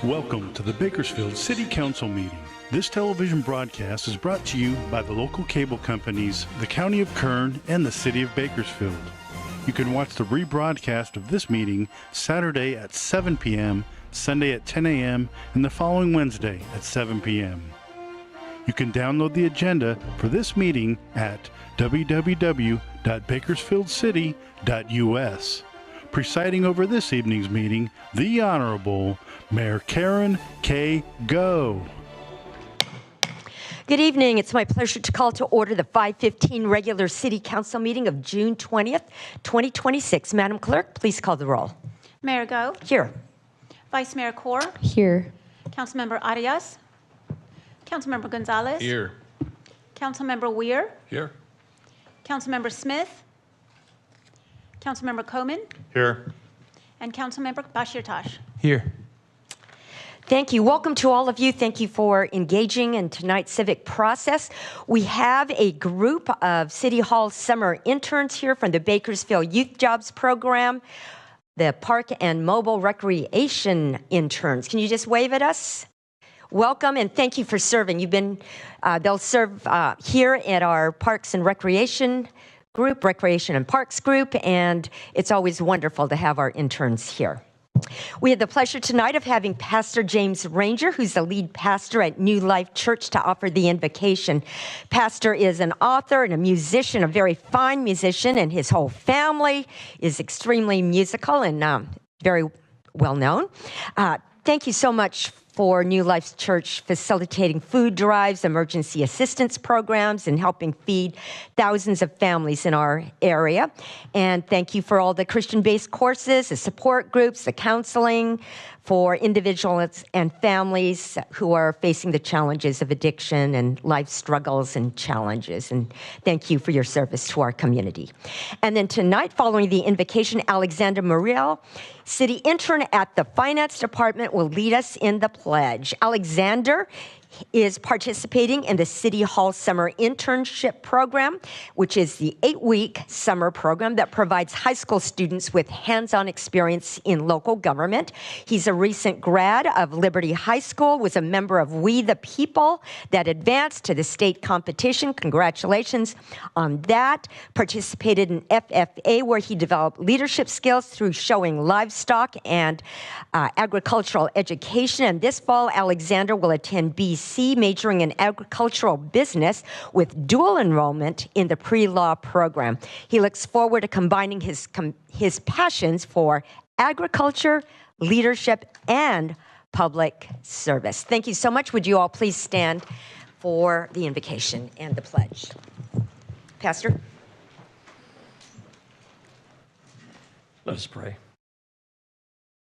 Welcome to the Bakersfield City Council meeting. This television broadcast is brought to you by the local cable companies, the County of Kern, and the City of Bakersfield. You can watch the rebroadcast of this meeting Saturday at 7 p.m., Sunday at 10 a.m., and the following Wednesday at 7 p.m. You can download the agenda for this meeting at www.bakersfieldcity.us. Presiding over this evening's meeting, the Honorable Mayor Karen K. Go. Good evening. It's my pleasure to call to order the 5:15 regular City Council meeting of June 20th, 2026. Madam Clerk, please call the roll. Mayor Go. Here. Vice Mayor Core. Here. Councilmember Arias. Councilmember Gonzalez. Here. Councilmember Weir. Here. Councilmember Smith. Councilmember Coleman. Here. And Councilmember Bashir Tosh. Here. Thank you. Welcome to all of you. Thank you for engaging in tonight's civic process. We have a group of City Hall summer interns here from the Bakersfield Youth Jobs Program, the Park and Mobile Recreation interns. Can you just wave at us? Welcome and thank you for serving. They'll serve here at our Parks and Recreation group, Recreation and Parks group, and it's always wonderful to have our interns here. We had the pleasure tonight of having Pastor James Ranger, who's the lead pastor at New Life Church, to offer the invocation. Pastor is an author and a musician, a very fine musician, and his whole family is extremely musical and very well known. Thank you so much for New Life Church facilitating food drives, emergency assistance programs, and helping feed thousands of families in our area. And thank you for all the Christian-based courses, the support groups, the counseling for individuals and families who are facing the challenges of addiction and life struggles and challenges. And thank you for your service to our community. And then tonight, following the invocation, Alexander Muriel, city intern at the Finance Department, will lead us in the pledge. Alexander is participating in the City Hall Summer Internship Program, which is the 8-week summer program that provides high school students with hands-on experience in local government. He's a recent grad of Liberty High School, was a member of We the People that advanced to the state competition. Congratulations on that. Participated in FFA, where he developed leadership skills through showing livestock and agricultural education. And this fall, Alexander will attend BC, majoring in agricultural business with dual enrollment in the pre-law program. He looks forward to combining his passions for agriculture, leadership, and public service. Thank you so much. Would you all please stand for the invocation and the pledge? Pastor? Let us pray.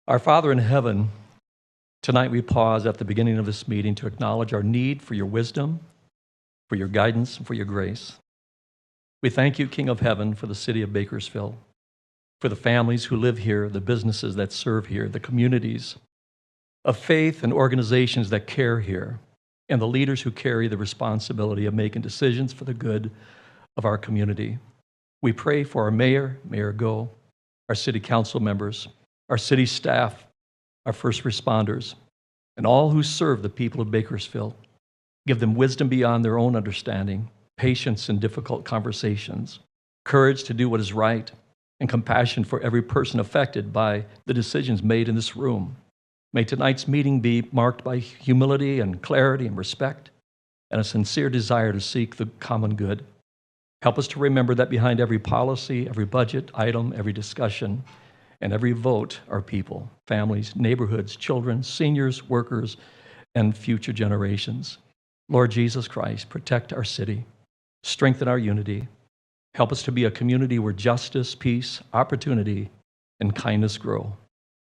Our Father in heaven, tonight we pause at the beginning of this meeting to acknowledge our need for your wisdom, for your guidance, and for your grace. We thank you, King of Heaven, for the city of Bakersfield, for the families who live here, the businesses that serve here, the communities of faith and organizations that care here, and the leaders who carry the responsibility of making decisions for the good of our community. We pray for our mayor, Mayor Go, our city council members, our city staff, our first responders, and all who serve the people of Bakersfield. Give them wisdom beyond their own understanding, patience in difficult conversations, courage to do what is right, and compassion for every person affected by the decisions made in this room. May tonight's meeting be marked by humility and clarity and respect, and a sincere desire to seek the common good. Help us to remember that behind every policy, every budget item, every discussion, and every vote are people, families, neighborhoods, children, seniors, workers, and future generations. Lord Jesus Christ, protect our city, strengthen our unity. Help us to be a community where justice, peace, opportunity, and kindness grow.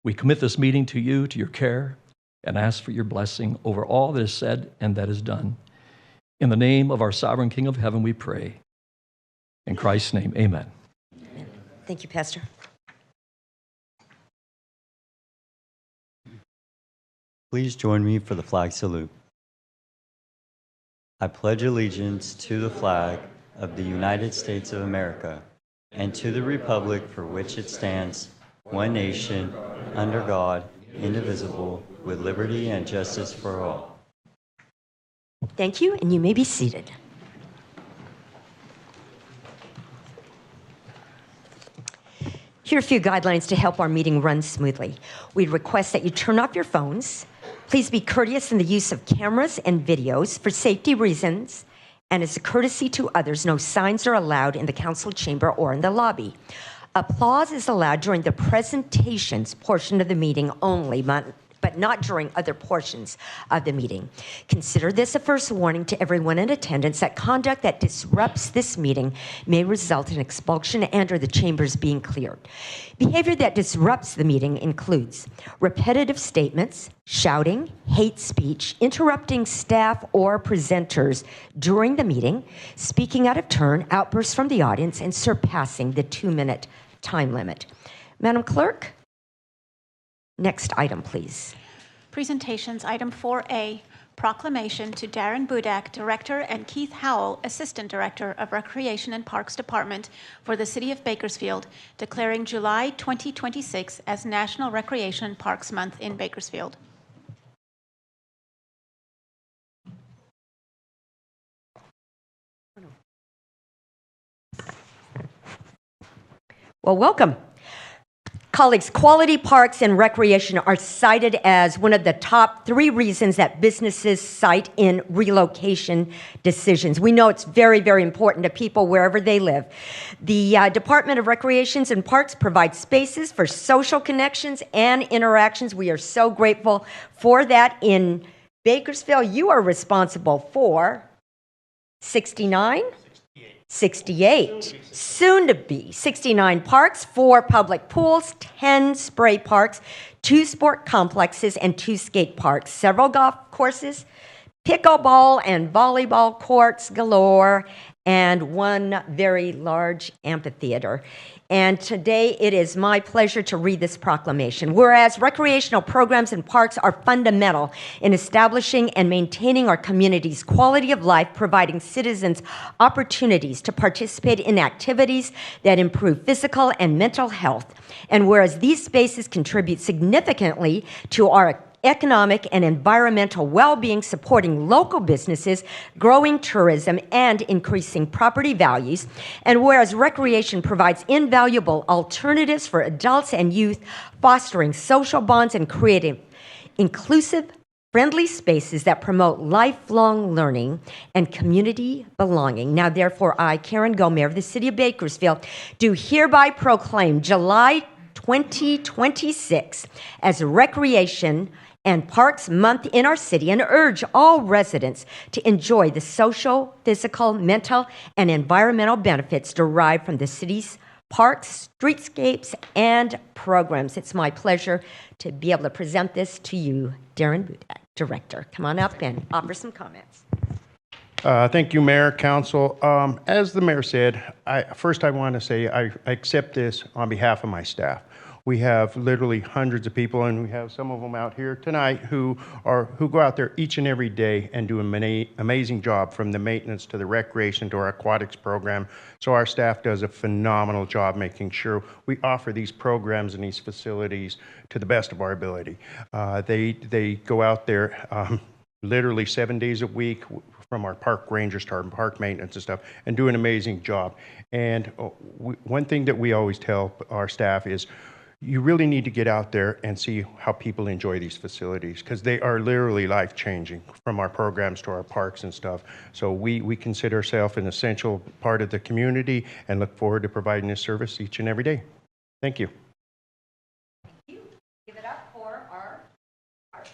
We commit this meeting to you, to your care, and ask for your blessing over all that is said and that is done. In the name of our sovereign King of Heaven, we pray. In Christ's name, amen. Thank you, Pastor. Please join me for the flag salute. I pledge allegiance to the flag of the United States of America and to the republic for which it stands, one nation, under God, indivisible, with liberty and justice for all. Thank you, and you may be seated. Here are a few guidelines to help our meeting run smoothly. We request that you turn off your phones. Please be courteous in the use of cameras and videos for safety reasons, and as a courtesy to others, no signs are allowed in the council chamber or in the lobby. Applause is allowed during the presentations portion of the meeting only, but not during other portions of the meeting. Consider this a first warning to everyone in attendance that conduct that disrupts this meeting may result in expulsion and/or the chambers being cleared. Behavior that disrupts the meeting includes repetitive statements, shouting, hate speech, interrupting staff or presenters during the meeting, speaking out of turn, outbursts from the audience, and surpassing the 2-minute time limit. Madam Clerk? Next item, please. Presentations, item 4A, proclamation to Darren Budak, Director, and Keith Howell, Assistant Director of Recreation and Parks Department for the City of Bakersfield, declaring July 2026 as National Recreation and Parks Month in Bakersfield. Well, welcome. Colleagues, quality parks and recreation are cited as one of the top 3 reasons that businesses cite in relocation decisions. We know it's very, very important to people wherever they live. The Department of Recreations and Parks provides spaces for social connections and interactions. We are so grateful for that. In Bakersfield, you are responsible for 69? 68, soon to be 69 parks, 4 public pools, 10 spray parks, 2 sport complexes, and 2 skate parks, several golf courses, pickleball and volleyball courts galore, and 1 very large amphitheater. And today it is my pleasure to read this proclamation. Whereas recreational programs and parks are fundamental in establishing and maintaining our community's quality of life, providing citizens opportunities to participate in activities that improve physical and mental health. And whereas these spaces contribute significantly to our economic and environmental well-being, supporting local businesses, growing tourism, and increasing property values. And whereas recreation provides invaluable alternatives for adults and youth, fostering social bonds and creating inclusive, friendly spaces that promote lifelong learning and community belonging. Now, therefore, I, Karen Go, Mayor of the City of Bakersfield, do hereby proclaim July 2026 as Recreation and Parks Month in our city, and urge all residents to enjoy the social, physical, mental, and environmental benefits derived from the city's parks, streetscapes, and programs. It's my pleasure to be able to present this to you, Darren Budak, Director. Come on up and offer some comments. Thank you, Mayor, Council. As the Mayor said, I want to say I accept this on behalf of my staff. We have literally hundreds of people, and we have some of them out here tonight who go out there each and every day and do an amazing job, from the maintenance to the recreation to our aquatics program. So our staff does a phenomenal job making sure we offer these programs and these facilities to the best of our ability. They go out there literally 7 days a week, from our park rangers to our park maintenance and stuff, and do an amazing job. And one thing that we always tell our staff is, you really need to get out there and see how people enjoy these facilities, because they are literally life-changing, from our programs to our parks and stuff. So we consider ourselves an essential part of the community and look forward to providing this service each and every day. Thank you. Give it up for our parks.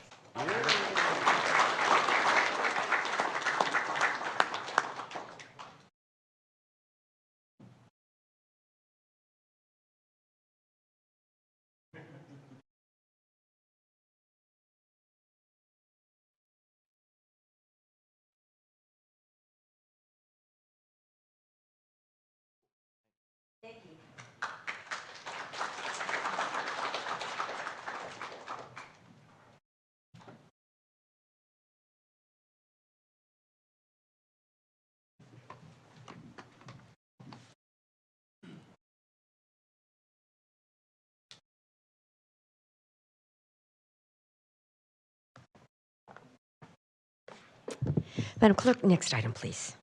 Madam Clerk, next item, please.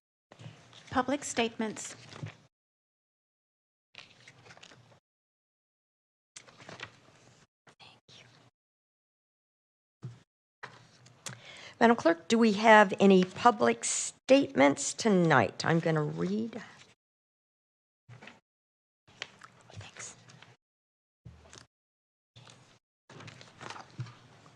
Public statements. Madam Clerk, do we have any public statements tonight? I'm going to read. Thanks.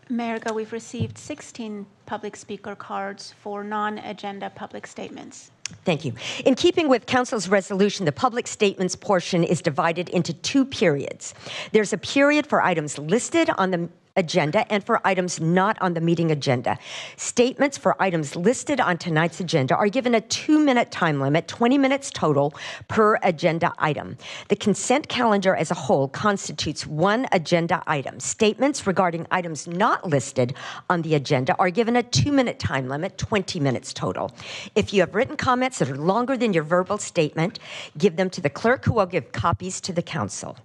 Mayor Go, we've received 16 public speaker cards for non-agenda public statements. Thank you. In keeping with Council's resolution, the public statements portion is divided into 2 periods. There's a period for items listed on the agenda and for items not on the meeting agenda. Statements for items listed on tonight's agenda are given a 2-minute time limit, 20 minutes total per agenda item. The consent calendar as a whole constitutes 1 agenda item. Statements regarding items not listed on the agenda are given a 2-minute time limit, 20 minutes total. If you have written comments that are longer than your verbal statement, give them to the clerk, who will give copies to the council.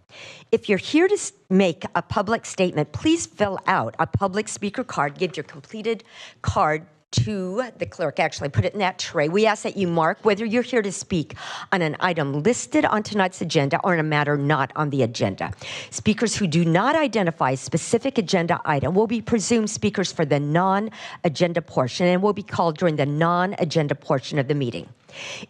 If you're here to make a public statement, please fill out a public speaker card. Give your completed card to the clerk. Actually, put it in that tray. We ask that you mark whether you're here to speak on an item listed on tonight's agenda or on a matter not on the agenda. Speakers who do not identify a specific agenda item will be presumed speakers for the non-agenda portion and will be called during the non-agenda portion of the meeting.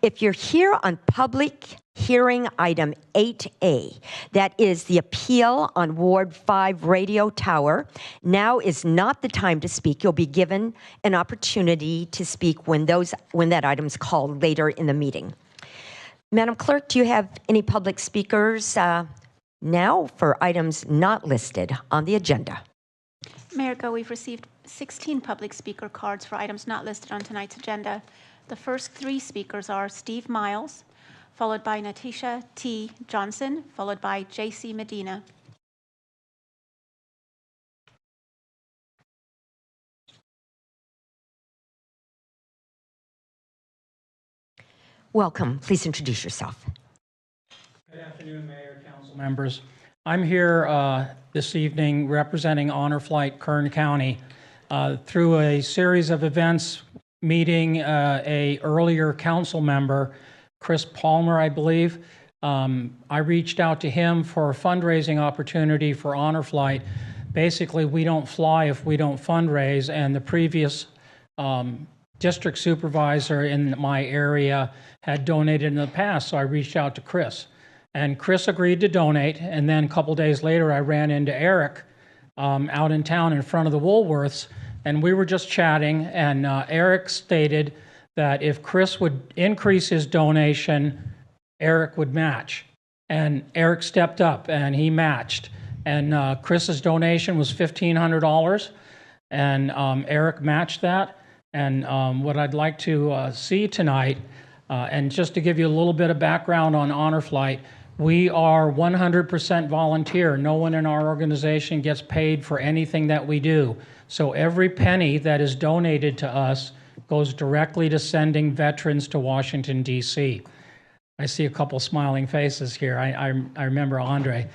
If you're here on public hearing item 8A, that is the appeal on Ward 5 radio tower, now is not the time to speak. You'll be given an opportunity to speak when that item is called later in the meeting. Madam Clerk, do you have any public speakers now for items not listed on the agenda? Mayor Go, we've received 16 public speaker cards for items not listed on tonight's agenda. The first 3 speakers are Steve Miles, followed by Natisha T. Johnson, followed by J.C. Medina. Welcome. Please introduce yourself. Good afternoon, Mayor, Council members. I'm here this evening representing Honor Flight Kern County through a series of events, meeting a earlier council member, Chris Palmer, I believe. I reached out to him for a fundraising opportunity for Honor Flight. Basically, we don't fly if we don't fundraise, and the previous district supervisor in my area had donated in the past, so I reached out to Chris. And Chris agreed to donate, and then a couple days later, I ran into Eric out in town in front of the Woolworths, and we were just chatting, and Eric stated that if Chris would increase his donation, Eric would match. And Eric stepped up, and he matched. And Chris's donation was $1,500, and Eric matched that. And what I'd like to see tonight, and just to give you a little bit of background on Honor Flight, we are 100% volunteer. No one in our organization gets paid for anything that we do. So every penny that is donated to us goes directly to sending veterans to Washington, D.C. I see a couple smiling faces here. I remember Andre.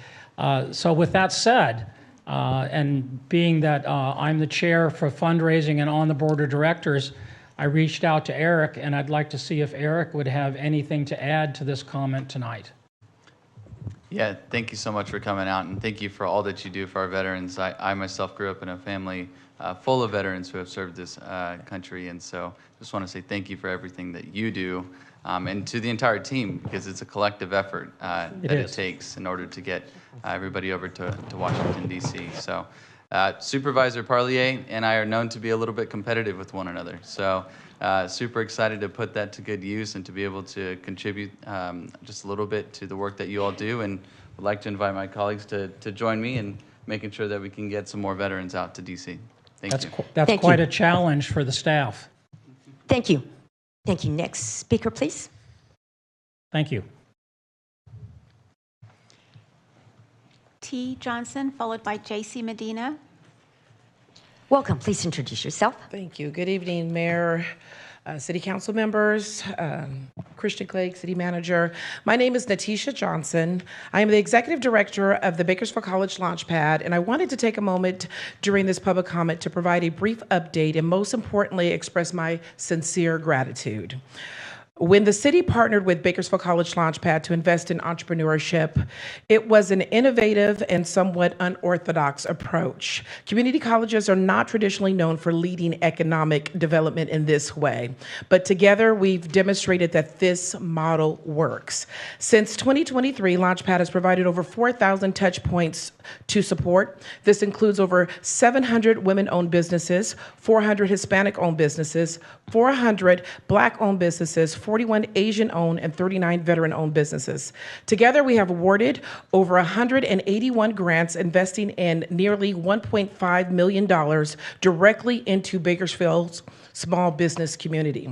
So with that said, and being that I'm the chair for fundraising and on the board of directors, I reached out to Eric, and I'd like to see if Eric would have anything to add to this comment tonight. Yeah, thank you so much for coming out, and thank you for all that you do for our veterans. I myself grew up in a family full of veterans who have served this country, and so just want to say thank you for everything that you do, and to the entire team, because it's a collective effort that it takes in order to get everybody over to Washington, D.C. So Supervisor Parlier and I are known to be a little bit competitive with one another, so super excited to put that to good use and to be able to contribute just a little bit to the work that you all do, and would like to invite my colleagues to join me in making sure that we can get some more veterans out to D.C. Thank you. That's quite a challenge for the staff. Thank you. Thank you. Next speaker, please. Thank you. T. Johnson, followed by J.C. Medina. Welcome. Please introduce yourself. Thank you. Good evening, Mayor, City Council members, Christian Clegg, City Manager. My name is Natisha Johnson. I am the Executive Director of the Bakersfield College Launchpad, and I wanted to take a moment during this public comment to provide a brief update and most importantly, express my sincere gratitude. When the city partnered with Bakersfield College Launchpad to invest in entrepreneurship, it was an innovative and somewhat unorthodox approach. Community colleges are not traditionally known for leading economic development in this way, but together we've demonstrated that this model works. Since 2023, Launchpad has provided over 4,000 touch points to support. This includes over 700 women-owned businesses, 400 Hispanic-owned businesses, 400 Black-owned businesses, 41 Asian-owned, and 39 veteran-owned businesses. Together, we have awarded over 181 grants investing in nearly $1.5 million directly into Bakersfield's small business community.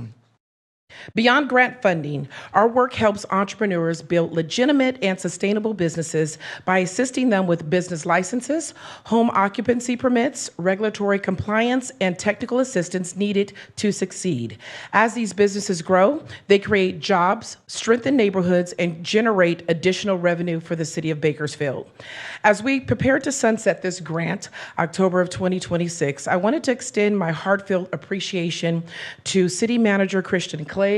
Beyond grant funding, our work helps entrepreneurs build legitimate and sustainable businesses by assisting them with business licenses, home occupancy permits, regulatory compliance, and technical assistance needed to succeed. As these businesses grow, they create jobs, strengthen neighborhoods, and generate additional revenue for the city of Bakersfield. As we prepare to sunset this grant, October of 2026, I wanted to extend my heartfelt appreciation to City Manager Christian Clegg,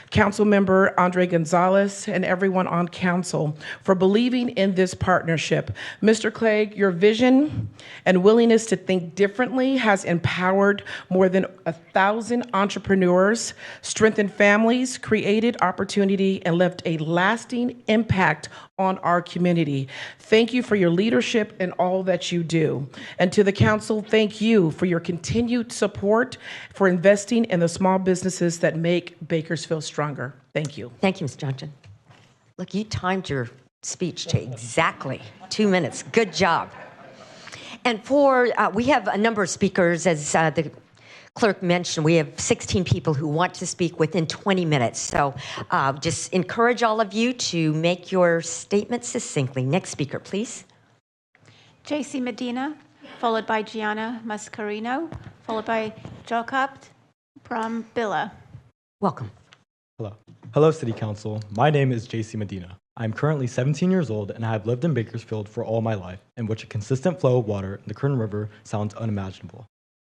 Council Member Andre Gonzalez, and everyone on council for believing in this partnership. Mr. Clegg, your vision and willingness to think differently has empowered more than 1,000 entrepreneurs, strengthened families, created opportunity, and left a lasting impact on our community. Thank you for your leadership and all that you do. And to the council, thank you for your continued support for investing in the small businesses that make Bakersfield stronger. Thank you. Thank you, Ms. Johnson. Look, you timed your speech to exactly 2 minutes. Good job. And we have a number of speakers, as the clerk mentioned. We have 16 people who want to speak within 20 minutes. So just encourage all of you to make your statement succinctly. Next speaker, please. JC Medina, followed by Gianna Mascarino, followed by Jokapt Brambilla. Welcome. Hello. Hello, City Council. My name is JC Medina. I'm currently 17 years old and I have lived in Bakersfield for all my life, in which a consistent flow of water in the Kern River sounds unimaginable.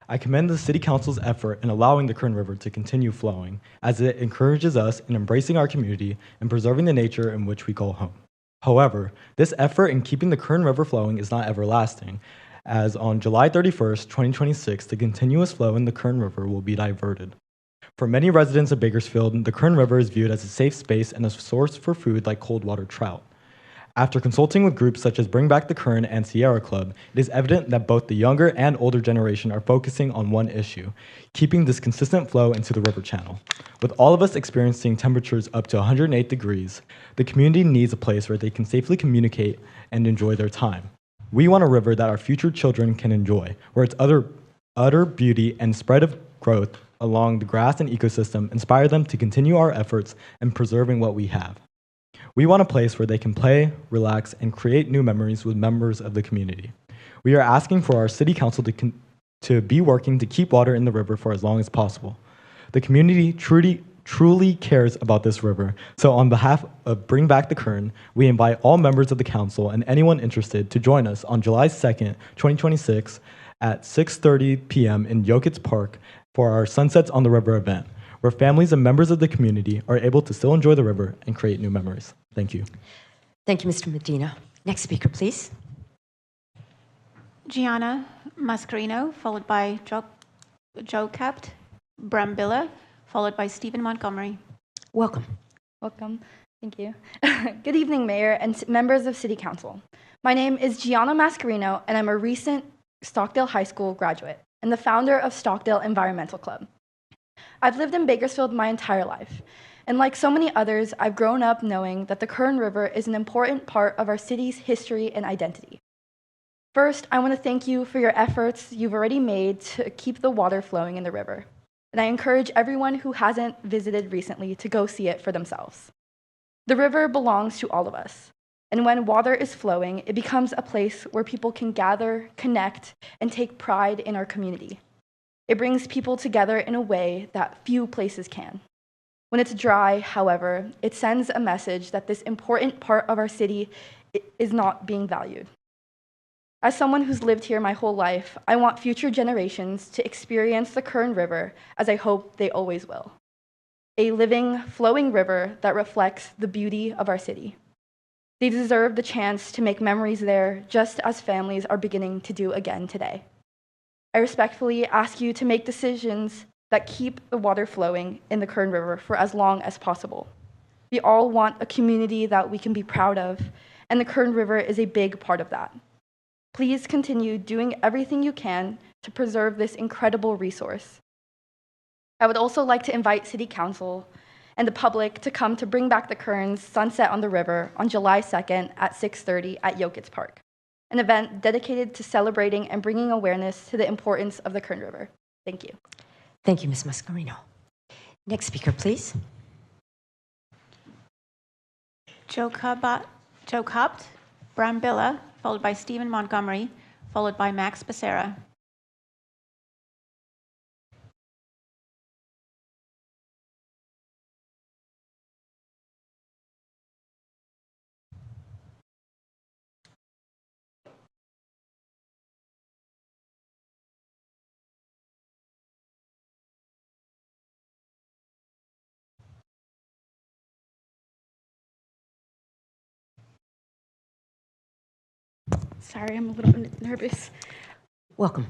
I commend the City Council's effort in allowing the Kern River to continue flowing, as it encourages us in embracing our community and preserving the nature in which we call home. However, this effort in keeping the Kern River flowing is not everlasting, as on July 31st, 2026, the continuous flow in the Kern River will be diverted. For many residents of Bakersfield, the Kern River is viewed as a safe space and a source for food like cold water trout. After consulting with groups such as Bring Back the Kern and Sierra Club, it is evident that both the younger and older generation are focusing on one issue: keeping this consistent flow into the river channel. With all of us experiencing temperatures up to 108 degrees, the community needs a place where they can safely communicate and enjoy their time. We want a river that our future children can enjoy, where its utter beauty and spread of growth along the grass and ecosystem inspire them to continue our efforts in preserving what we have. We want a place where they can play, relax, and create new memories with members of the community. We are asking for our City Council to be working to keep water in the river for as long as possible. The community truly cares about this river, so on behalf of Bring Back the Kern, we invite all members of the council and anyone interested to join us on July 2nd, 2026 at 6:30 p.m. in Yokitz Park for our Sunsets on the River event, where families and members of the community are able to still enjoy the river and create new memories. Thank you. Thank you, Mr. Medina. Next speaker, please. Gianna Mascarino, followed by Jokapt Brambilla, followed by Stephen Montgomery. Welcome. Welcome. Thank you. Good evening, Mayor and members of City Council. My name is Gianna Mascarino, and I'm a recent Stockdale High School graduate and the founder of Stockdale Environmental Club. I've lived in Bakersfield my entire life, and like so many others, I've grown up knowing that the Kern River is an important part of our city's history and identity. First, I want to thank you for your efforts you've already made to keep the water flowing in the river, and I encourage everyone who hasn't visited recently to go see it for themselves. The river belongs to all of us, and when water is flowing, it becomes a place where people can gather, connect, and take pride in our community. It brings people together in a way that few places can. When it's dry, however, it sends a message that this important part of our city is not being valued. As someone who's lived here my whole life, I want future generations to experience the Kern River as I hope they always will. A living, flowing river that reflects the beauty of our city. They deserve the chance to make memories there, just as families are beginning to do again today. I respectfully ask you to make decisions that keep the water flowing in the Kern River for as long as possible. We all want a community that we can be proud of, and the Kern River is a big part of that. Please continue doing everything you can to preserve this incredible resource. I would also like to invite City Council and the public to come to bring back the Kerns Sunset on the River on July 2nd at 6:30 at Yokitz Park, an event dedicated to celebrating and bringing awareness to the importance of the Kern River. Thank you. Thank you, Ms. Mascarino. Next speaker, please. Joe Copt, Brambilla, followed by Stephen Montgomery, followed by Max Becerra. Sorry, I'm a little bit nervous. Welcome.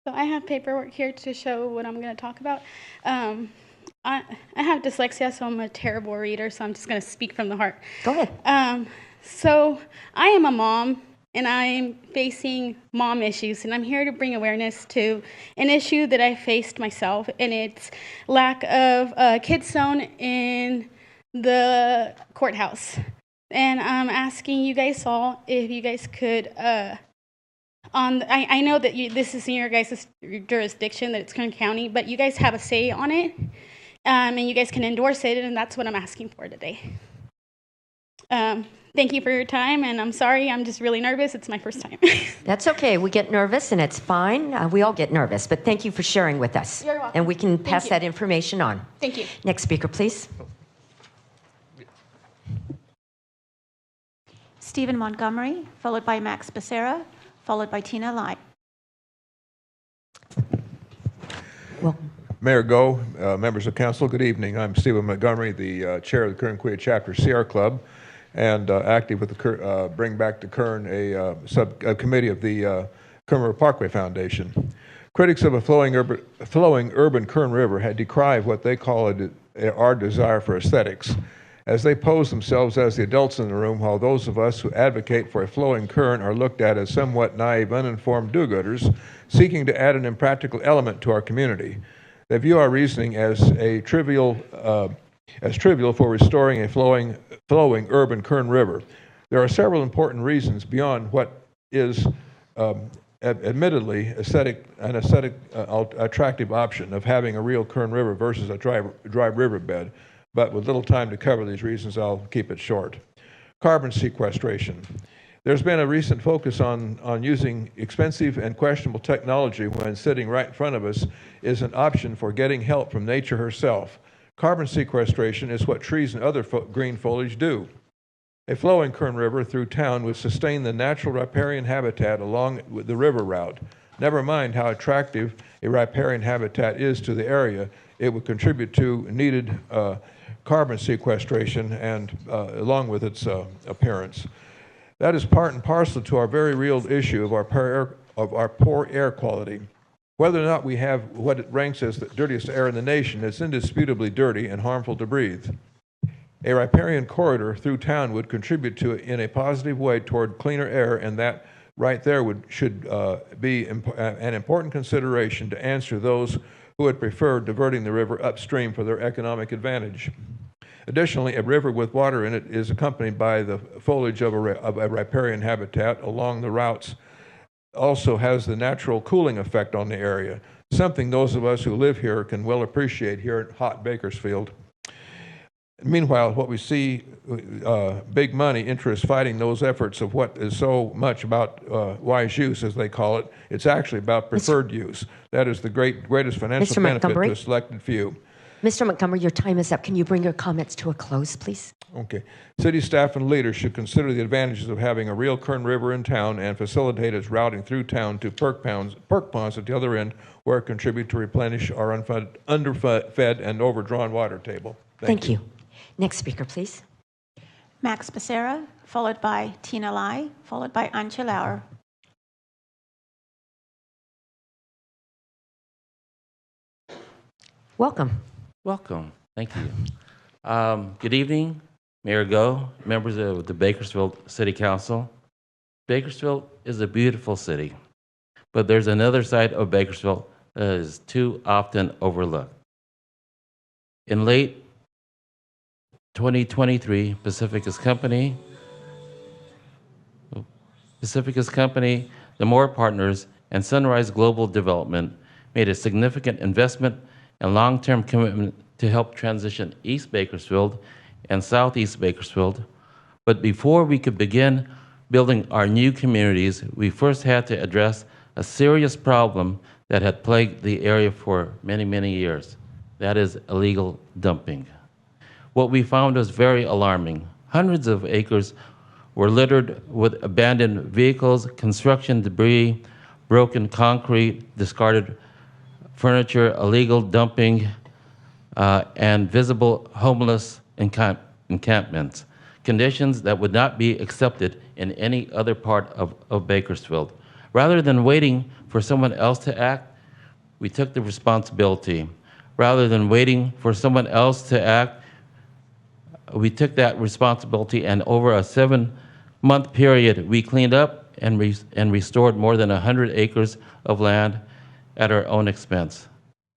So I have paperwork here to show what I'm going to talk about. I have dyslexia, so I'm a terrible reader, so I'm just going to speak from the heart. Go ahead. So I am a mom, and I'm facing mom issues, and I'm here to bring awareness to an issue that I faced myself, and it's lack of a kids zone in the courthouse. And I'm asking you guys all if you guys could, I know that this is in your guys' jurisdiction, that it's Kern County, but you guys have a say on it, and you guys can endorse it, and that's what I'm asking for today. Thank you for your time, and I'm sorry, I'm just really nervous. It's my first time. That's okay. We get nervous, and it's fine. We all get nervous, but thank you for sharing with us. You're welcome. And we can pass that information on. Thank you. Next speaker, please. Stephen Montgomery, followed by Max Becerra, followed by Tina Lai. Welcome. Mayor Go, members of council, good evening. I'm Stephen Montgomery, the chair of the Kern Kuya Chapter Sierra Club, and active with the Bring Back to Kern, a subcommittee of the Kern River Parkway Foundation. Critics of a flowing urban Kern River had decried what they call our desire for aesthetics, as they pose themselves as the adults in the room, while those of us who advocate for a flowing Kern are looked at as somewhat naive, uninformed do-gooders seeking to add an impractical element to our community. They view our reasoning as trivial for restoring a flowing urban Kern River. There are several important reasons beyond what is admittedly attractive option of having a real Kern River versus a dry riverbed. But with little time to cover these reasons, I'll keep it short. Carbon sequestration. There's been a recent focus on using expensive and questionable technology when sitting right in front of us is an option for getting help from nature herself. Carbon sequestration is what trees and other green foliage do. A flowing Kern River through town would sustain the natural riparian habitat along the river route. Never mind how attractive a riparian habitat is to the area, it would contribute to needed carbon sequestration and along with its appearance. That is part and parcel to our very real issue of our poor air quality. Whether or not we have what it ranks as the dirtiest air in the nation, it's indisputably dirty and harmful to breathe. A riparian corridor through town would contribute to in a positive way toward cleaner air, and that right there should be an important consideration to answer those who would prefer diverting the river upstream for their economic advantage. Additionally, a river with water in it is accompanied by the foliage of a riparian habitat along the routes, also has the natural cooling effect on the area, something those of us who live here can well appreciate here at hot Bakersfield. Meanwhile, what we see, big money interests fighting those efforts of what is so much about wise use, as they call it. It's actually about preferred use. That is the greatest financial Mr. benefit to Montgomery? a selected few. Mr. Montgomery, your time is up. Can you bring your comments to a close, please? Okay. City staff and leaders should consider the advantages of having a real Kern River in town and facilitate its routing through town to perk ponds at the other end, where it contribute to replenish our underfed and overdrawn water table. Thank you. Next speaker, please. Max Becerra, followed by Tina Lai, followed by Anja Lauer. Welcome. Welcome. Thank you. Good evening, Mayor Go, members of the Bakersfield City Council. Bakersfield is a beautiful city, but there's another side of Bakersfield that is too often overlooked. In late 2023, Pacificus Company, the Moore Partners, and Sunrise Global Development made a significant investment and long-term commitment to help transition East Bakersfield and Southeast Bakersfield. But before we could begin building our new communities, we first had to address a serious problem that had plagued the area for many, many years. That is illegal dumping. What we found was very alarming. Hundreds of acres were littered with abandoned vehicles, construction debris, broken concrete, discarded furniture, illegal dumping, and visible homeless encampments, conditions that would not be accepted in any other part of Bakersfield. Rather than waiting for someone else to act, we took the responsibility. Rather than waiting for someone else to act, we took that responsibility, and over a 7-month period, we cleaned up and restored more than 100 acres of land at our own expense.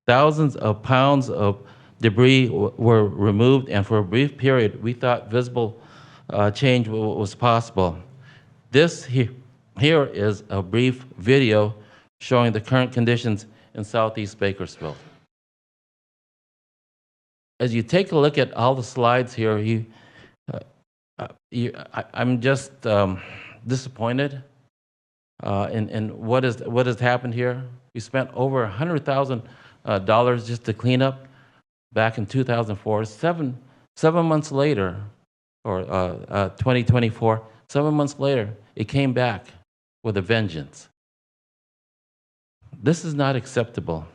Thousands of pounds of debris were removed, and for a brief period, we thought visible change was possible. This here is a brief video showing the current conditions in Southeast Bakersfield. As you take a look at all the slides here, I'm just disappointed in what has happened here. We spent over $100,000 just to clean up back in 2004. Seven months later, or 2024, 7 months later, it came back with a vengeance. This is not acceptable.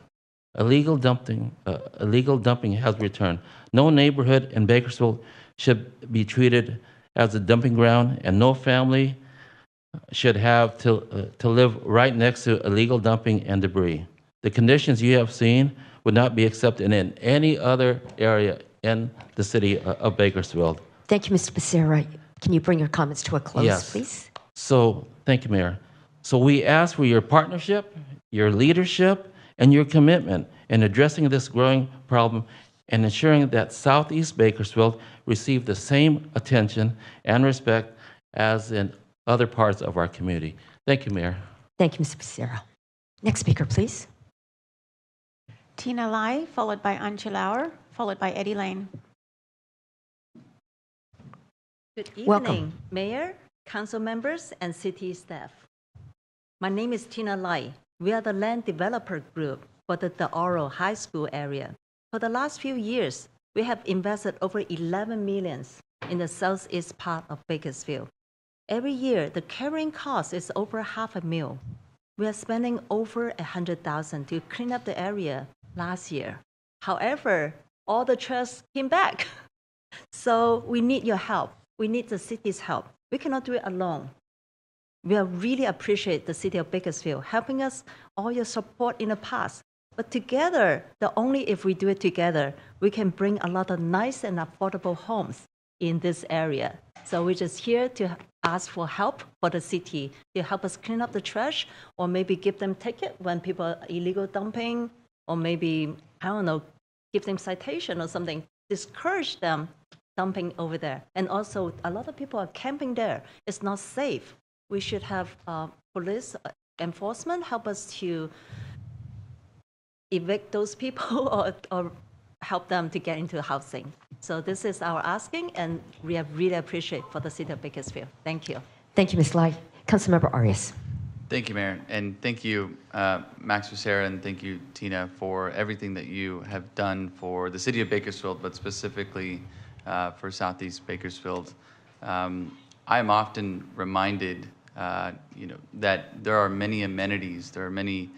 Illegal dumping has returned. No neighborhood in Bakersfield should be treated as a dumping ground, and no family should have to live right next to illegal dumping and debris. The conditions you have seen would not be accepted in any other area in the city of Bakersfield. Thank you, Mr. Becerra. Can you bring your comments to a close, Yes. please? So, thank you, Mayor. So we ask for your partnership, your leadership, and your commitment in addressing this growing problem and ensuring that Southeast Bakersfield receive the same attention and respect as in other parts of our community. Thank you, Mayor. Thank you, Mr. Becerra. Next speaker, please. Tina Lai, followed by Anja Lauer, followed by Eddie Lane. Good evening, Welcome. Mayor, council members, and city staff. My name is Tina Lai. We are the land developer group for the Oro High School area. For the last few years, we have invested over 11 million in the southeast part of Bakersfield. Every year, the carrying cost is over $500,000. We are spending over $100,000 to clean up the area last year. However, all the trash came back. So we need your help. We need the city's help. We cannot do it alone. We really appreciate the city of Bakersfield helping us, all your support in the past. But together, only if we do it together, we can bring a lot of nice and affordable homes in this area. So we're just here to ask for help for the city to help us clean up the trash, or maybe give them ticket when people are illegal dumping, or maybe, I don't know, give them citation or something, discourage them dumping over there. And also, a lot of people are camping there. It's not safe. We should have police enforcement help us to evict those people or help them to get into housing. So this is our asking, and we have really appreciate for the city of Bakersfield. Thank you. Thank you, Ms. Lai. Councilmember Arias. Thank you, Mayor, and thank you, Max Becerra, and thank you, Tina, for everything that you have done for the city of Bakersfield, but specifically for Southeast Bakersfield. I am often reminded, that there are many amenities, there are many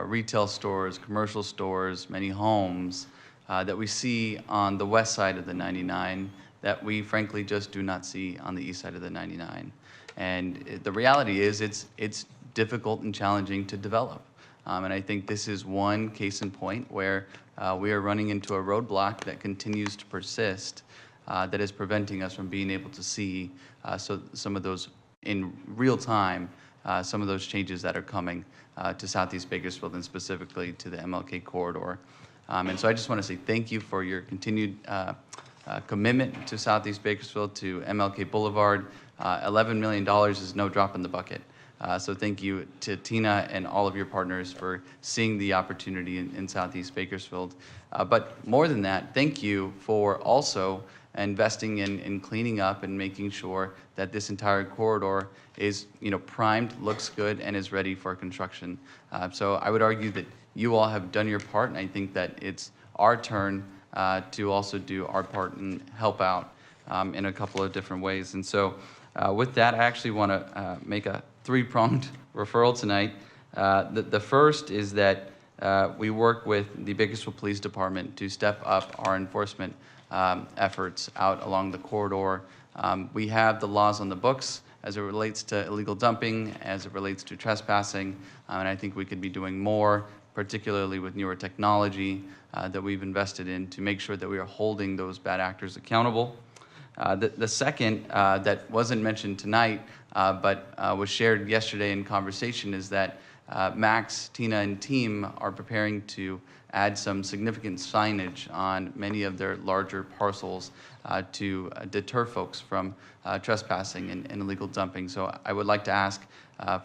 retail stores, commercial stores, many homes that we see on the west side of the 99 that we frankly just do not see on the east side of the 99. And the reality is it's difficult and challenging to develop. And I think this is one case in point where we are running into a roadblock that continues to persist that is preventing us from being able to see some of those in real time, some of those changes that are coming to Southeast Bakersfield and specifically to the MLK corridor. And so I just want to say thank you for your continued commitment to Southeast Bakersfield, to MLK Boulevard. $11 million is no drop in the bucket. So thank you to Tina and all of your partners for seeing the opportunity in Southeast Bakersfield. But more than that, thank you for also investing in cleaning up and making sure that this entire corridor is primed, looks good, and is ready for construction. So I would argue that you all have done your part, and I think that it's our turn to also do our part and help out in a couple of different ways. And so with that, I actually want to make a three-pronged referral tonight. The first is that we work with the Bakersfield Police Department to step up our enforcement efforts out along the corridor. We have the laws on the books as it relates to illegal dumping, as it relates to trespassing, and I think we could be doing more, particularly with newer technology that we've invested in to make sure that we are holding those bad actors accountable. The second that wasn't mentioned tonight, but was shared yesterday in conversation is that Max, Tina, and team are preparing to add some significant signage on many of their larger parcels to deter folks from trespassing and illegal dumping. So I would like to ask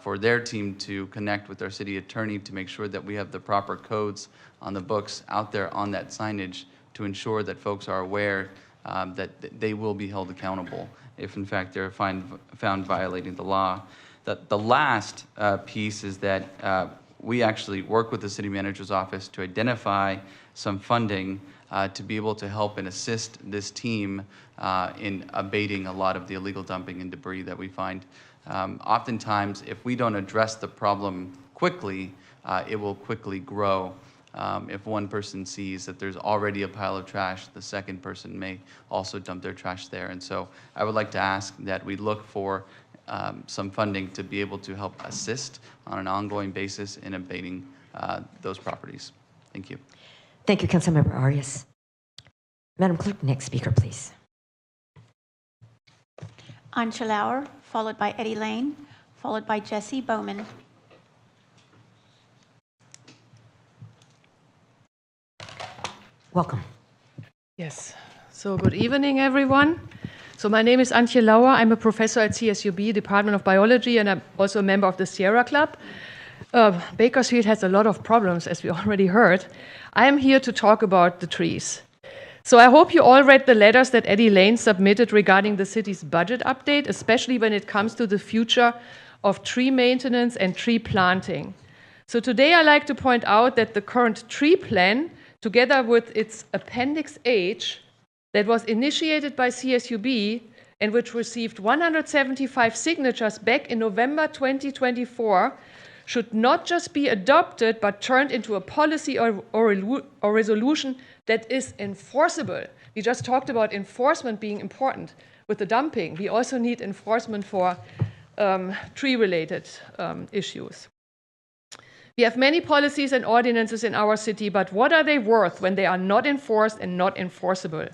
for their team to connect with our city attorney to make sure that we have the proper codes on the books out there on that signage to ensure that folks are aware that they will be held accountable if in fact they're found violating the law. The last piece is that we actually work with the city manager's office to identify some funding to be able to help and assist this team in abating a lot of the illegal dumping and debris that we find. Oftentimes, if we don't address the problem quickly, it will quickly grow. If one person sees that there's already a pile of trash, the second person may also dump their trash there. And so I would like to ask that we look for some funding to be able to help assist on an ongoing basis in abating those properties. Thank you. Thank you, Councilmember Arias. Madam Clerk, next speaker, please. Ansha Lauer, followed by Eddie Lane, followed by Jesse Bowman. Welcome. Yes. So good evening, everyone. So my name is Antje Lauer. I'm a professor at CSUB, Department of Biology, and I'm also a member of the Sierra Club. Bakersfield has a lot of problems, as we already heard. I am here to talk about the trees. So I hope you all read the letters that Eddie Lane submitted regarding the city's budget update, especially when it comes to the future of tree maintenance and tree planting. So today I'd like to point out that the current tree plan, together with its Appendix H, that was initiated by CSUB and which received 175 signatures back in November 2024, should not just be adopted, but turned into a policy or resolution that is enforceable. We just talked about enforcement being important with the dumping. We also need enforcement for tree-related issues. We have many policies and ordinances in our city, but what are they worth when they are not enforced and not enforceable?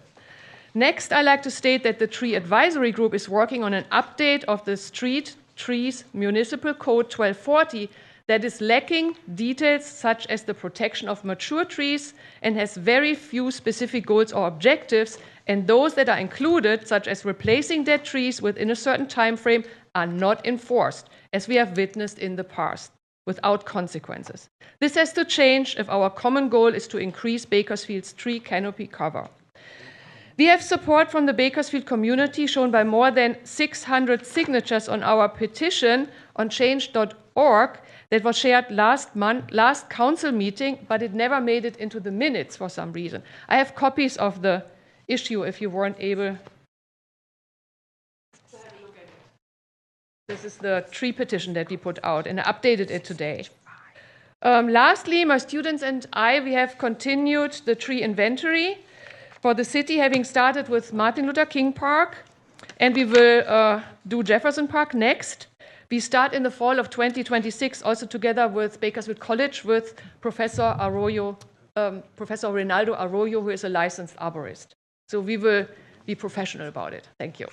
Next, I'd like to state that the Tree Advisory Group is working on an update of the Street Trees Municipal Code 1240 that is lacking details such as the protection of mature trees and has very few specific goals or objectives, and those that are included, such as replacing dead trees within a certain time frame, are not enforced, as we have witnessed in the past, without consequences. This has to change if our common goal is to increase Bakersfield's tree canopy cover. We have support from the Bakersfield community shown by more than 600 signatures on our petition on change.org that was shared last council meeting, but it never made it into the minutes for some reason. I have copies of the issue if you weren't able to have a look at it. This is the tree petition that we put out, and I updated it today. Lastly, my students and I, we have continued the tree inventory for the city, having started with Martin Luther King Park, and we will do Jefferson Park next. We start in the fall of 2026, also together with Bakersfield College, with Professor Arroyo, Professor Reynaldo Arroyo, who is a licensed arborist. So we will be professional about it. Thank you.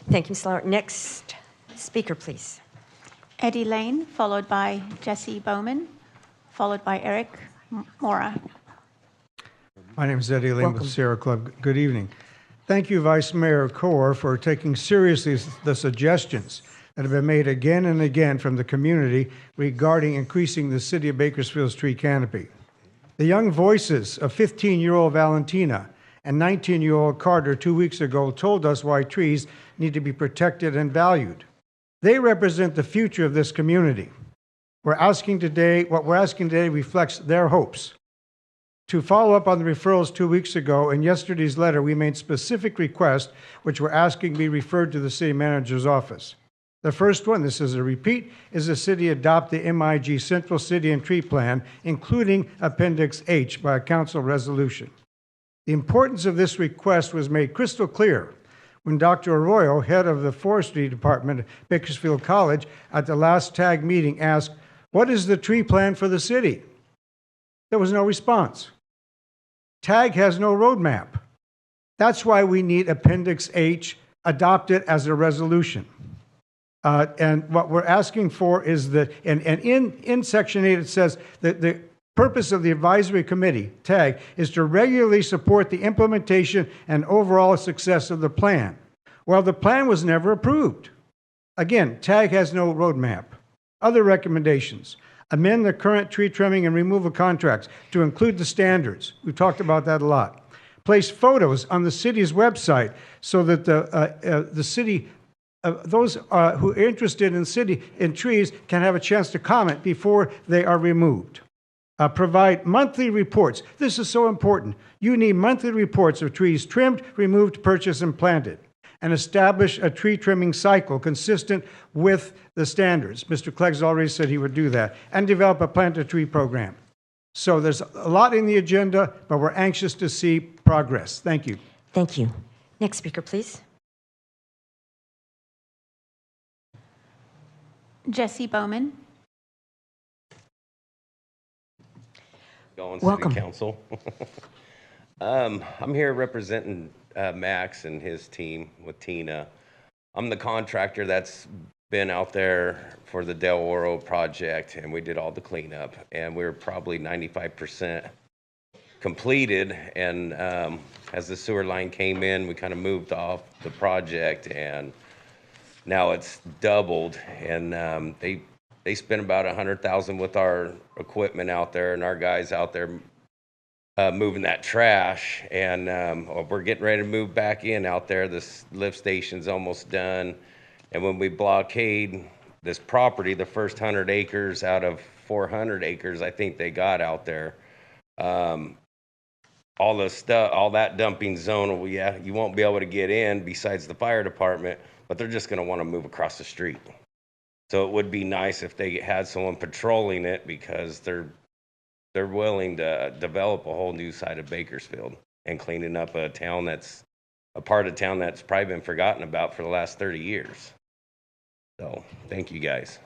Thank you, Ms. Lauer. Next speaker, please. Eddie Lane, followed by Jesse Bowman, followed by Eric Mora. My name is Eddie Lane Welcome. with Sierra Club. Good evening. Thank you, Vice Mayor Kaur, for taking seriously the suggestions that have been made again and again from the community regarding increasing the city of Bakersfield's tree canopy. The young voices of 15-year-old Valentina and 19-year-old Carter 2 weeks ago told us why trees need to be protected and valued. They represent the future of this community. What we're asking today reflects their hopes. To follow up on the referrals 2 weeks ago, in yesterday's letter, we made specific requests which we're asking be referred to the city manager's office. The first one, this is a repeat, is the city adopt the MIG Central City and Tree Plan, including Appendix H by a council resolution. The importance of this request was made crystal clear when Dr. Arroyo, head of the forestry department at Bakersfield College, at the last TAG meeting asked, "What is the tree plan for the city?" There was no response. TAG has no roadmap. That's why we need Appendix H adopted as a resolution. And what we're asking for is that, and in Section 8 it says that the purpose of the advisory committee, TAG, is to regularly support the implementation and overall success of the plan. Well, the plan was never approved. Again, TAG has no roadmap. Other recommendations: amend the current tree trimming and removal contracts to include the standards. We've talked about that a lot. Place photos on the city's website so that the city, those who are interested in trees can have a chance to comment before they are removed. Provide monthly reports. This is so important. You need monthly reports of trees trimmed, removed, purchased, and planted. And establish a tree trimming cycle consistent with the standards. Mr. Clegg's already said he would do that. And develop a plant-a-tree program. So there's a lot in the agenda, but we're anxious to see progress. Thank you. Thank you. Next speaker, please. Jesse Bowman. Welcome. City Council. I'm here representing Max and his team with Tina. I'm the contractor that's been out there for the Del Oro project, and we did all the cleanup, and we're probably 95% completed. And as the sewer line came in, we kind of moved off the project, and now it's doubled. And they spent about $100,000 with our equipment out there and our guys out there moving that trash. And we're getting ready to move back in out there. This lift station's almost done. And when we blockade this property, the first 100 acres out of 400 acres, I think they got out there, all the stuff, all that dumping zone, well, yeah, you won't be able to get in besides the fire department, but they're just going to want to move across the street. So it would be nice if they had someone patrolling it, because they're willing to develop a whole new side of Bakersfield and cleaning up a town that's a part of town that's probably been forgotten about for the last 30 years. So thank you guys.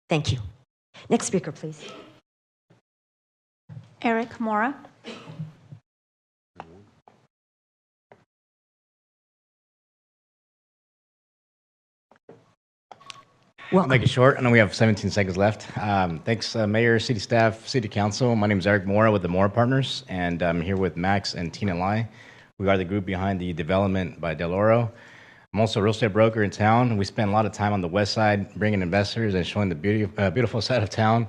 Thank you. Next speaker, please. Eric Mora. I'll make it short. I know we have 17 seconds left. Thanks, Mayor, City staff, City Council. My name is Eric Mora with the Mora Partners, and I'm here with Max and Tina Lai. We are the group behind the development by Del Oro. I'm also a real estate broker in town. We spend a lot of time on the west side bringing investors and showing the beautiful side of town.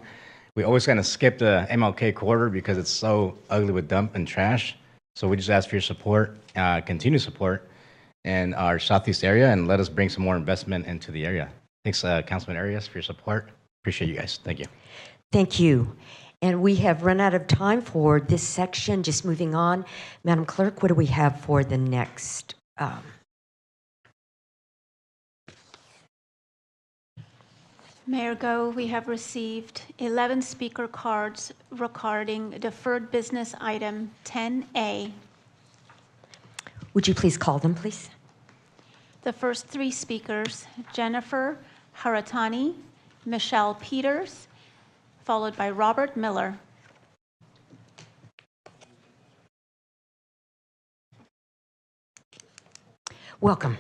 We always kind of skip the MLK corridor because it's so ugly with dump and trash. So we just ask for your support, continued support in our southeast area, and let us bring some more investment into the area. Thanks, Councilman Arias, for your support. Appreciate you guys. Thank you. Thank you. And we have run out of time for this section. Just moving on. Madam Clerk, what do we have for the next? Mayor Go, we have received 11 speaker cards regarding deferred business item 10A. Would you please call them, please? The first 3 speakers, Jennifer Haratani, Michelle Peters, followed by Robert Miller. Welcome.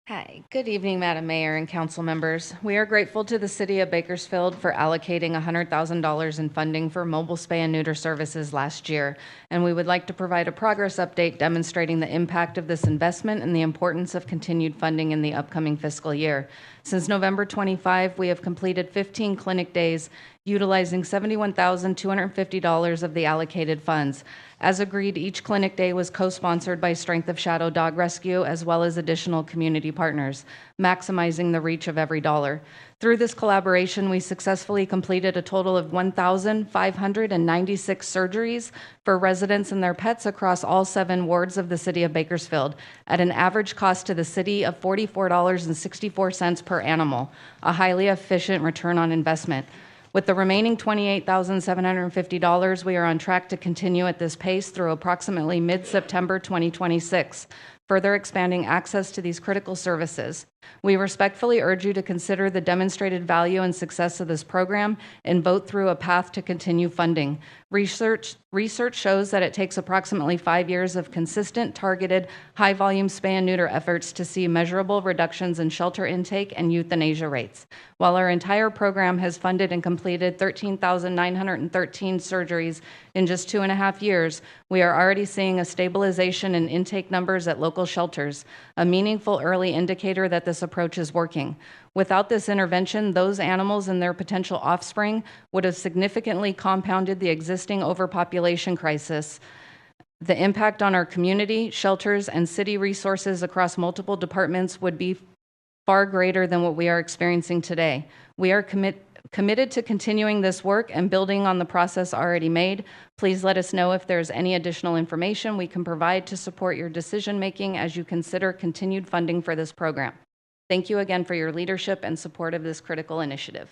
Hi, good evening, Madam Mayor and council members. We are grateful to the City of Bakersfield for allocating $100,000 in funding for mobile spay and neuter services last year, and we would like to provide a progress update demonstrating the impact of this investment and the importance of continued funding in the upcoming fiscal year. Since November 25, we have completed 15 clinic days, utilizing $71,250 of the allocated funds. As agreed, each clinic day was co-sponsored by Strength of Shadow Dog Rescue, as well as additional community partners, maximizing the reach of every dollar. Through this collaboration, we successfully completed a total of 1,596 surgeries for residents and their pets across all 7 wards of the City of Bakersfield, at an average cost to the city of $44.64 per animal, a highly efficient return on investment. With the remaining $28,750, we are on track to continue at this pace through approximately mid-September 2026, further expanding access to these critical services. We respectfully urge you to consider the demonstrated value and success of this program and vote through a path to continue funding. Research shows that it takes approximately 5 years of consistent, targeted, high-volume spay and neuter efforts to see measurable reductions in shelter intake and euthanasia rates. While our entire program has funded and completed 13,913 surgeries in just 2.5 years, we are already seeing a stabilization in intake numbers at local shelters, a meaningful early indicator that this approach is working. Without this intervention, those animals and their potential offspring would have significantly compounded the existing overpopulation crisis. The impact on our community, shelters, and city resources across multiple departments would be far greater than what we are experiencing today. We are committed to continuing this work and building on the process already made. Please let us know if there's any additional information we can provide to support your decision-making as you consider continued funding for this program. Thank you again for your leadership and support of this critical initiative.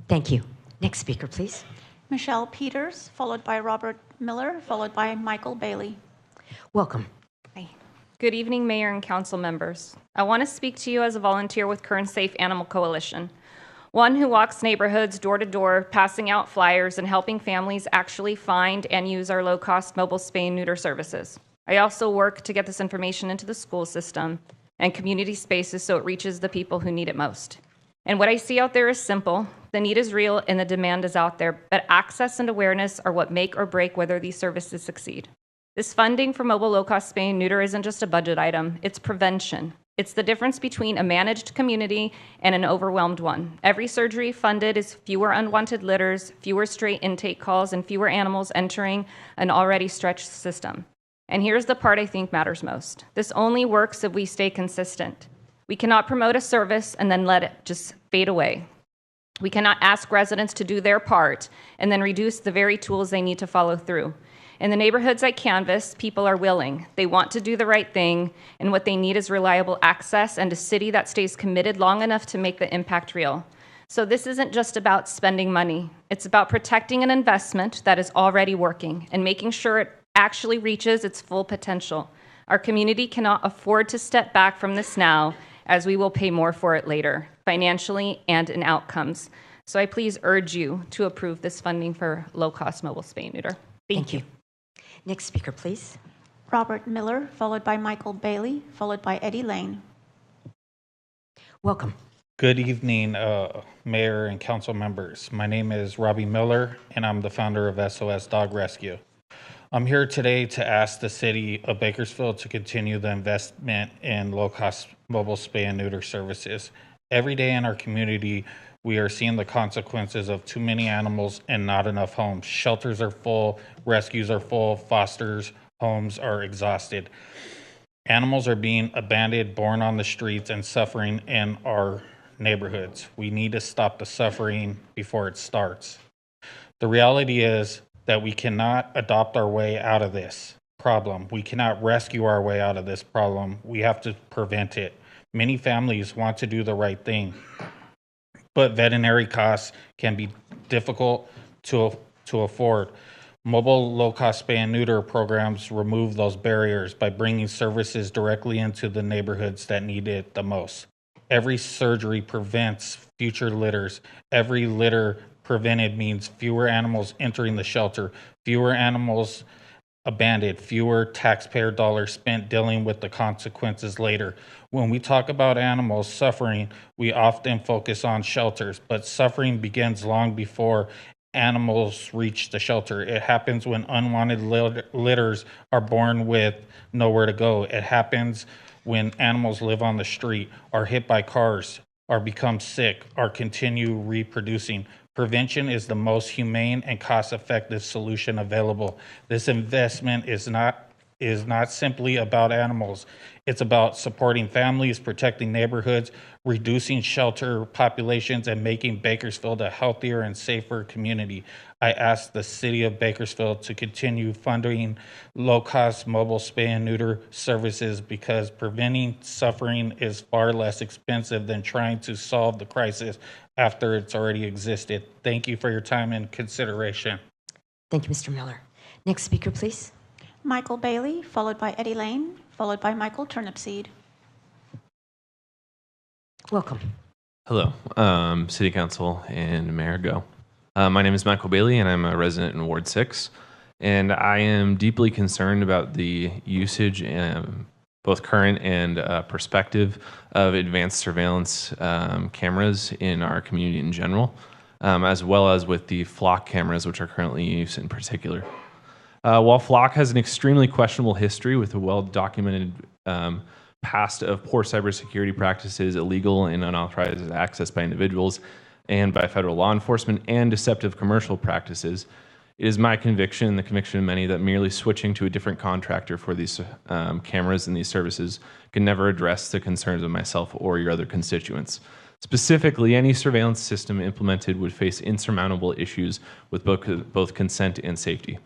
Thank you. Next speaker, please. Michelle Peters, followed by Robert Miller, followed by Michael Bailey. Welcome. Hi. Good evening, Mayor and council members. I want to speak to you as a volunteer with Kern Safe Animal Coalition, one who walks neighborhoods door to door, passing out flyers and helping families actually find and use our low-cost mobile spay and neuter services. I also work to get this information into the school system and community spaces so it reaches the people who need it most. And what I see out there is simple. The need is real and the demand is out there, but access and awareness are what make or break whether these services succeed. This funding for mobile low-cost spay and neuter isn't just a budget item, it's prevention. It's the difference between a managed community and an overwhelmed one. Every surgery funded is fewer unwanted litters, fewer stray intake calls, and fewer animals entering an already stretched system. And here's the part I think matters most. This only works if we stay consistent. We cannot promote a service and then let it just fade away. We cannot ask residents to do their part and then reduce the very tools they need to follow through. In the neighborhoods I canvass, people are willing. They want to do the right thing, and what they need is reliable access and a city that stays committed long enough to make the impact real. So this isn't just about spending money. It's about protecting an investment that is already working and making sure it actually reaches its full potential. Our community cannot afford to step back from this now, as we will pay more for it later, financially and in outcomes. So I please urge you to approve this funding for low-cost mobile spay and neuter. Thank you. Next speaker, please. Robert Miller, followed by Michael Bailey, followed by Eddie Lane. Welcome. Good evening, Mayor and council members. My name is Robbie Miller, and I'm the founder of SOS Dog Rescue. I'm here today to ask the City of Bakersfield to continue the investment in low-cost mobile spay and neuter services Every day in our community, we are seeing the consequences of too many animals and not enough homes. Shelters are full, rescues are full, fosters homes are exhausted. Animals are being abandoned, born on the streets, and suffering in our neighborhoods. We need to stop the suffering before it starts. The reality is that we cannot adopt our way out of this problem. We cannot rescue our way out of this problem. We have to prevent it. Many families want to do the right thing, but veterinary costs can be difficult to afford. Mobile low-cost spay and neuter programs remove those barriers by bringing services directly into the neighborhoods that need it the most. Every surgery prevents future litters. Every litter prevented means fewer animals entering the shelter, fewer animals abandoned, fewer taxpayer dollars spent dealing with the consequences later. When we talk about animals suffering, we often focus on shelters, but suffering begins long before animals reach the shelter. It happens when unwanted litters are born with nowhere to go. It happens when animals live on the street, are hit by cars, or become sick, or continue reproducing. Prevention is the most humane and cost-effective solution available. This investment is not simply about animals. It's about supporting families, protecting neighborhoods, reducing shelter populations, and making Bakersfield a healthier and safer community. I ask the city of Bakersfield to continue funding low-cost mobile spay and neuter services because preventing suffering is far less expensive than trying to solve the crisis after it's already existed. Thank you for your time and consideration. Thank you, Mr. Miller. Next speaker, please. Michael Bailey, followed by Eddie Lane, followed by Michael Turnipseed. Welcome. Hello, City Council and Mayor Go. My name is Michael Bailey, and I'm a resident in Ward 6. And I am deeply concerned about the usage, both current and prospective, of advanced surveillance cameras in our community in general, as well as with the Flock cameras, which are currently in use in particular. While Flock has an extremely questionable history with a well-documented past of poor cybersecurity practices, illegal and unauthorized access by individuals and by federal law enforcement, and deceptive commercial practices, it is my conviction, and the conviction of many, that merely switching to a different contractor for these cameras and these services can never address the concerns of myself or your other constituents. Specifically, any surveillance system implemented would face insurmountable issues with both consent and safety.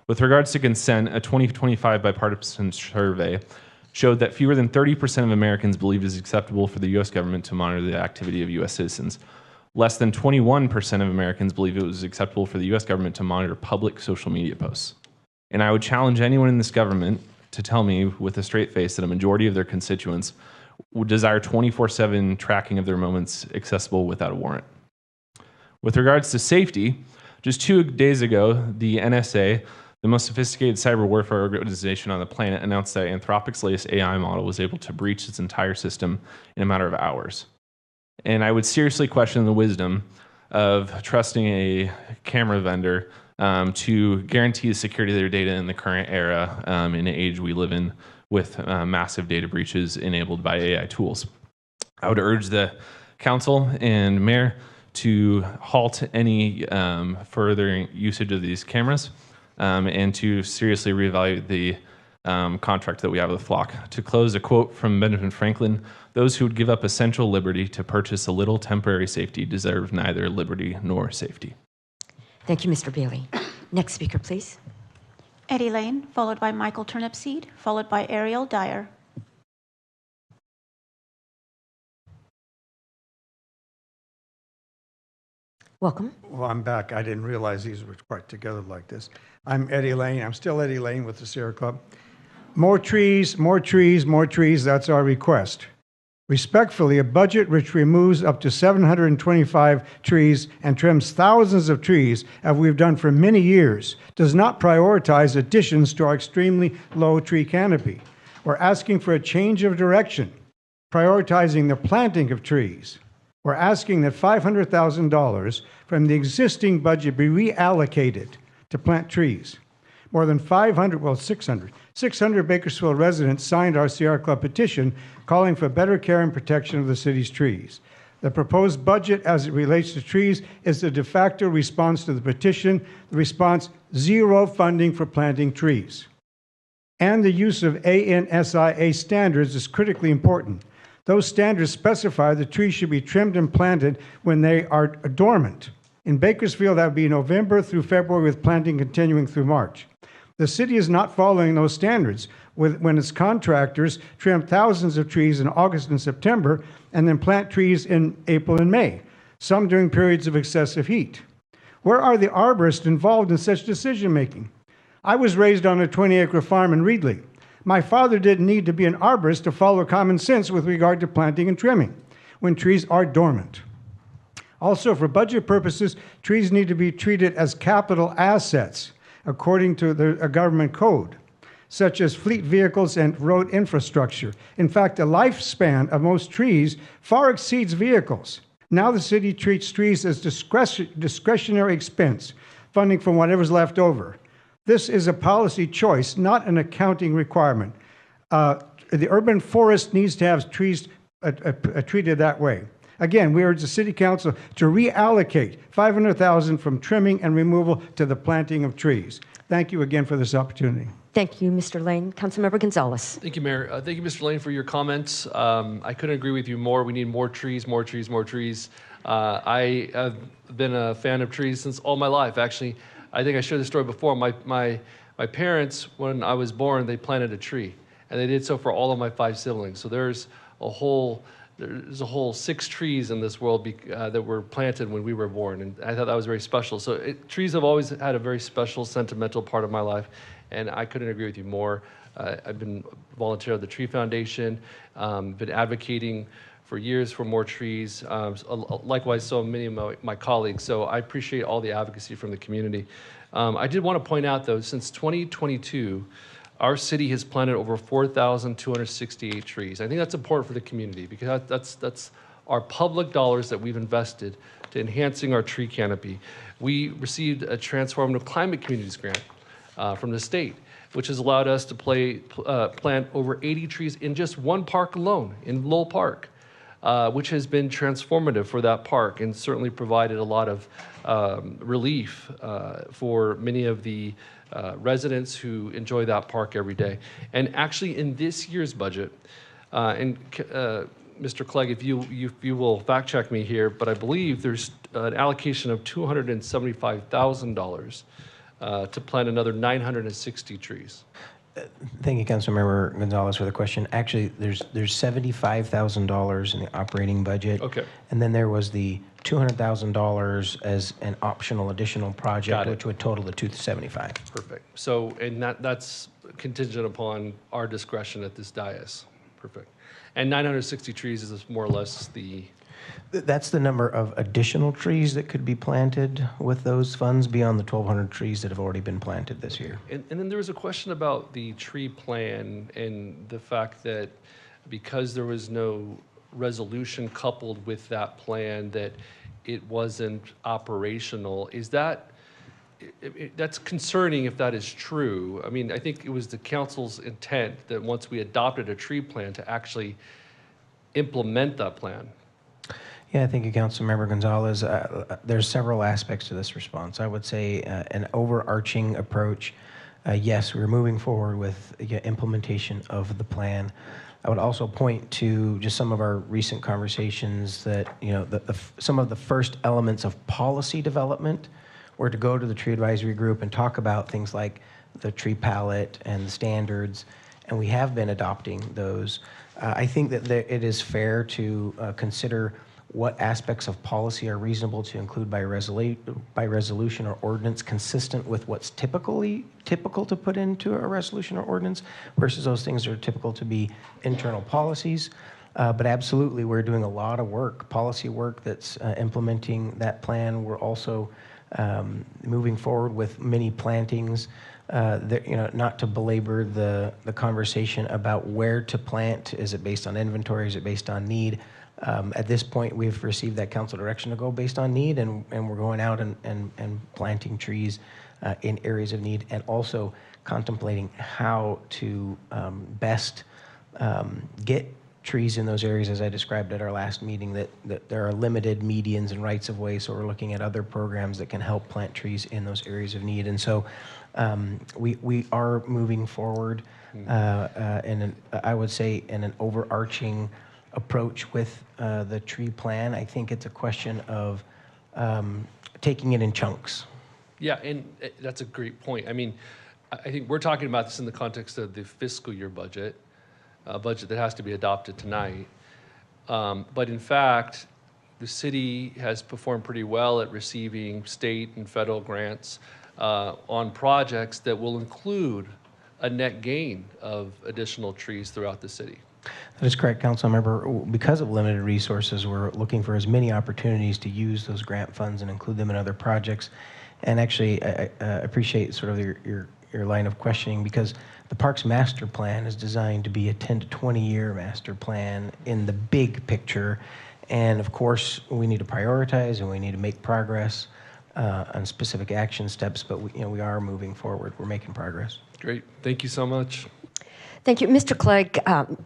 With regards to consent, a 2025 bipartisan survey showed that fewer than 30% of Americans believe it is acceptable for the U.S. government to monitor the activity of U.S. citizens. Less than 21% of Americans believe it was acceptable for the U.S. government to monitor public social media posts. And I would challenge anyone in this government to tell me with a straight face that a majority of their constituents would desire 24/7 tracking of their moments accessible without a warrant. With regards to safety, just 2 days ago, the NSA, the most sophisticated cyber warfare organization on the planet, announced that Anthropic's latest AI model was able to breach its entire system in a matter of hours. And I would seriously question the wisdom of trusting a camera vendor to guarantee the security of their data in the current era, in the age we live in, with massive data breaches enabled by AI tools. I would urge the council and mayor to halt any further usage of these cameras and to seriously reevaluate the contract that we have with Flock. To close, a quote from Benjamin Franklin: "Those who would give up essential liberty to purchase a little temporary safety deserve neither liberty nor safety." Thank you, Mr. Bailey. Next speaker, please. Eddie Lane, followed by Michael Turnipseed, followed by Ariel Dyer. Welcome. Well, I'm back. I didn't realize these were quite together like this. I'm Eddie Lane. I'm still Eddie Lane with the Sierra Club. More trees, more trees, more trees. That's our request. Respectfully, a budget which removes up to 725 trees and trims thousands of trees, as we've done for many years, does not prioritize additions to our extremely low tree canopy. We're asking for a change of direction, prioritizing the planting of trees. We're asking that $500,000 from the existing budget be reallocated to plant trees. More than 600 Bakersfield residents signed our Sierra Club petition calling for better care and protection of the city's trees. The proposed budget as it relates to trees is the de facto response to the petition. The response, zero funding for planting trees. And the use of ANSIA standards is critically important. Those standards specify the trees should be trimmed and planted when they are dormant. In Bakersfield, that would be November through February, with planting continuing through March. The city is not following those standards when its contractors trim thousands of trees in August and September and then plant trees in April and May, some during periods of excessive heat. Where are the arborists involved in such decision-making? I was raised on a 20-acre farm in Reedley. My father didn't need to be an arborist to follow common sense with regard to planting and trimming when trees are dormant. Also, for budget purposes, trees need to be treated as capital assets according to a government code, such as fleet vehicles and road infrastructure. In fact, the lifespan of most trees far exceeds vehicles. Now the city treats trees as discretionary expense, funding from whatever's left over. This is a policy choice, not an accounting requirement. The urban forest needs to have trees treated that way. Again, we urge the City Council to reallocate $500,000 from trimming and removal to the planting of trees. Thank you again for this opportunity. Thank you, Mr. Lane. Councilmember Gonzalez. Thank you, Mayor. Thank you, Mr. Lane, for your comments. I couldn't agree with you more. We need more trees, more trees, more trees. I have been a fan of trees since all my life. Actually, I think I shared this story before. My parents, when I was born, they planted a tree, and they did so for all of my 5 siblings. So there's a whole 6 trees in this world that were planted when we were born, and I thought that was very special. So trees have always had a very special, sentimental part of my life, and I couldn't agree with you more. I've been a volunteer of the Tree Foundation, been advocating for years for more trees, likewise so many of my colleagues. So I appreciate all the advocacy from the community. I did want to point out, though, since 2022, our city has planted over 4,268 trees. I think that's important for the community because that's our public dollars that we've invested to enhancing our tree canopy. We received a Transformative Climate Communities grant from the state, which has allowed us to plant over 80 trees in just one park alone, in Lowell Park, which has been transformative for that park and certainly provided a lot of relief for many of the residents who enjoy that park every day. And actually in this year's budget, Mr. Clegg, if you will fact check me here, but I believe there's an allocation of $275,000 to plant another 960 trees. Thank you, Councilmember Gonzalez, for the question. Actually, there's $75,000 in the operating budget. Okay. And then there was the $200,000 as an optional additional project, which would total the $275,000. Perfect. So, and that's contingent upon our discretion at this dais. Perfect. And 960 trees is more or less the... That's the number of additional trees that could be planted with those funds beyond the 1,200 trees that have already been planted this year. And then there was a question about the tree plan and the fact that because there was no resolution coupled with that plan that it wasn't operational. Is that, that's concerning if that is true. I mean, I think it was the council's intent that once we adopted a tree plan to actually implement that plan. Yeah, thank you, Councilmember Gonzalez. There's several aspects to this response. I would say an overarching approach. Yes, we're moving forward with implementation of the plan. I would also point to just some of our recent conversations that, you know, some of the first elements of policy development were to go to the tree advisory group and talk about things like the tree palette and the standards, and we have been adopting those. I think that it is fair to consider what aspects of policy are reasonable to include by resolution or ordinance consistent with what's typical to put into a resolution or ordinance versus those things that are typical to be internal policies. But absolutely, we're doing a lot of work, policy work that's implementing that plan. We're also moving forward with many plantings. You know, not to belabor the conversation about where to plant. Is it based on inventory? Is it based on need? At this point, we've received that council direction to go based on need, and we're going out and planting trees in areas of need, and also contemplating how to best get trees in those areas, as I described at our last meeting, that there are limited medians and rights of way. So we're looking at other programs that can help plant trees in those areas of need. And so we are moving forward I would say in an overarching approach with the tree plan. I think it's a question of taking it in chunks. Yeah, and that's a great point. I mean, I think we're talking about this in the context of the fiscal year budget, a budget that has to be adopted tonight. But in fact, the city has performed pretty well at receiving state and federal grants on projects that will include a net gain of additional trees throughout the city. That is correct, Council Member. Because of limited resources, we're looking for as many opportunities to use those grant funds and include them in other projects. And actually, I appreciate sort of your line of questioning, because the Parks Master Plan is designed to be a 10 to 20-year master plan in the big picture. And of course, we need to prioritize and we need to make progress on specific action steps, but we are moving forward. We're making progress. Great. Thank you so much. Thank you. Mr. Clegg,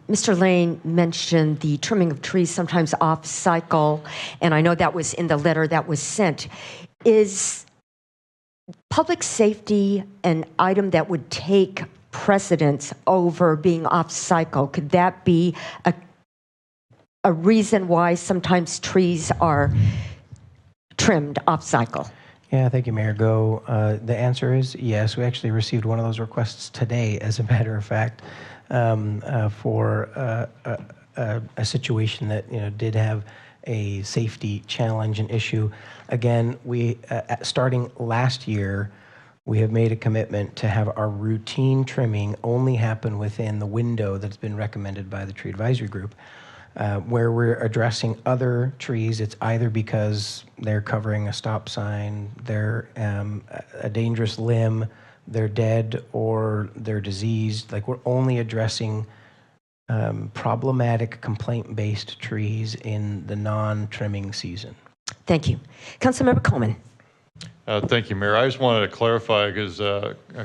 Mr. Lane mentioned the trimming of trees sometimes off cycle, and I know that was in the letter that was sent. Is public safety an item that would take precedence over being off cycle? Could that be a reason why sometimes trees are trimmed off cycle? Yeah, thank you, Mayor Go. The answer is yes. We actually received one of those requests today, as a matter of fact, for a situation that did have a safety challenge and issue. Again, we starting last year, we have made a commitment to have our routine trimming only happen within the window that's been recommended by the Tree Advisory Group. Where we're addressing other trees, it's either because they're covering a stop sign, they're a dangerous limb, they're dead, or they're diseased. Like, we're only addressing problematic complaint-based trees in the non-trimming season. Thank you. Councilmember Coleman. Thank you, Mayor. I just wanted to clarify, because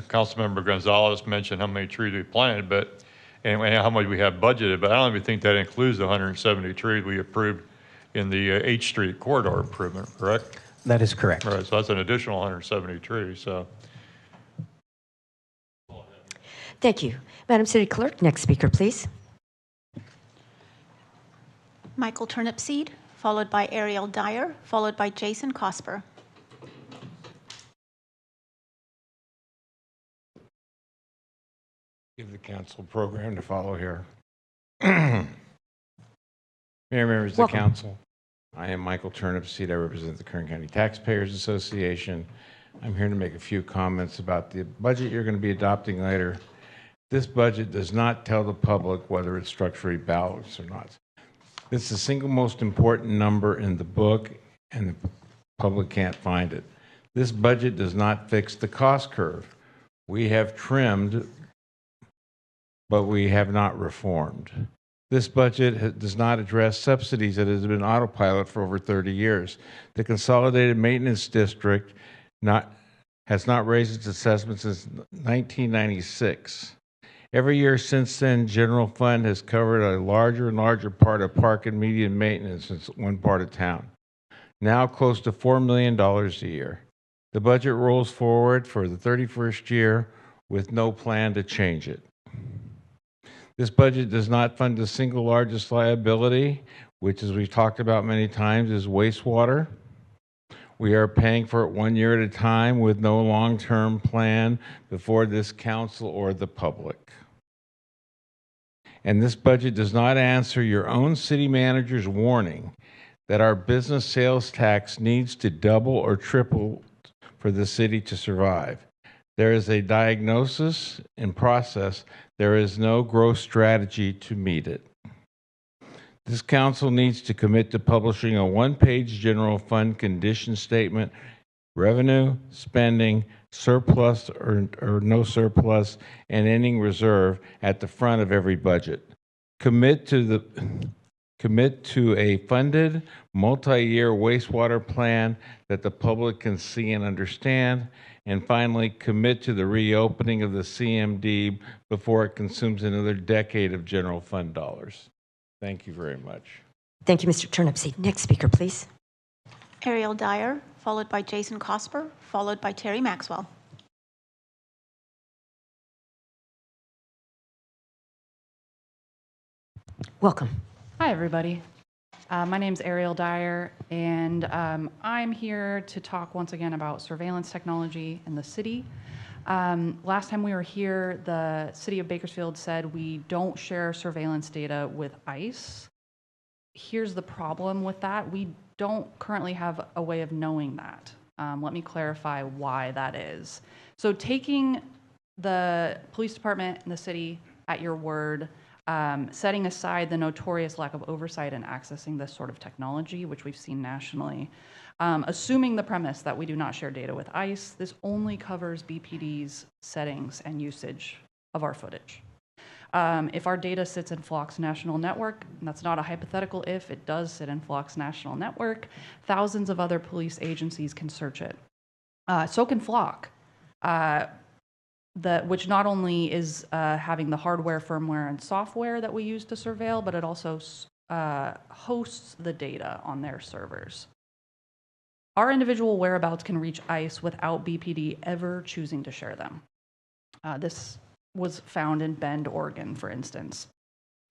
Councilmember Gonzalez mentioned how many trees we planted, but and how much we have budgeted, but I don't even think that includes the 170 trees we approved in the H Street corridor improvement, correct? That is correct. Right, so that's an additional 170 trees. So. Thank you. Madam City Clerk, next speaker, please. Michael Turnipseed, followed by Ariel Dyer, followed by Jason Cosper. Give the council program to follow here. Mayor, members of the council, I am Michael Turnipseed. I represent the Kern County Taxpayers Association. I'm here to make a few comments about the budget you're going to be adopting later. This budget does not tell the public whether it's structurally balanced or not. This is the single most important number in the book, and the public can't find it. This budget does not fix the cost curve. We have trimmed, but we have not reformed. This budget does not address subsidies that has been autopilot for over 30 years. The Consolidated Maintenance District has not raised its assessment since 1996. Every year since then, general fund has covered a larger and larger part of park and median maintenance in one part of town. Now close to $4 million a year. The budget rolls forward for the 31st year with no plan to change it. This budget does not fund the single largest liability, which, as we've talked about many times, is wastewater. We are paying for it 1 year at a time with no long-term plan before this council or the public. And this budget does not answer your own city manager's warning that our business sales tax needs to double or triple for the city to survive. There is a diagnosis and process. There is no growth strategy to meet it. This council needs to commit to publishing a one-page general fund condition statement, revenue, spending, surplus or no surplus, and ending reserve at the front of every budget. Commit to a funded multi-year wastewater plan that the public can see and understand. And finally, commit to the reopening of the CMD before it consumes another decade of general fund dollars. Thank you very much. Thank you, Mr. Turnipseed. Next speaker, please. Ariel Dyer, followed by Jason Cosper, followed by Terry Maxwell. Welcome. Hi, everybody. My name's Ariel Dyer, and I'm here to talk once again about surveillance technology in the city. Last time we were here, the city of Bakersfield said we don't share surveillance data with ICE. Here's the problem with that. We don't currently have a way of knowing that. Let me clarify why that is. So taking the police department and the city at your word, setting aside the notorious lack of oversight in accessing this sort of technology, which we've seen nationally, assuming the premise that we do not share data with ICE, this only covers BPD's settings and usage of our footage. If our data sits in Flock's national network, and that's not a hypothetical if, it does sit in Flock's national network, thousands of other police agencies can search it. So can Flock, which not only is having the hardware, firmware, and software that we use to surveil, but it also hosts the data on their servers. Our individual whereabouts can reach ICE without BPD ever choosing to share them. This was found in Bend, Oregon, for instance.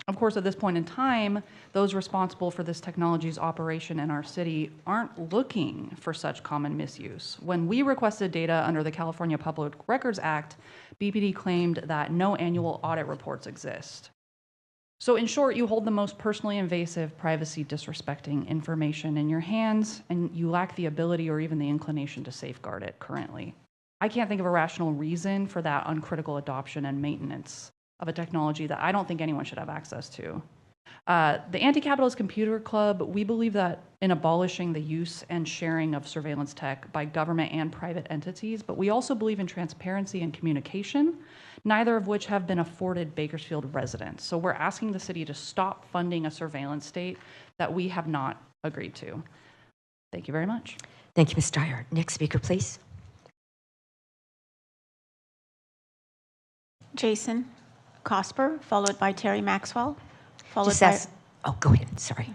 Of course, at this point in time, those responsible for this technology's operation in our city aren't looking for such common misuse. When we requested data under the California Public Records Act, BPD claimed that no annual audit reports exist. So in short, you hold the most personally invasive, privacy-disrespecting information in your hands, and you lack the ability or even the inclination to safeguard it currently. I can't think of a rational reason for that uncritical adoption and maintenance of a technology that I don't think anyone should have access to. The Anti-Capitalist Computer Club, we believe that in abolishing the use and sharing of surveillance tech by government and private entities, but we also believe in transparency and communication, neither of which have been afforded Bakersfield residents. So we're asking the city to stop funding a surveillance state that we have not agreed to. Thank you very much. Thank you, Ms. Dyer. Next speaker, please. Jason Cosper, followed by Terry Maxwell, followed Just by... Oh, go ahead. Sorry.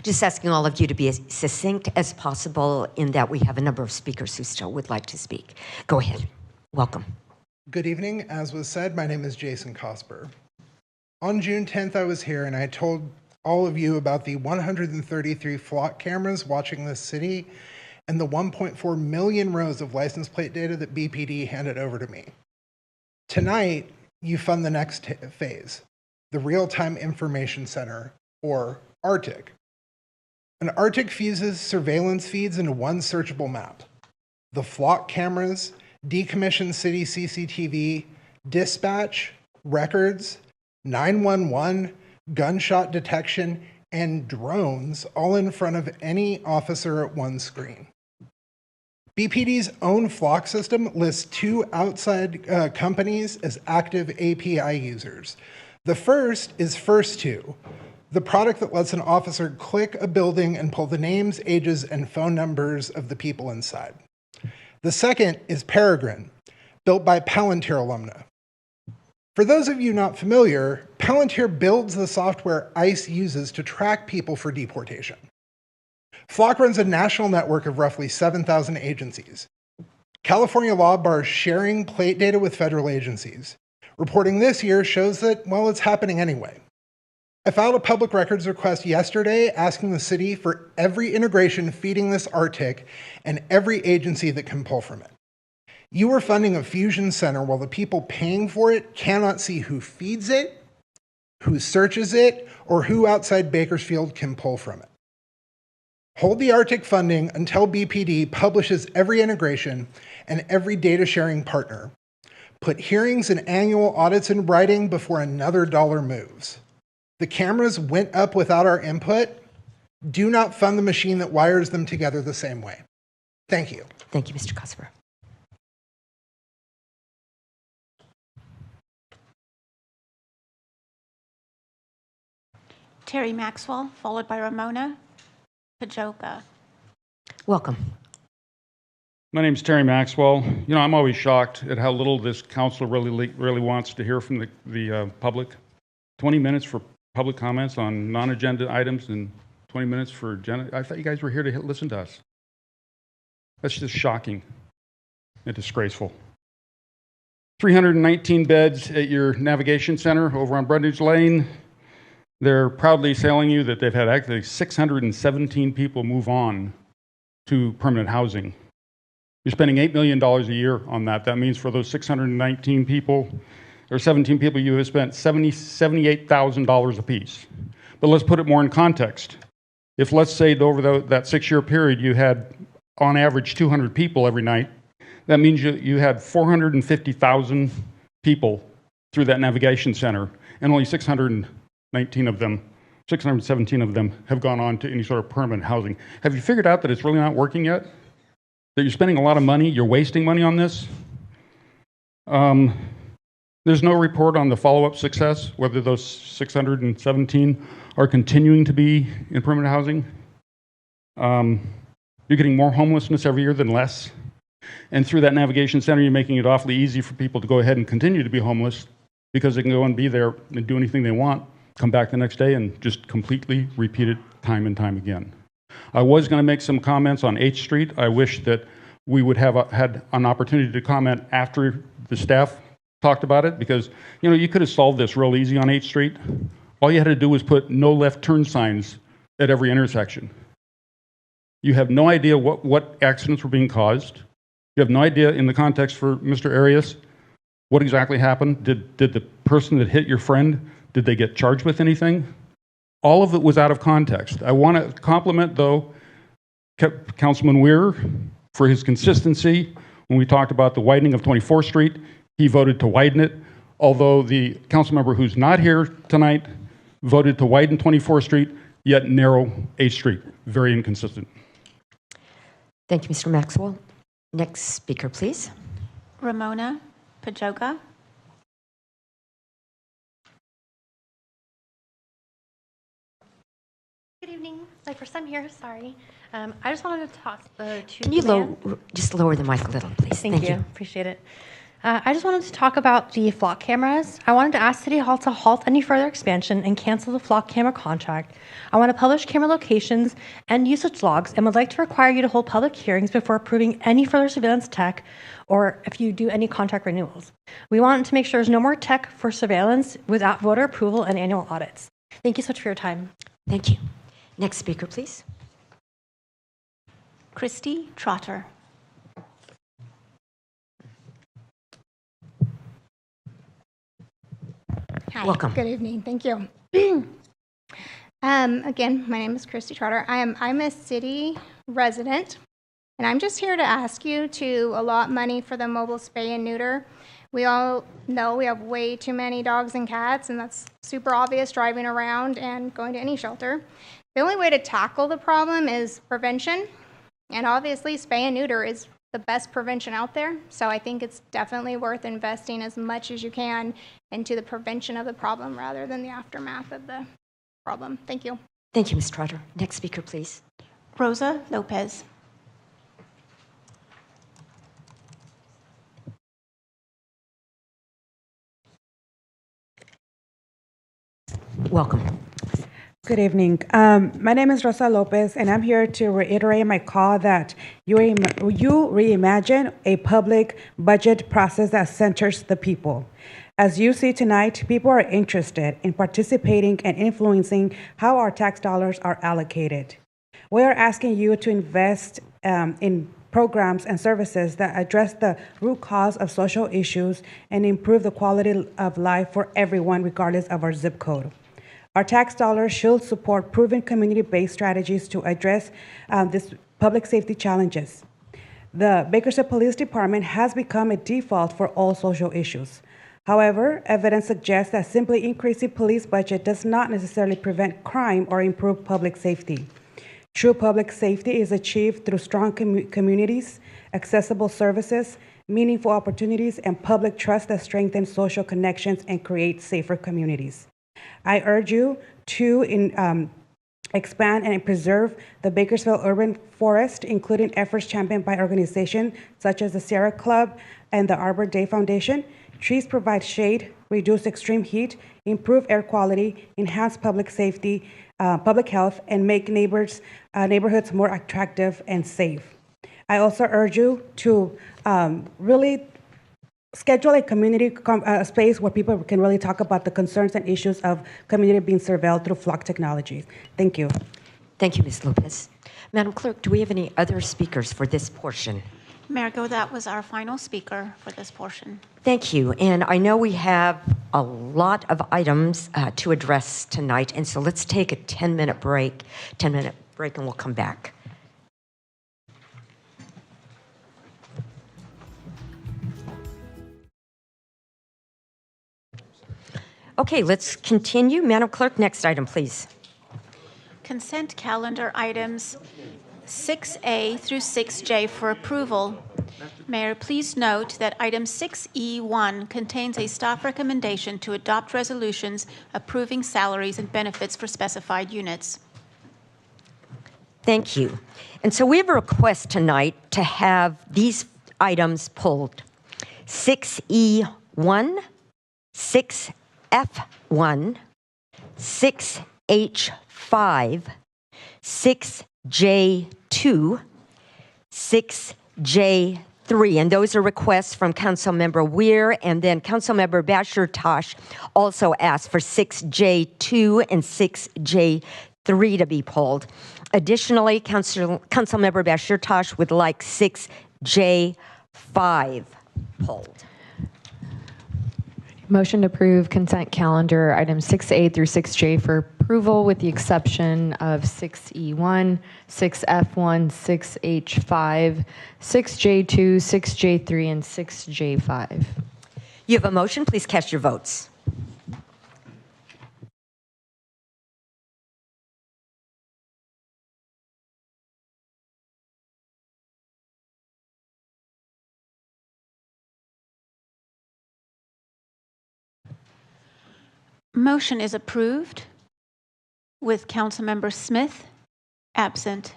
Just asking all of you to be as succinct as possible in that we have a number of speakers who still would like to speak. Go ahead. Welcome. Good evening. As was said, my name is Jason Cosper. On June 10th, I was here and I told all of you about the 133 Flock cameras watching this city and the 1.4 million rows of license plate data that BPD handed over to me. Tonight, you fund the next phase, the Real-Time Information Center, or RTIC. An RTIC fuses surveillance feeds into one searchable map. The Flock cameras, decommissioned city CCTV, dispatch, records, 911, gunshot detection, and drones all in front of any officer at one screen. BPD's own Flock system lists two outside companies as active API users. The first is First2, the product that lets an officer click a building and pull the names, ages, and phone numbers of the people inside. The second is Peregrine, built by Palantir alumna. For those of you not familiar, Palantir builds the software ICE uses to track people for deportation. Flock runs a national network of roughly 7,000 agencies. California law bars sharing plate data with federal agencies. Reporting this year shows that, well, it's happening anyway. I filed a public records request yesterday asking the city for every integration feeding this RTIC and every agency that can pull from it. You are funding a fusion center while the people paying for it cannot see who feeds it, who searches it, or who outside Bakersfield can pull from it. Hold the RTIC funding until BPD publishes every integration and every data sharing partner. Put hearings and annual audits in writing before another dollar moves. The cameras went up without our input. Do not fund the machine that wires them together the same way. Thank you. Thank you, Mr. Cosper. Terry Maxwell, followed by Ramona Pajoka. Welcome. My name's Terry Maxwell. You know, I'm always shocked at how little this council really wants to hear from the public. 20 minutes for public comments on non-agenda items and 20 minutes for agenda. I thought you guys were here to listen to us. That's just shocking and disgraceful. 319 beds at your navigation center over on Brundage Lane. They're proudly telling you that they've had actually 617 people move on to permanent housing. You're spending $8 million a year on that. That means for those 619 people, or 17 people, you have spent $78,000 apiece. But let's put it more in context. If, let's say, over that 6-year period, you had, on average, 200 people every night, that means you had 450,000 people through that navigation center, and only 617 of them have gone on to any sort of permanent housing. Have you figured out that it's really not working yet? That you're spending a lot of money, you're wasting money on this? There's no report on the follow-up success, whether those 617 are continuing to be in permanent housing. You're getting more homelessness every year than less. And through that navigation center, you're making it awfully easy for people to go ahead and continue to be homeless because they can go and be there and do anything they want, come back the next day and just completely repeat it time and time again. I was going to make some comments on H Street. I wish that we would have had an opportunity to comment after the staff talked about it, because you could have solved this real easy on H Street. All you had to do was put no left turn signs at every intersection. You have no idea what accidents were being caused. You have no idea, in the context for Mr. Arias, what exactly happened. Did the person that hit your friend, did they get charged with anything? All of it was out of context. I want to compliment, though, Councilman Weir for his consistency. When we talked about the widening of 24th Street, he voted to widen it, although the council member who's not here tonight voted to widen 24th Street, yet narrow 8th Street. Very inconsistent. Thank you, Mr. Maxwell. Next speaker, please. Ramona Pajoga. Good evening. My first time here, sorry. I just wanted to talk the two. Can you just lower the mic a little, please? Thank you. Appreciate it. I just wanted to talk about the flock cameras. I wanted to ask City Hall to halt any further expansion and cancel the flock camera contract. I want to publish camera locations and usage logs and would like to require you to hold public hearings before approving any further surveillance tech or if you do any contract renewals. We want to make sure there's no more tech for surveillance without voter approval and annual audits. Thank you so much for your time. Thank you. Next speaker, please. Christy Trotter. Hi. Welcome. Good evening. Thank you. Again, my name is Christy Trotter. I'm a city resident, and I'm just here to ask you to allot money for the mobile spay and neuter. We all know we have way too many dogs and cats, and that's super obvious driving around and going to any shelter. The only way to tackle the problem is prevention, and obviously spay and neuter is the best prevention out there. So I think it's definitely worth investing as much as you can into the prevention of the problem rather than the aftermath of the problem. Thank you. Thank you, Ms. Trotter. Next speaker, please. Rosa Lopez. Welcome. Good evening. My name is Rosa Lopez, and I'm here to reiterate my call that you reimagine a public budget process that centers the people. As you see tonight, people are interested in participating and influencing how our tax dollars are allocated. We are asking you to invest in programs and services that address the root cause of social issues and improve the quality of life for everyone, regardless of our zip code. Our tax dollars should support proven community-based strategies to address these public safety challenges. The Bakersfield Police Department has become a default for all social issues. However, evidence suggests that simply increasing police budget does not necessarily prevent crime or improve public safety. True public safety is achieved through strong communities, accessible services, meaningful opportunities, and public trust that strengthen social connections and create safer communities. I urge you to expand and preserve the Bakersfield urban forest, including efforts championed by organizations such as the Sierra Club and the Arbor Day Foundation. Trees provide shade, reduce extreme heat, improve air quality, enhance public safety, public health, and make neighborhoods more attractive and safe. I also urge you to really schedule a community space where people can really talk about the concerns and issues of community being surveilled through flock technologies. Thank you. Thank you, Ms. Lopez. Madam Clerk, do we have any other speakers for this portion? Margo, that was our final speaker for this portion. Thank you. And I know we have a lot of items to address tonight, and so let's take a 10-minute break, and we'll come back. Okay, let's continue. Madam Clerk, next item, please. Consent calendar items 6A through 6J for approval. Mayor, please note that item 6E1 contains a staff recommendation to adopt resolutions approving salaries and benefits for specified units. Thank you. And so we have a request tonight to have these items pulled. 6E1, 6F1, 6H5, 6J2, 6J3, and those are requests from Councilmember Weir, and then Councilmember Bashir Tosh also asked for 6J2 and 6J3 to be pulled. Additionally, Councilmember Bashir Tosh would like 6J5 pulled. Motion to approve consent calendar items 6A through 6J for approval with the exception of 6E1, 6F1, 6H5, 6J2, 6J3, and 6J5. You have a motion. Please cast your votes. Motion is approved with Councilmember Smith absent.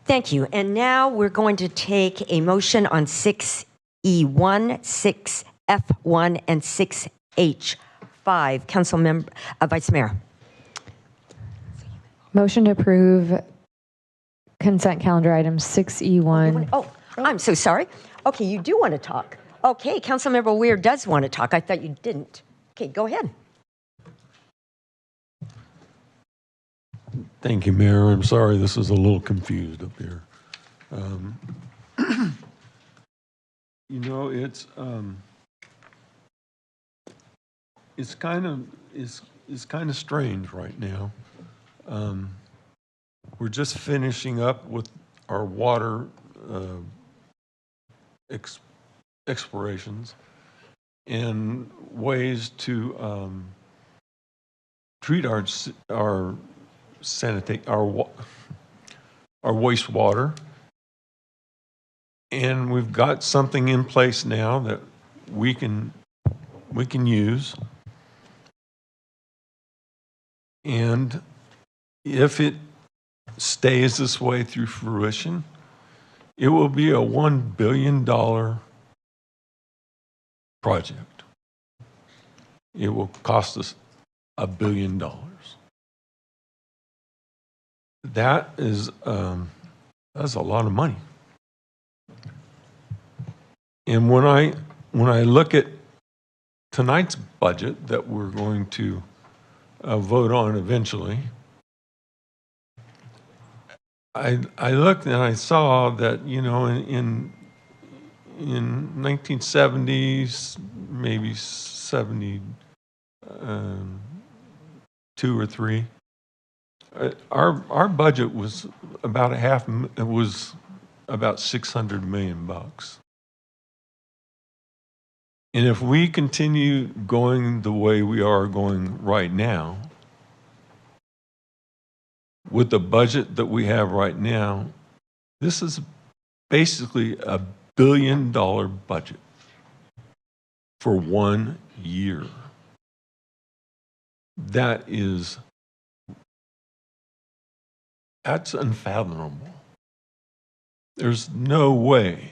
Thank you. And now we're going to take a motion on 6E1, 6F1, and 6H5. Vice Mayor. Motion to approve consent calendar items 6E1. Oh, I'm so sorry. Okay, you do want to talk. Okay, Councilmember Weir does want to talk. I thought you didn't. Okay, go ahead. Thank you, Mayor. I'm sorry this is a little confused up here. You know, it's kind of strange right now. We're just finishing up with our water explorations and ways to treat our wastewater, and we've got something in place now that we can use. And if it stays this way through fruition, it will be a $1 billion project. It will cost us $1 billion. That is that's a lot of money. And when I look at tonight's budget that we're going to vote on eventually, I looked and I saw that, you know, in 1970s, maybe 72 or 3. Our budget was about about $600 million. And if we continue going the way we are going right now, with the budget that we have right now, this is basically $1 billion budget for 1 year. That's unfathomable. There's no way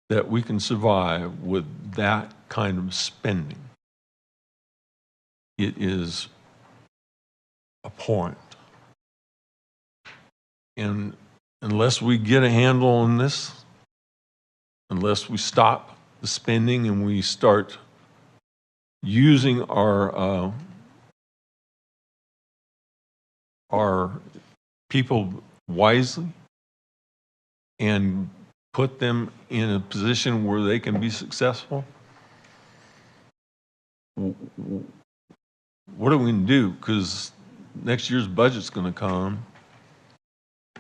that we can survive with that kind of spending. It is abhorrent. And unless we get a handle on this, unless we stop the spending and we start using our people wisely and put them in a position where they can be successful, what are we going to do? Because next year's budget's going to come,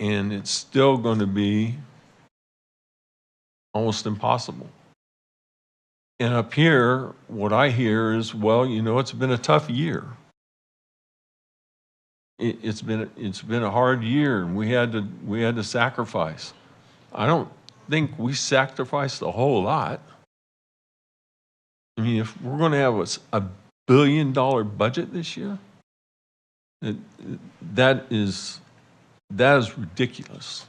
and it's still going to be almost impossible. And up here, what I hear is, well, you know, it's been a tough year. It's been a hard year, and we had to sacrifice. I don't think we sacrificed a whole lot. I mean, if we're going to have a $1 billion budget this year, that is ridiculous.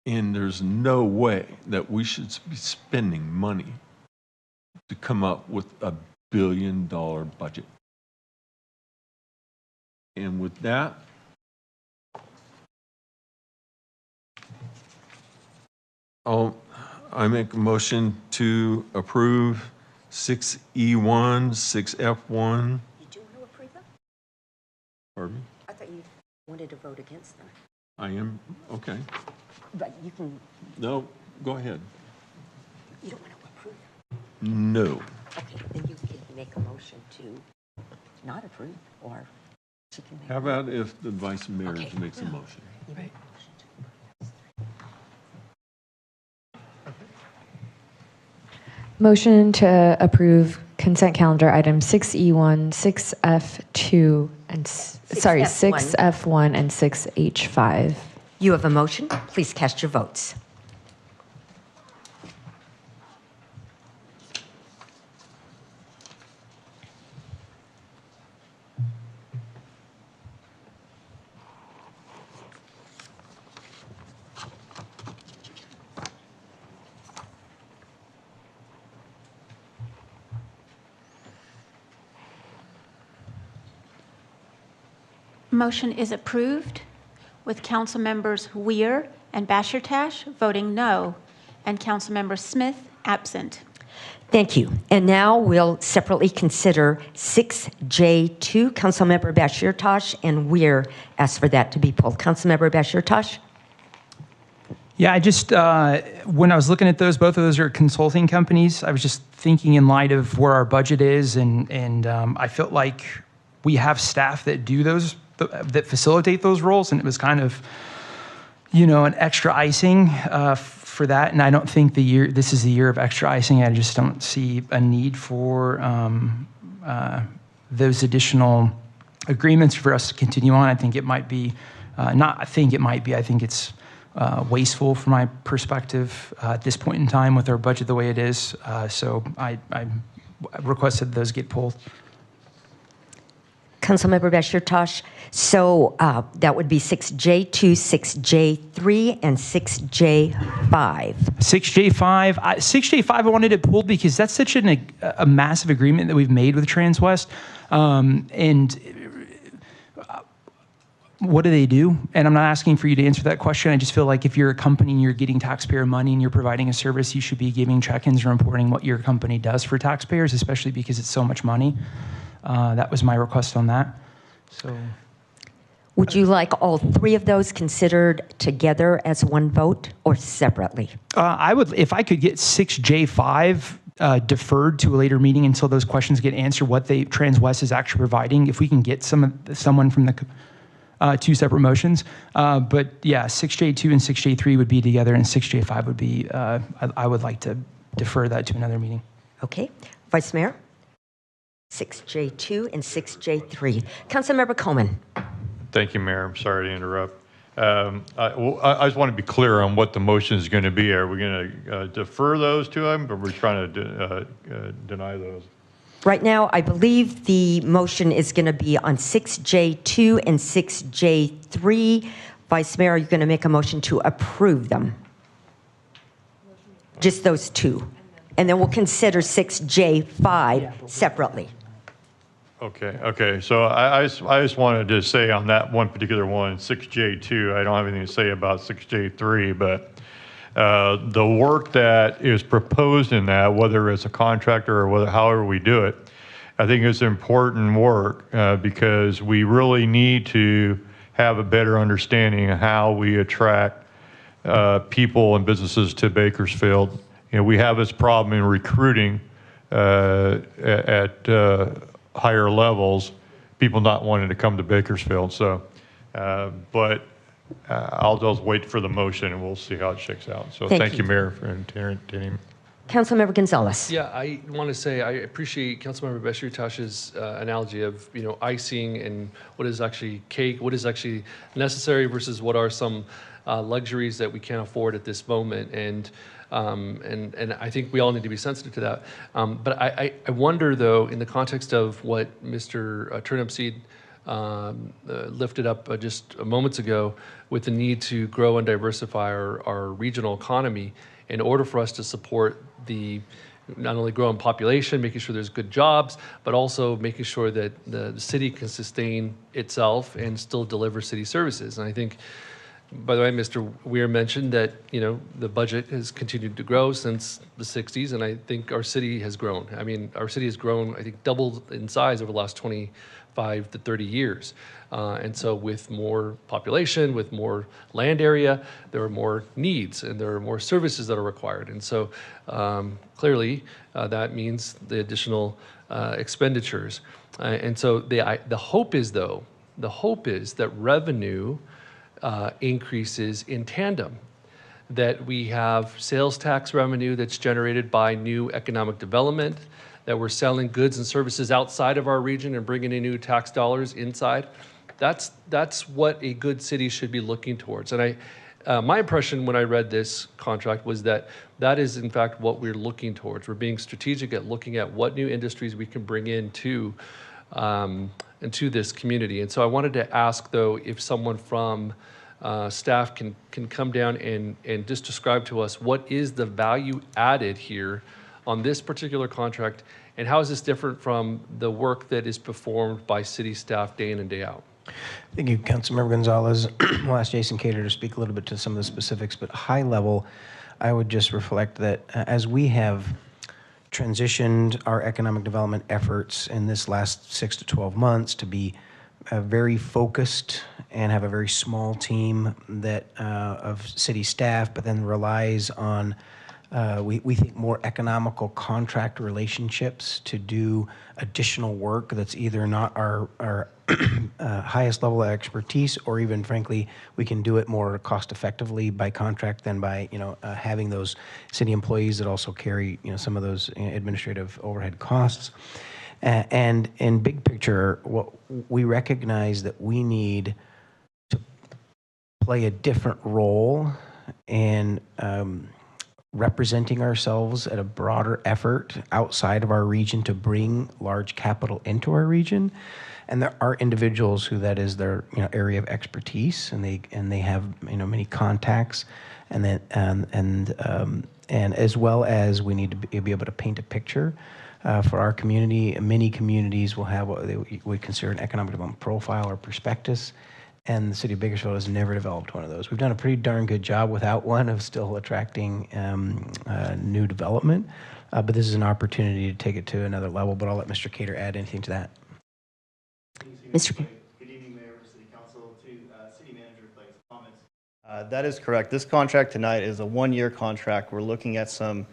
And there's no way that we should be spending money to come up with a $1 billion budget. And with that, I make a motion to approve 6E1, 6F1. Did you want to approve them? Pardon me? I thought you wanted to vote against them. I am, okay. But you can, No, go ahead. you don't want to approve them. No. Okay, then you can make a motion to not approve, or she can make. How about if the vice mayor Okay. makes a motion? You make a motion to Motion to approve consent calendar items 6E1, 6F2, and 6F1 and 6H5. You have a motion. Please cast your votes. Motion is approved with Council Members Weir and Bashirtash voting no, and Council Member Smith absent. Thank you. And now we'll separately consider 6J2. Councilmember Bashirtash and Weir asked for that to be pulled. Councilmember Bashirtash? Yeah, I just, when I was looking at those, both of those are consulting companies. I was just thinking in light of where our budget is, and I felt like we have staff that do those, that facilitate those roles, and it was kind of, you know, an extra icing for that. And I don't think this is the year of extra icing. I just don't see a need for those additional agreements for us to continue on. I think it might be, I think it's wasteful from my perspective at this point in time with our budget the way it is. So I requested those get pulled. Councilmember Bashirtash, so that would be 6J2, 6J3, and 6J5. 6J5, I wanted it pulled because that's such a massive agreement that we've made with Transwest. And what do they do? And I'm not asking for you to answer that question. I just feel like if you're a company and you're getting taxpayer money and you're providing a service, you should be giving check-ins and reporting what your company does for taxpayers, especially because it's so much money. That was my request on that. So, would you like all three of those considered together as one vote or separately? I would, if I could get 6J5 deferred to a later meeting until those questions get answered, what Transwest is actually providing. If we can get someone from the two separate motions, but yeah, 6J2 and 6J3 would be together, and 6J5 would be. I would like to defer that to another meeting. Okay, Vice Mayor. 6J2 and 6J3. Councilmember Coleman. Thank you, Mayor. I'm sorry to interrupt. I just want to be clear on what the motion is going to be. Are we going to defer those to them, or we're trying to deny those? Right now, I believe the motion is going to be on 6J2 and 6J3. Vice Mayor, are you going to make a motion to approve them? Just those two. and then we'll consider 6J5 separately. Okay. So I just wanted to say on that one particular one, 6J2, I don't have anything to say about 6J3, but the work that is proposed in that, whether it's a contractor or however we do it, I think it's important work because we really need to have a better understanding of how we attract people and businesses to Bakersfield. We have this problem in recruiting at higher levels, people not wanting to come to Bakersfield. So, but I'll just wait for the motion and we'll see how it shakes out. So thank you, Mayor, for entertaining. Councilmember Gonzalez. Yeah, I want to say I appreciate Councilmember Bashir-Tash's analogy of icing and what is actually cake, what is actually necessary versus what are some luxuries that we can't afford at this moment. And I think we all need to be sensitive to that. But I wonder, though, in the context of what Mr. Turnipseed lifted up just moments ago with the need to grow and diversify our regional economy in order for us to support the not only growing population, making sure there's good jobs, but also making sure that the city can sustain itself and still deliver city services. And I think, by the way, Mr. Weir mentioned that the budget has continued to grow since the 60s, and I think our city has grown. I mean, our city has grown, I think, doubled in size over the last 25 to 30 years. And so with more population, with more land area, there are more needs and there are more services that are required. And so clearly that means the additional expenditures. And so the hope is that revenue increases in tandem, that we have sales tax revenue that's generated by new economic development, that we're selling goods and services outside of our region and bringing in new tax dollars inside. That's what a good city should be looking towards. And my impression when I read this contract was that is in fact what we're looking towards. We're being strategic at looking at what new industries we can bring into this community. And so I wanted to ask, though, if someone from staff can come down and just describe to us what is the value added here on this particular contract, and how is this different from the work that is performed by city staff day in and day out? Thank you, Councilmember Gonzalez. We'll ask Jason Cater to speak a little bit to some of the specifics, but high level, I would just reflect that as we have transitioned our economic development efforts in this last 6 to 12 months to be very focused and have a very small team that of city staff, but then relies on we think more economical contract relationships to do additional work that's either not our highest level of expertise, or even frankly we can do it more cost effectively by contract than by having those city employees that also carry some of those administrative overhead costs. And in big picture, what we recognize that we need to play a different role in representing ourselves at a broader effort outside of our region to bring large capital into our region. And there are individuals who that is their area of expertise, and they have many contacts, and as well as we need to be able to paint a picture for our community. Many communities will have what we consider an economic development profile or prospectus, and the city of Bakersfield has never developed one of those. We've done a pretty darn good job without one of still attracting new development, but this is an opportunity to take it to another level. But I'll let Mr. Cater add anything to that. Mr. Good evening, Mayor, City Council, to City Manager Flake's comments. That is correct. This contract tonight is a one-year contract. We're looking at some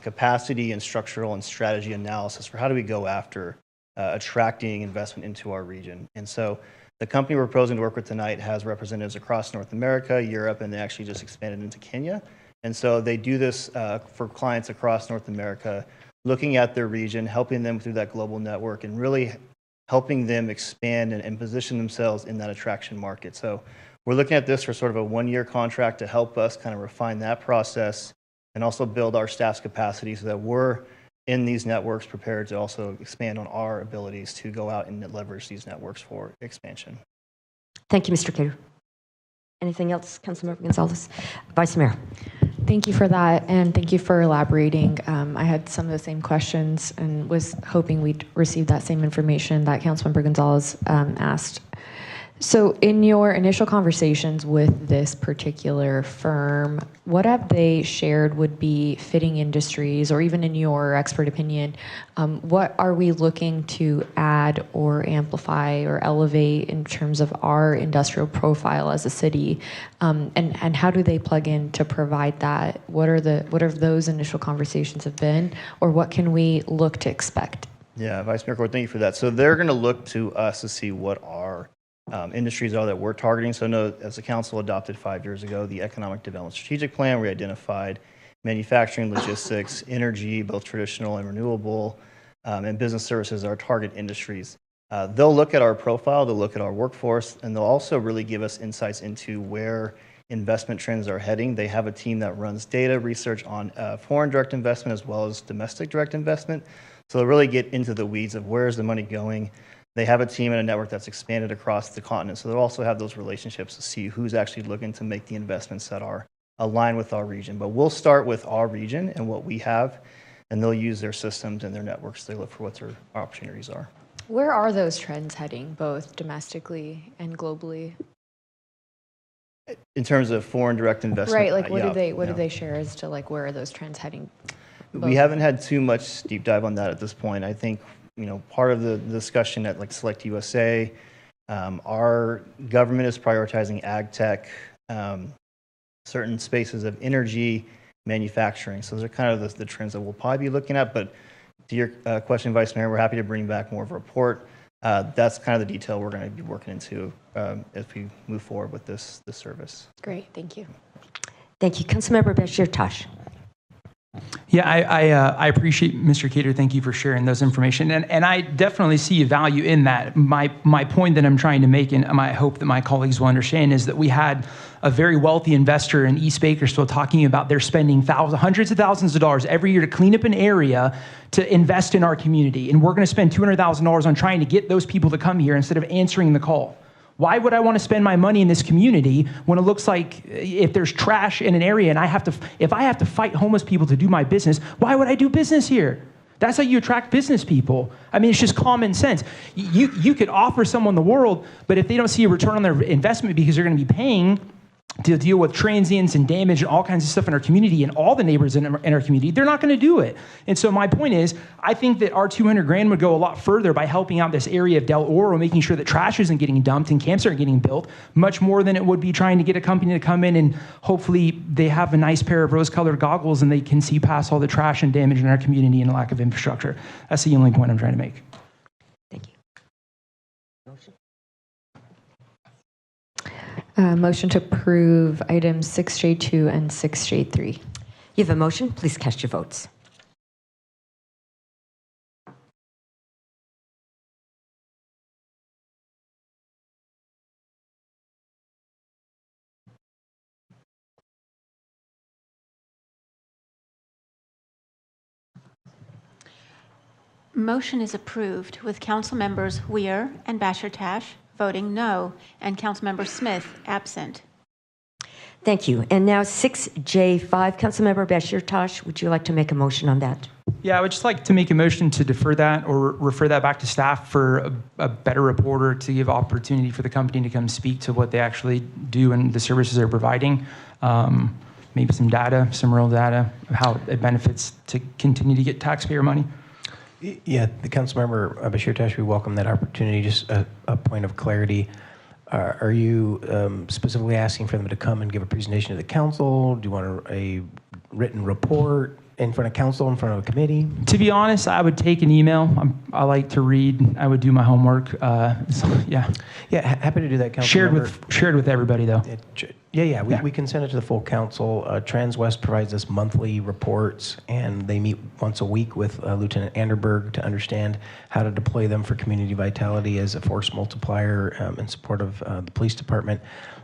capacity and structural and strategy analysis for how do we go after attracting investment into our region. And so the company we're proposing to work with tonight has representatives across North America, Europe, and they actually just expanded into Kenya. And so they do this for clients across North America, looking at their region, helping them through that global network, and really helping them expand and position themselves in that attraction market. So we're looking at this for sort of a one-year contract to help us kind of refine that process and also build our staff's capacity so that we're in these networks prepared to also expand on our abilities to go out and leverage these networks for expansion. Thank you, Mr. Cater. Anything else, Councilmember Gonzalez? Vice Mayor. Thank you for that, and thank you for elaborating. I had some of the same questions and was hoping we'd receive that same information that Councilmember Gonzalez asked. So in your initial conversations with this particular firm, what have they shared would be fitting industries, or even in your expert opinion, what are we looking to add or amplify or elevate in terms of our industrial profile as a city? And how do they plug in to provide that? What are those initial conversations have been, or what can we look to expect? Yeah, Vice Mayor Cord, thank you for that. So they're going to look to us to see what our industries are that we're targeting. So no, as the council adopted 5 years ago, the Economic Development Strategic Plan, we identified manufacturing, logistics, energy, both traditional and renewable, and business services are target industries. They'll look at our profile, they'll look at our workforce, and they'll also really give us insights into where investment trends are heading. They have a team that runs data research on foreign direct investment as well as domestic direct investment. So they'll really get into the weeds of where is the money going. They have a team and a network that's expanded across the continent. So they'll also have those relationships to see who's actually looking to make the investments that are aligned with our region. But we'll start with our region and what we have, and they'll use their systems and their networks to look for what their opportunities are. Where are those trends heading, both domestically and globally? In terms of foreign direct investment, Right, like what do they share as to like where are those trends heading? We haven't had too much deep dive on that at this point. I think, part of the discussion at like Select USA, our government is prioritizing ag tech, certain spaces of energy, manufacturing. So those are kind of the trends that we'll probably be looking at. But to your question, Vice Mayor, we're happy to bring back more of a report. That's kind of the detail we're going to be working into as we move forward with this service. Great, thank you. Thank you. Councilmember Bashir Tosh. Yeah, I appreciate Mr. Cater. Thank you for sharing those information, and I definitely see a value in that. My point that I'm trying to make, and I hope that my colleagues will understand, is that we had a very wealthy investor in East Bakersfield talking about they're spending hundreds of thousands of dollars every year to clean up an area to invest in our community, and we're going to spend $200,000 on trying to get those people to come here instead of answering the call. Why would I want to spend my money in this community when it looks like if there's trash in an area and if I have to fight homeless people to do my business, why would I do business here? That's how you attract business people. I mean, it's just common sense. You could offer someone the world, but if they don't see a return on their investment because they're going to be paying to deal with transients and damage and all kinds of stuff in our community and all the neighbors in our community, they're not going to do it. And so my point is, I think that our $200,000 would go a lot further by helping out this area of Del Oro, making sure that trash isn't getting dumped and camps aren't getting built, much more than it would be trying to get a company to come in and hopefully they have a nice pair of rose-colored goggles and they can see past all the trash and damage in our community and lack of infrastructure. That's the only point I'm trying to make. Thank you. Motion to approve items 6J2 and 6J3. You have a motion. Please cast your votes. Motion is approved with Council Members Weir and Bashir Tash voting no, and Councilmember Smith absent. Thank you. And now 6J5, Councilmember Bashir Tosh, would you like to make a motion on that? Yeah, I would just like to make a motion to defer that or refer that back to staff for a better reporter to give opportunity for the company to come speak to what they actually do and the services they're providing. Maybe some data, some real data, of how it benefits to continue to get taxpayer money. Yeah, the Councilmember Bashir Tosh, we welcome that opportunity. Just a point of clarity. Are you specifically asking for them to come and give a presentation to the council? Do you want a written report in front of council, in front of a committee? To be honest, I would take an email. I like to read. I would do my homework. Yeah. Yeah, happy to do that, Councilmember. Shared with everybody, though. Yeah. We can send it to the full council. Transwest provides us monthly reports, and they meet once a week with Lieutenant Anderberg to understand how to deploy them for community vitality as a force multiplier in support of the police department.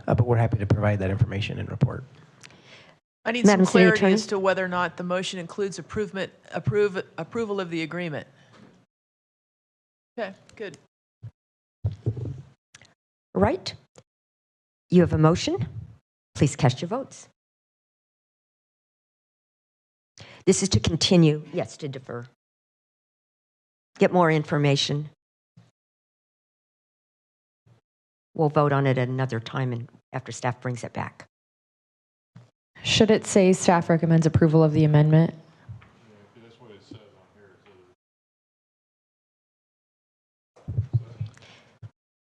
But we're happy to provide that information and report. I need some clarity as to whether or not the motion includes approval of the agreement. Okay, good. Right. You have a motion. Please cast your votes. This is to continue, yes, to defer. Get more information. We'll vote on it at another time and after staff brings it back. Should it say staff recommends approval of the amendment?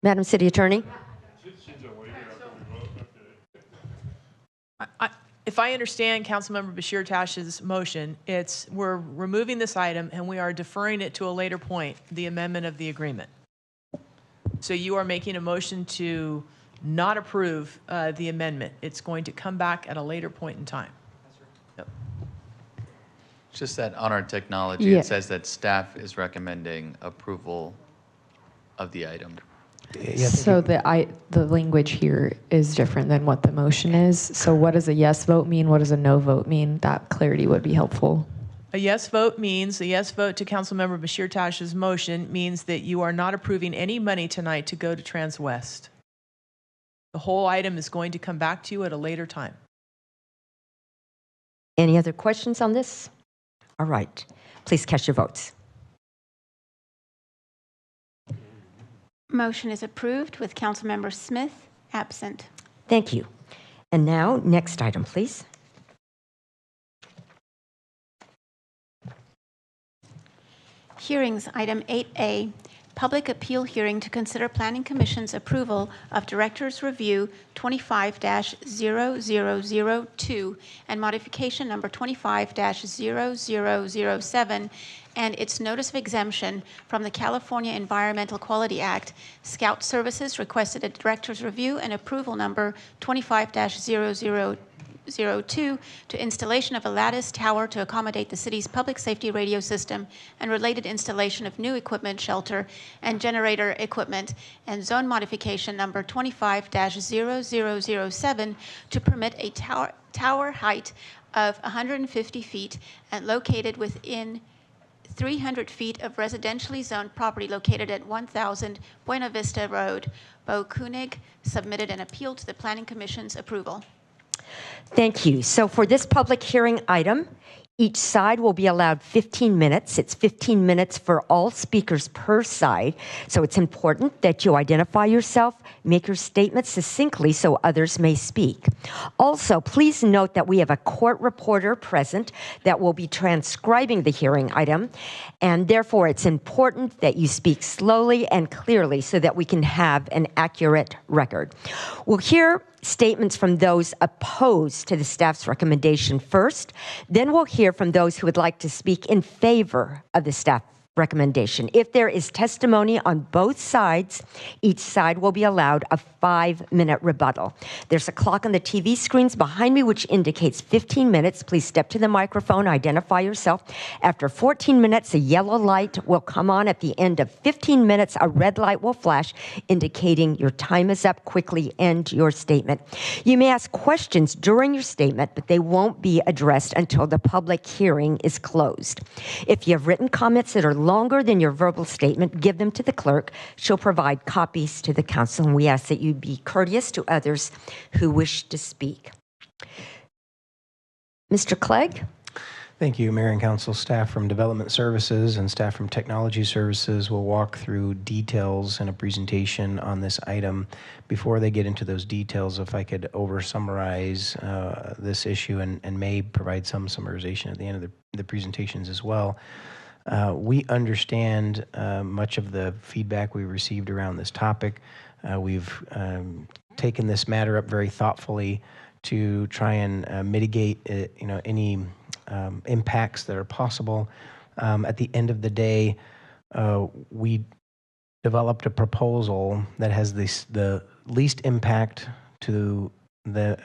Madam City Attorney? If I understand Councilmember Bashir Tash's motion, we're removing this item and we are deferring it to a later point, the amendment of the agreement. So you are making a motion to not approve the amendment. It's going to come back at a later point in time. Just that on our technology, Yeah. it says that staff is recommending approval of the item. So the language here is different than what the motion is. So what does a yes vote mean? What does a no vote mean? That clarity would be helpful. A yes vote means, a yes vote to Councilmember Bashir Tash's motion means that you are not approving any money tonight to go to Transwest. The whole item is going to come back to you at a later time. Any other questions on this? All right, please cast your votes. Motion is approved with Councilmember Smith absent. Thank you. And now, next item, please. Hearings, item 8A, public appeal hearing to consider Planning Commission's approval of Director's Review 25-0002 and modification number 25-0007 and its notice of exemption from the California Environmental Quality Act. Scout Services requested a Director's Review and approval number 25-0002 to installation of a lattice tower to accommodate the city's public safety radio system and related installation of new equipment, shelter, and generator equipment, and zone modification number 25-0007 to permit a tower height of 150 feet and located within 300 feet of residentially zoned property located at 1000 Buena Vista Road. Bo Koenig submitted an appeal to the Planning Commission's approval. Thank you. So for this public hearing item, each side will be allowed 15 minutes. It's 15 minutes for all speakers per side. So it's important that you identify yourself, make your statement succinctly so others may speak. Also, please note that we have a court reporter present that will be transcribing the hearing item, and therefore it's important that you speak slowly and clearly so that we can have an accurate record. We'll hear statements from those opposed to the staff's recommendation first. Then we'll hear from those who would like to speak in favor of the staff recommendation. If there is testimony on both sides, each side will be allowed a 5-minute rebuttal. There's a clock on the TV screens behind me which indicates 15 minutes. Please step to the microphone, identify yourself. After 14 minutes, a yellow light will come on. At the end of 15 minutes, a red light will flash, indicating your time is up. Quickly end your statement. You may ask questions during your statement, but they won't be addressed until the public hearing is closed. If you have written comments that are longer than your verbal statement, give them to the clerk. She'll provide copies to the council, and we ask that you be courteous to others who wish to speak. Mr. Clegg? Thank you, Mayor and Council. Staff from Development Services and staff from Technology Services will walk through details in a presentation on this item. Before they get into those details, if I could over-summarize this issue and may provide some summarization at the end of the presentations as well. We understand much of the feedback we received around this topic. We've taken this matter up very thoughtfully to try and mitigate any impacts that are possible. At the end of the day, we developed a proposal that has the least impact to the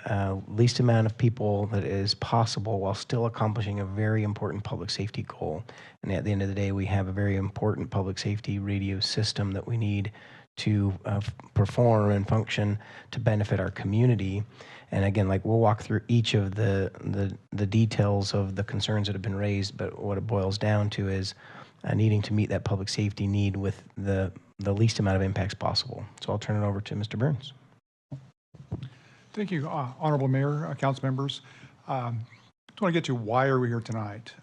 least amount of people that is possible while still accomplishing a very important public safety goal. And at the end of the day, we have a very important public safety radio system that we need to perform and function to benefit our community. And again, like we'll walk through each of the details of the concerns that have been raised, but what it boils down to is needing to meet that public safety need with the least amount of impacts possible. So I'll turn it over to Mr. Burns. Thank you, Honorable Mayor, council members. just want to get to why are we here tonight.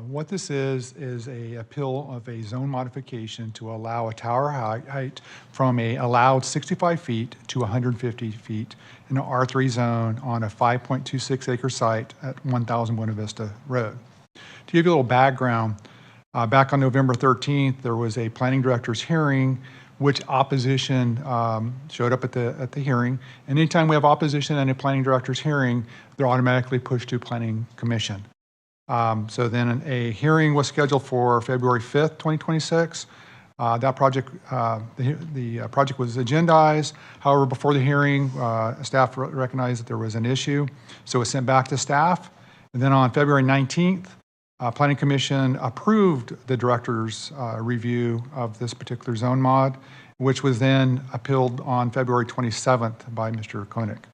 What this is a appeal of a zone modification to allow a tower height from a allowed 65 feet to 150 feet in an R3 zone on a 5.26 acre site at 1000 Buena Vista Road. To give you a little background, back on November 13th, there was a planning director's hearing which opposition showed up at the hearing. And anytime we have opposition at a planning director's hearing, they're automatically pushed to planning commission. So then a hearing was scheduled for February 5th, 2026. That project, the project was agendized. However, before the hearing, staff recognized that there was an issue, so it was sent back to staff. And then on February 19th, Planning Commission approved the director's review of this particular zone mod, which was then appealed on February 27th by Mr. Koenig.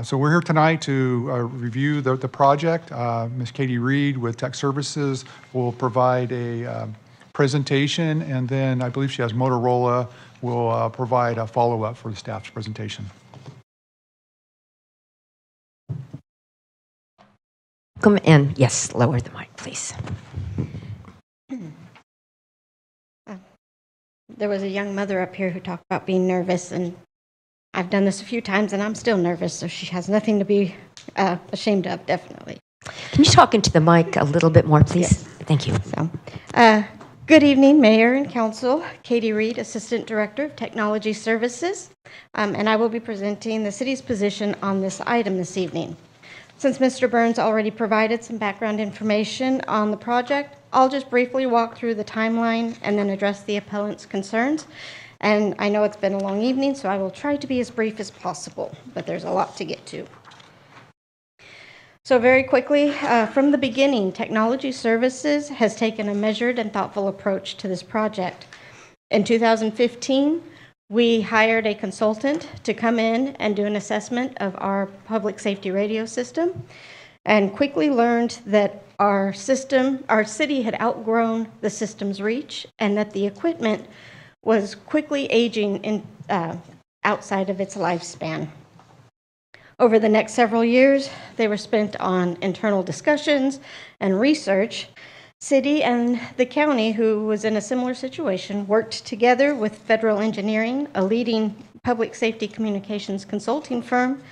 So we're here tonight to review the project. Ms. Katie Reed with Tech Services will provide a presentation, and then I believe she has Motorola will provide a follow-up for the staff's presentation. Come in. Yes, lower the mic, please. There was a young mother up here who talked about being nervous, and I've done this a few times, and I'm still nervous, so she has nothing to be ashamed of, definitely. Can you talk into the mic a little bit more, please? Yes. Thank you. So, good evening, Mayor and Council. Katie Reed, Assistant Director of Technology Services, and I will be presenting the city's position on this item this evening. Since Mr. Burns already provided some background information on the project, I'll just briefly walk through the timeline and then address the appellant's concerns. And I know it's been a long evening, so I will try to be as brief as possible, but there's a lot to get to. So very quickly, from the beginning, Technology Services has taken a measured and thoughtful approach to this project. In 2015, we hired a consultant to come in and do an assessment of our public safety radio system, and quickly learned that our city had outgrown the system's reach, and that the equipment was quickly aging outside of its lifespan. Over the next several years, they were spent on internal discussions and research. City and the county, who was in a similar situation, worked together with Federal Engineering, a leading public safety communications consulting firm,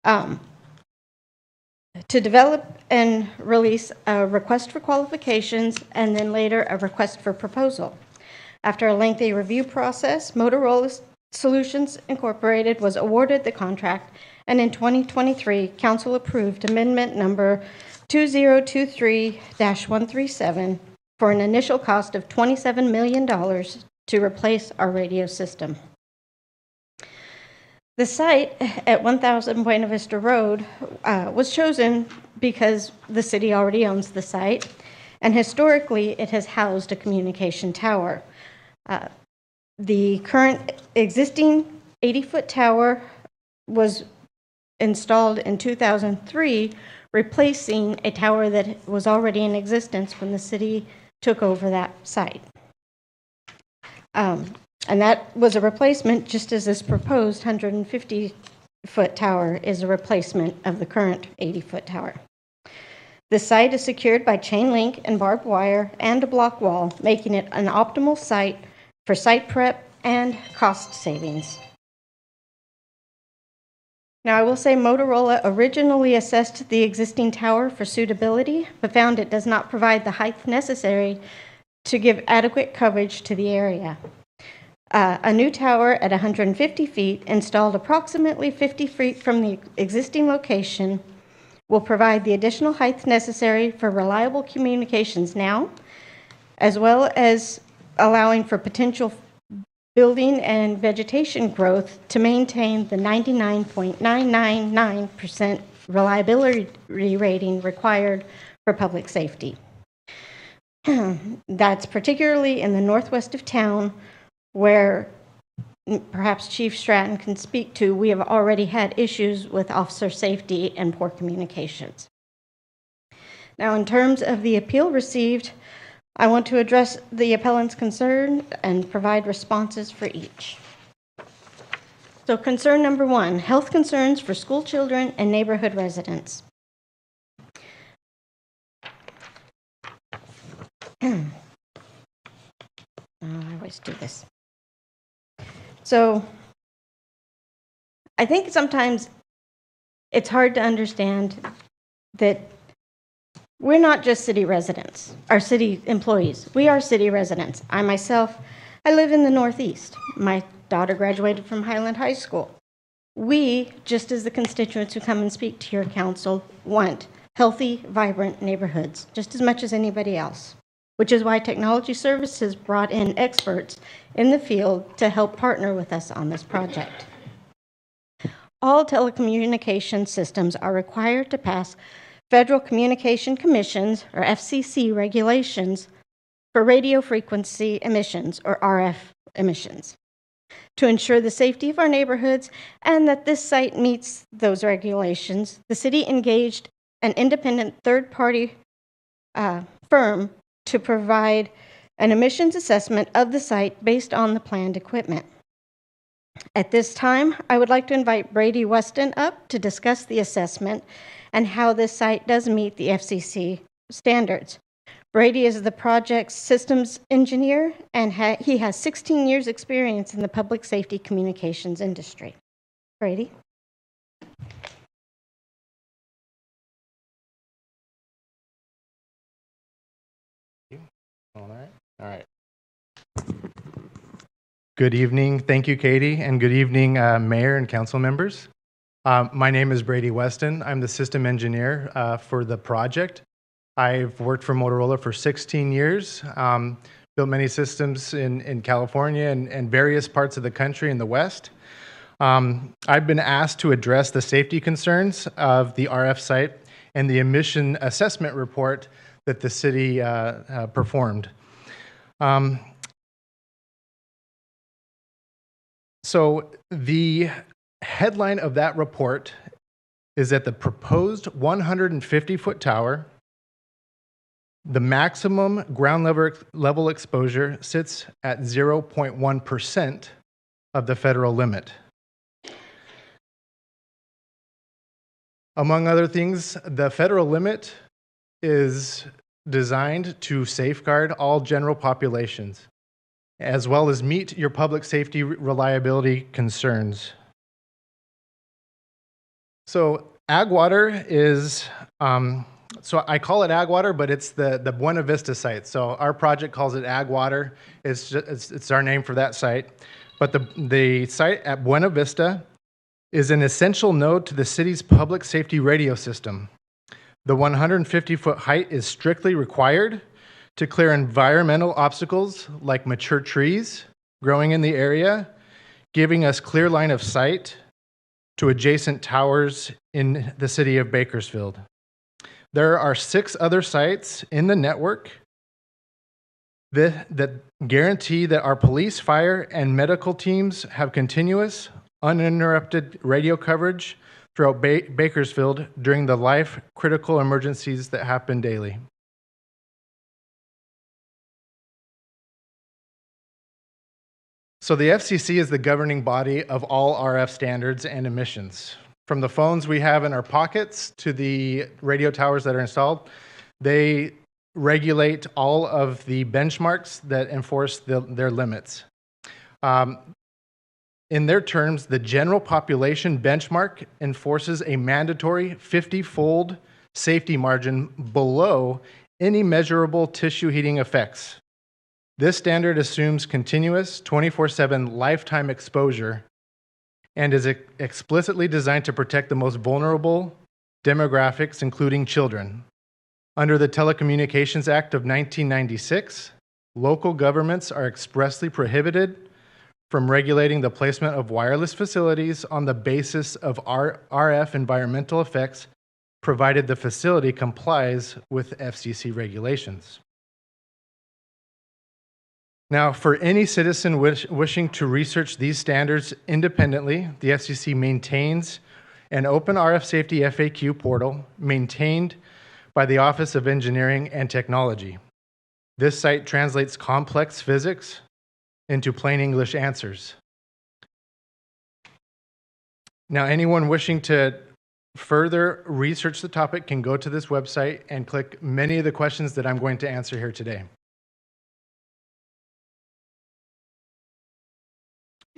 to develop and release a request for qualifications and then later a request for proposal. After a lengthy review process, Motorola Solutions Incorporated was awarded the contract, and in 2023, Council approved amendment number 2023-137 for an initial cost of $27 million to replace our radio system. The site at 1000 Buena Vista Road was chosen because the city already owns the site, and historically it has housed a communication tower. The current existing 80-foot tower was installed in 2003, replacing a tower that was already in existence when the city took over that site. And that was a replacement, just as this proposed 150-foot tower is a replacement of the current 80-foot tower. The site is secured by chain link and barbed wire and a block wall, making it an optimal site for site prep and cost savings. Now, I will say Motorola originally assessed the existing tower for suitability, but found it does not provide the height necessary to give adequate coverage to the area. A new tower at 150 feet, installed approximately 50 feet from the existing location, will provide the additional height necessary for reliable communications now, as well as allowing for potential building and vegetation growth to maintain the 99.999% reliability rating required for public safety. That's particularly in the northwest of town, where perhaps Chief Stratton can speak to. We have already had issues with officer safety and poor communications. Now, in terms of the appeal received, I want to address the appellant's concern and provide responses for each. So concern number one, health concerns for school children and neighborhood residents. I always do this. So I think sometimes it's hard to understand that we're not just city residents, our city employees. We are city residents. I myself, I live in the Northeast. My daughter graduated from Highland High School. We, just as the constituents who come and speak to your council, want healthy, vibrant neighborhoods, just as much as anybody else, which is why Technology Services brought in experts in the field to help partner with us on this project. All telecommunication systems are required to pass Federal Communication Commission's, or FCC, regulations for radio frequency emissions, or RF emissions, to ensure the safety of our neighborhoods and that this site meets those regulations. The city engaged an independent third-party firm to provide an emissions assessment of the site based on the planned equipment. At this time, I would like to invite Brady Weston up to discuss the assessment and how this site does meet the FCC standards. Brady is the project's systems engineer, and he has 16 years' experience in the public safety communications industry. Brady? All right. Good evening. Thank you, Katie, and good evening, Mayor and council members. My name is Brady Weston. I'm the system engineer for the project. I've worked for Motorola for 16 years, built many systems in California and various parts of the country in the West. I've been asked to address the safety concerns of the RF site and the emission assessment report that the city performed. So the headline of that report is that the proposed 150-foot tower, the maximum ground level exposure sits at 0.1% of the federal limit. Among other things, the federal limit is designed to safeguard all general populations, as well as meet your public safety reliability concerns. So ag water is, so I call it ag water, but it's the Buena Vista site. So our project calls it ag water. It's our name for that site. But the site at Buena Vista is an essential node to the city's public safety radio system. The 150-foot height is strictly required to clear environmental obstacles like mature trees growing in the area, giving us clear line of sight to adjacent towers in the city of Bakersfield. There are 6 other sites in the network that guarantee that our police, fire, and medical teams have continuous, uninterrupted radio coverage throughout Bakersfield during the life-critical emergencies that happen daily. So the FCC is the governing body of all RF standards and emissions. From the phones we have in our pockets to the radio towers that are installed, they regulate all of the benchmarks that enforce their limits. In their terms, the general population benchmark enforces a mandatory 50-fold safety margin below any measurable tissue heating effects. This standard assumes continuous 24/7 lifetime exposure and is explicitly designed to protect the most vulnerable demographics, including children. Under the Telecommunications Act of 1996, local governments are expressly prohibited from regulating the placement of wireless facilities on the basis of RF environmental effects, provided the facility complies with FCC regulations. Now, for any citizen wishing to research these standards independently, the FCC maintains an open RF safety FAQ portal maintained by the Office of Engineering and Technology. This site translates complex physics into plain English answers. Now, anyone wishing to further research the topic can go to this website and click many of the questions that I'm going to answer here today.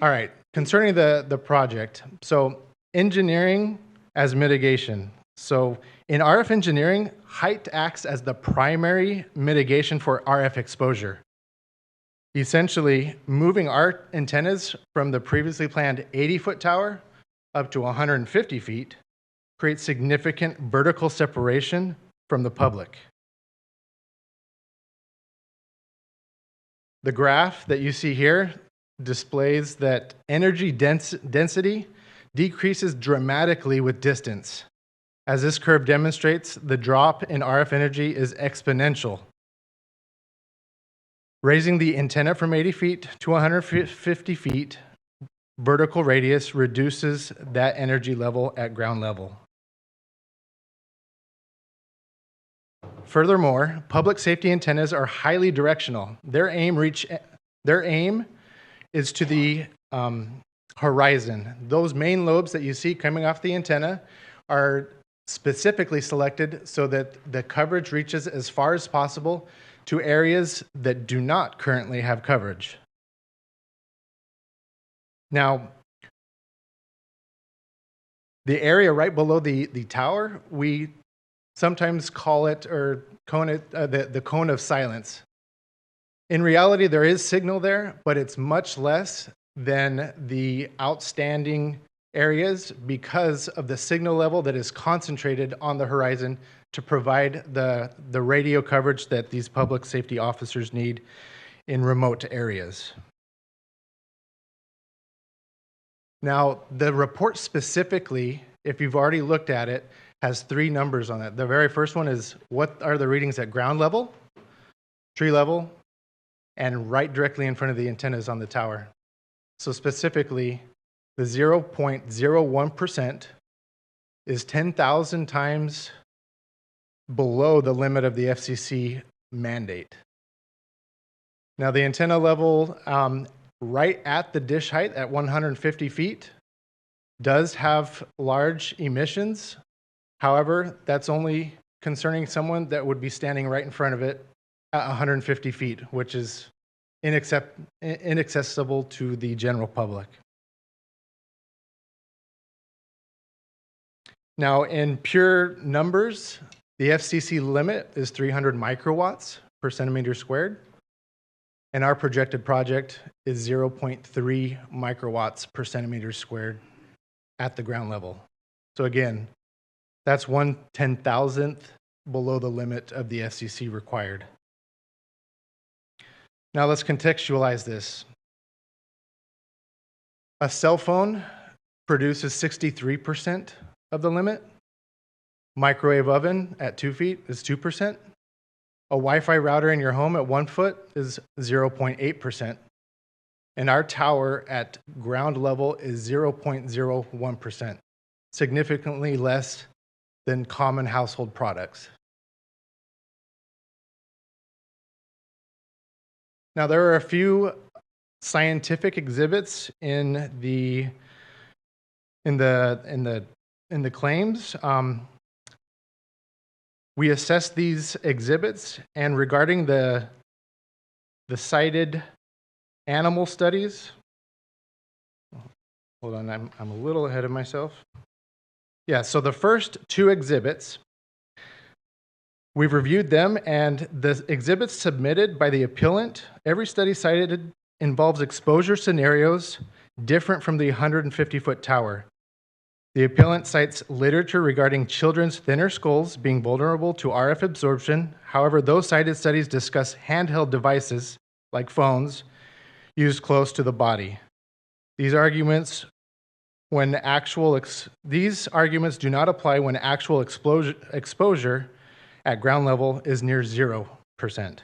All right, concerning the project, so engineering as mitigation. So in RF engineering, height acts as the primary mitigation for RF exposure. Essentially, moving our antennas from the previously planned 80-foot tower up to 150 feet creates significant vertical separation from the public. The graph that you see here displays that energy density decreases dramatically with distance. As this curve demonstrates, the drop in RF energy is exponential. Raising the antenna from 80 feet to 150 feet vertical radius reduces that energy level at ground level. Furthermore, public safety antennas are highly directional. Their aim is to the horizon. Those main lobes that you see coming off the antenna are specifically selected so that the coverage reaches as far as possible to areas that do not currently have coverage. Now, the area right below the tower, we sometimes call it or cone it the cone of silence. In reality, there is signal there, but it's much less than the outstanding areas because of the signal level that is concentrated on the horizon to provide the radio coverage that these public safety officers need in remote areas. Now, the report specifically, if you've already looked at it, has 3 numbers on it. The very first one is what are the readings at ground level, tree level, and right directly in front of the antennas on the tower. So specifically, the 0.01% is 10,000 times below the limit of the FCC mandate. Now, the antenna level right at the dish height at 150 feet does have large emissions. However, that's only concerning someone that would be standing right in front of it at 150 feet, which is inaccessible to the general public. Now, in pure numbers, the FCC limit is 300 microwatts per centimeter squared, and our projected project is 0.3 microwatts per centimeter squared at the ground level. So again, that's 1/10,000th below the limit of the FCC required. Now let's contextualize this. A cell phone produces 63% of the limit. Microwave oven at 2 feet is 2%. A Wi-Fi router in your home at 1 foot is 0.8%. And our tower at ground level is 0.01%, significantly less than common household products. Now, there are a few scientific exhibits in the claims. We assessed these exhibits, and regarding the cited animal studies, hold on, I'm a little ahead of myself. Yeah, so the first 2 exhibits, we've reviewed them, and the exhibits submitted by the appellant, every study cited involves exposure scenarios different from the 150-foot tower. The appellant cites literature regarding children's thinner skulls being vulnerable to RF absorption. However, those cited studies discuss handheld devices, like phones, used close to the body. These arguments do not apply when actual exposure at ground level is near 0%.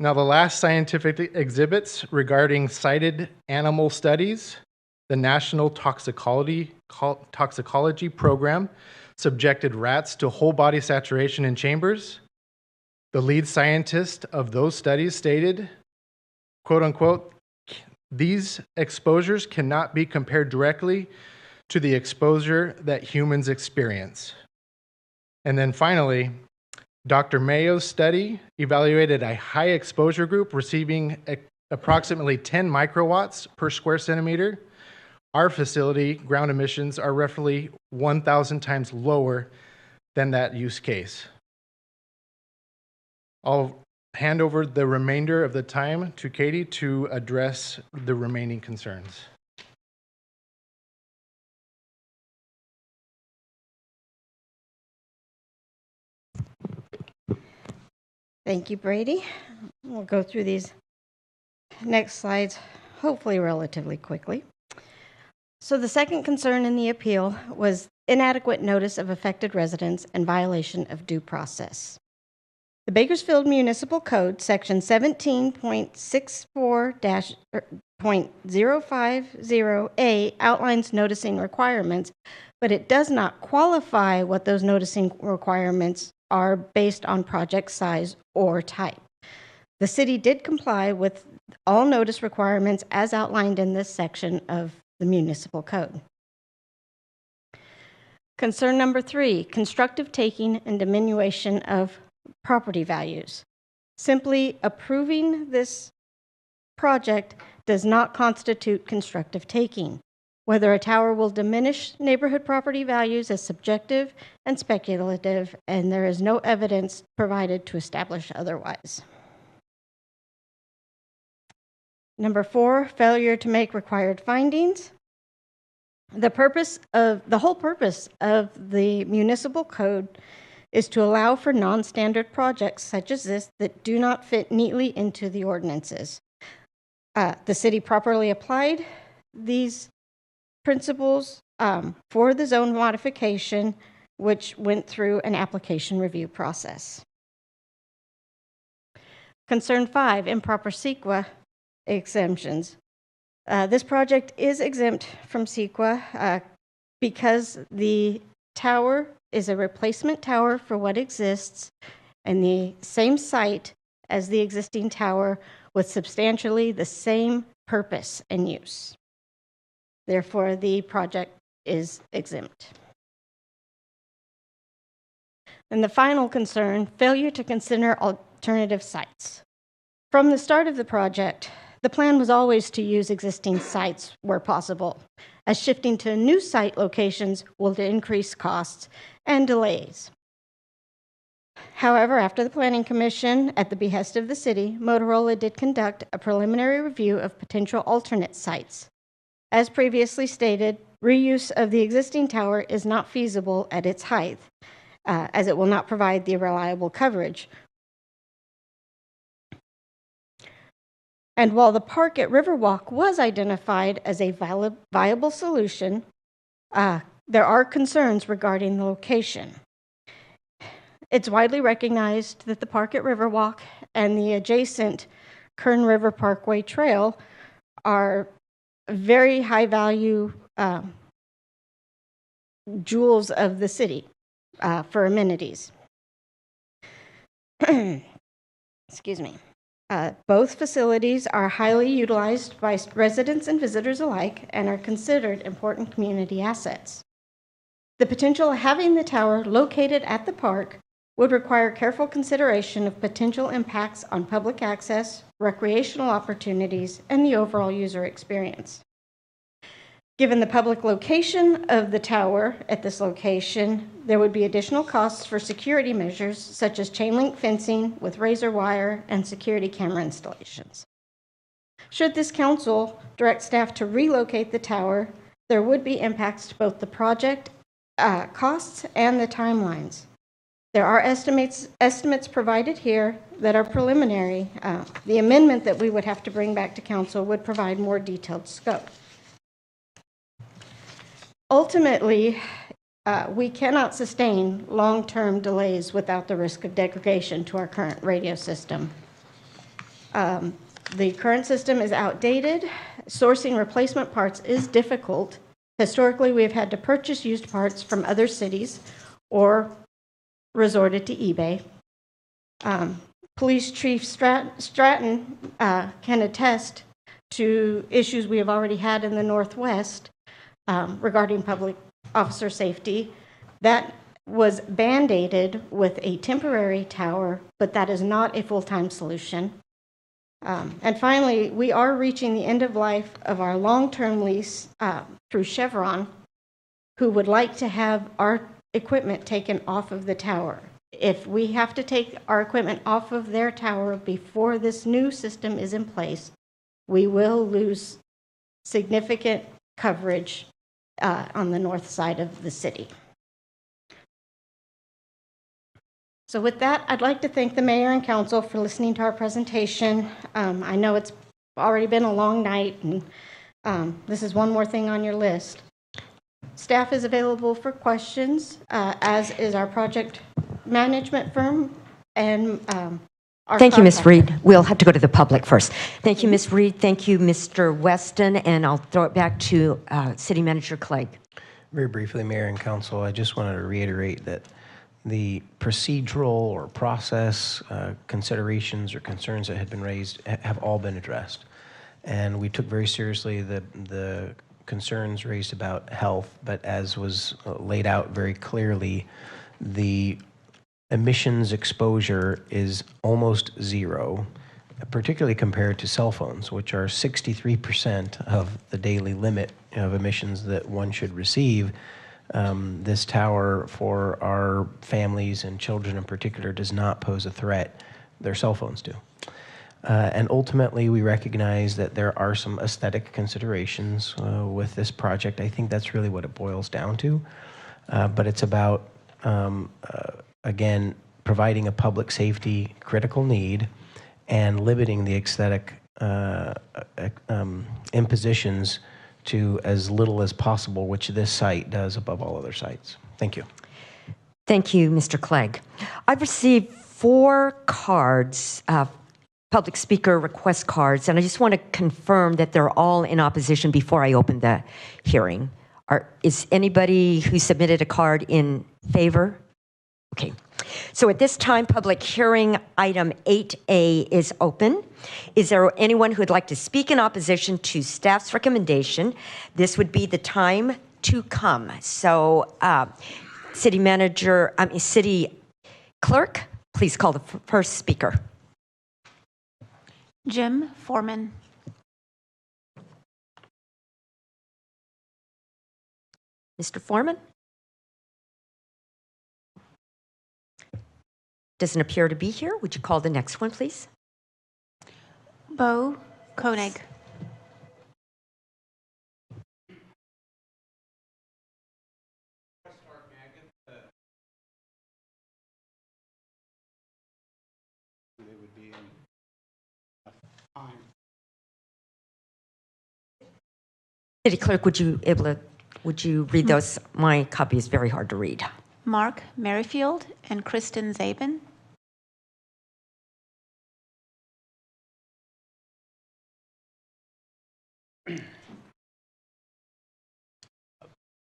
Now, the last scientific exhibits regarding cited animal studies, the National Toxicology Program subjected rats to whole body saturation in chambers. The lead scientist of those studies stated, quote unquote, these exposures cannot be compared directly to the exposure that humans experience. And then finally, Dr. Mayo's study evaluated a high exposure group receiving approximately 10 microwatts per square centimeter. Our facility ground emissions are roughly 1,000 times lower than that use case. I'll hand over the remainder of the time to Katie to address the remaining concerns. Thank you, Brady. We'll go through these next slides, hopefully relatively quickly. So the second concern in the appeal was inadequate notice of affected residents and violation of due process. The Bakersfield Municipal Code, Section 17.64-.050A outlines noticing requirements, but it does not qualify what those noticing requirements are based on project size or type. The city did comply with all notice requirements as outlined in this section of the municipal code. Concern number 3, constructive taking and diminution of property values. Simply approving this project does not constitute constructive taking. Whether a tower will diminish neighborhood property values is subjective and speculative, and there is no evidence provided to establish otherwise. Number 4, failure to make required findings. The whole purpose of the municipal code is to allow for non-standard projects such as this that do not fit neatly into the ordinances. The city properly applied these principles for the zone modification, which went through an application review process. Concern 5, improper CEQA exemptions. This project is exempt from CEQA because the tower is a replacement tower for what exists in the same site as the existing tower with substantially the same purpose and use. Therefore, the project is exempt. And the final concern, failure to consider alternative sites. From the start of the project, the plan was always to use existing sites where possible, as shifting to new site locations will increase costs and delays. However, after the Planning Commission, at the behest of the city, Motorola did conduct a preliminary review of potential alternate sites. As previously stated, reuse of the existing tower is not feasible at its height, as it will not provide the reliable coverage. And while the park at Riverwalk was identified as a viable solution, there are concerns regarding the location. It's widely recognized that the park at Riverwalk and the adjacent Kern River Parkway Trail are very high value jewels of the city for amenities. Excuse me. Both facilities are highly utilized by residents and visitors alike and are considered important community assets. The potential of having the tower located at the park would require careful consideration of potential impacts on public access, recreational opportunities, and the overall user experience. Given the public location of the tower at this location, there would be additional costs for security measures such as chain link fencing with razor wire and security camera installations. Should this council direct staff to relocate the tower, there would be impacts to both the project costs and the timelines. There are estimates provided here that are preliminary. The amendment that we would have to bring back to council would provide more detailed scope. Ultimately, we cannot sustain long-term delays without the risk of degradation to our current radio system. The current system is outdated. Sourcing replacement parts is difficult. Historically, we have had to purchase used parts from other cities or resorted to eBay. Police Chief Stratton can attest to issues we have already had in the Northwest regarding public officer safety. That was band-aided with a temporary tower, but that is not a full-time solution. And finally, we are reaching the end of life of our long-term lease through Chevron, who would like to have our equipment taken off of the tower. If we have to take our equipment off of their tower before this new system is in place, we will lose significant coverage on the north side of the city. So with that, I'd like to thank the mayor and council for listening to our presentation. I know it's already been a long night, and this is one more thing on your list. Staff is available for questions, as is our project management firm and our Thank you, Ms. contractor. Reed. We'll have to go to the public first. Thank you, Ms. Reed. Thank you, Mr. Weston, and I'll throw it back to City Manager Clegg. Very briefly, Mayor and Council, I just wanted to reiterate that the procedural or process considerations or concerns that had been raised have all been addressed. And we took very seriously the concerns raised about health, but as was laid out very clearly, the emissions exposure is almost zero, particularly compared to cell phones, which are 63% of the daily limit of emissions that one should receive. This tower, for our families and children in particular, does not pose a threat. Their cell phones do. And ultimately, we recognize that there are some aesthetic considerations with this project. I think that's really what it boils down to. But it's about, again, providing a public safety critical need and limiting the aesthetic impositions to as little as possible, which this site does above all other sites. Thank you. Thank you, Mr. Clegg. I've received 4 cards, public speaker request cards, and I just want to confirm that they're all in opposition before I open the hearing. Is anybody who submitted a card in favor? Okay. So at this time, public hearing item 8A is open. Is there anyone who would like to speak in opposition to staff's recommendation? This would be the time to come. So, City Clerk, please call the first speaker. Jim Foreman. Mr. Foreman? Doesn't appear to be here. Would you call the next one, please? Bo Koenig. City Clerk, would you read those? My copy is very hard to read. Mark Merrifield and Kristen Zabin.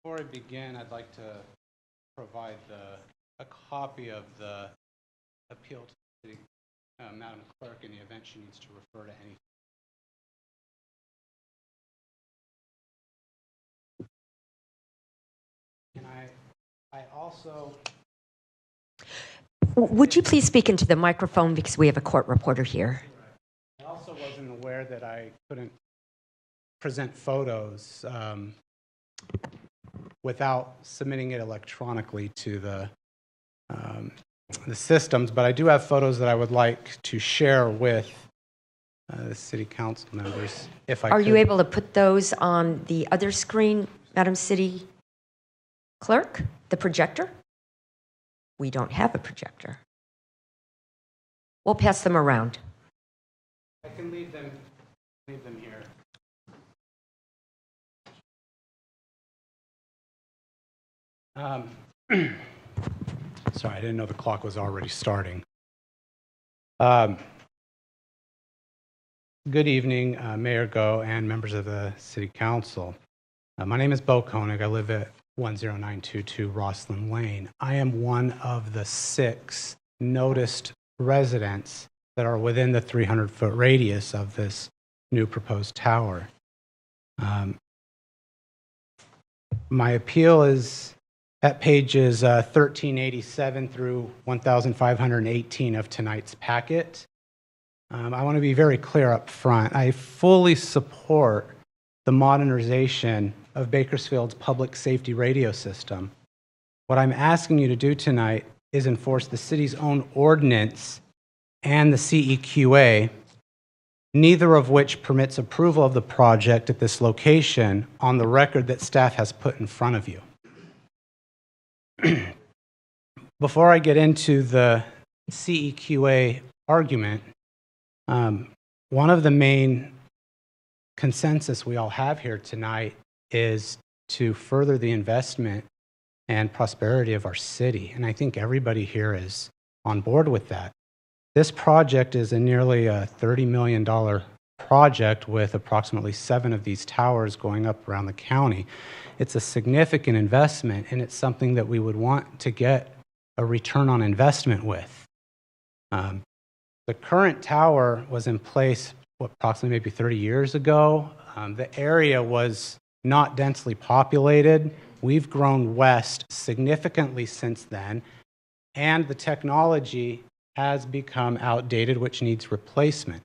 Before I begin, I'd like to provide a copy of the appeal to the Madam Clerk in the event she needs to refer to anything. And I also... Would you please speak into the microphone because we have a court reporter here? I also wasn't aware that I couldn't present photos without submitting it electronically to the systems, but I do have photos that I would like to share with the City Council members, if I could. Are you able to put those on the other screen, Madam City Clerk, the projector? We don't have a projector. We'll pass them around. I can leave them here. Sorry, I didn't know the clock was already starting. Good evening, Mayor Go and members of the City Council. My name is Bo Koenig. I live at 10922 Roslyn Lane. I am one of the 6 noticed residents that are within the 300-foot radius of this new proposed tower. My appeal is at pages 1387 through 1518 of tonight's packet. I want to be very clear up front. I fully support the modernization of Bakersfield's public safety radio system. What I'm asking you to do tonight is enforce the city's own ordinance and the CEQA, neither of which permits approval of the project at this location on the record that staff has put in front of you. Before I get into the CEQA argument, one of the main consensus we all have here tonight is to further the investment and prosperity of our city. And I think everybody here is on board with that. This project is a nearly $30 million project with approximately 7 of these towers going up around the county. It's a significant investment, and it's something that we would want to get a return on investment with. The current tower was in place, approximately maybe 30 years ago. The area was not densely populated. We've grown west significantly since then, and the technology has become outdated, which needs replacement.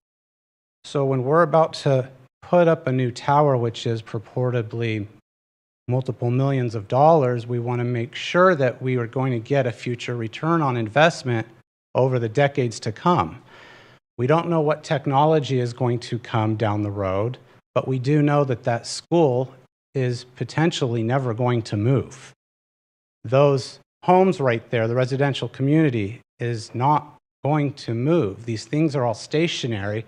So when we're about to put up a new tower, which is purportedly multiple millions of dollars, we want to make sure that we are going to get a future return on investment over the decades to come. We don't know what technology is going to come down the road, but we do know that that school is potentially never going to move. Those homes right there, the residential community, is not going to move. These things are all stationary,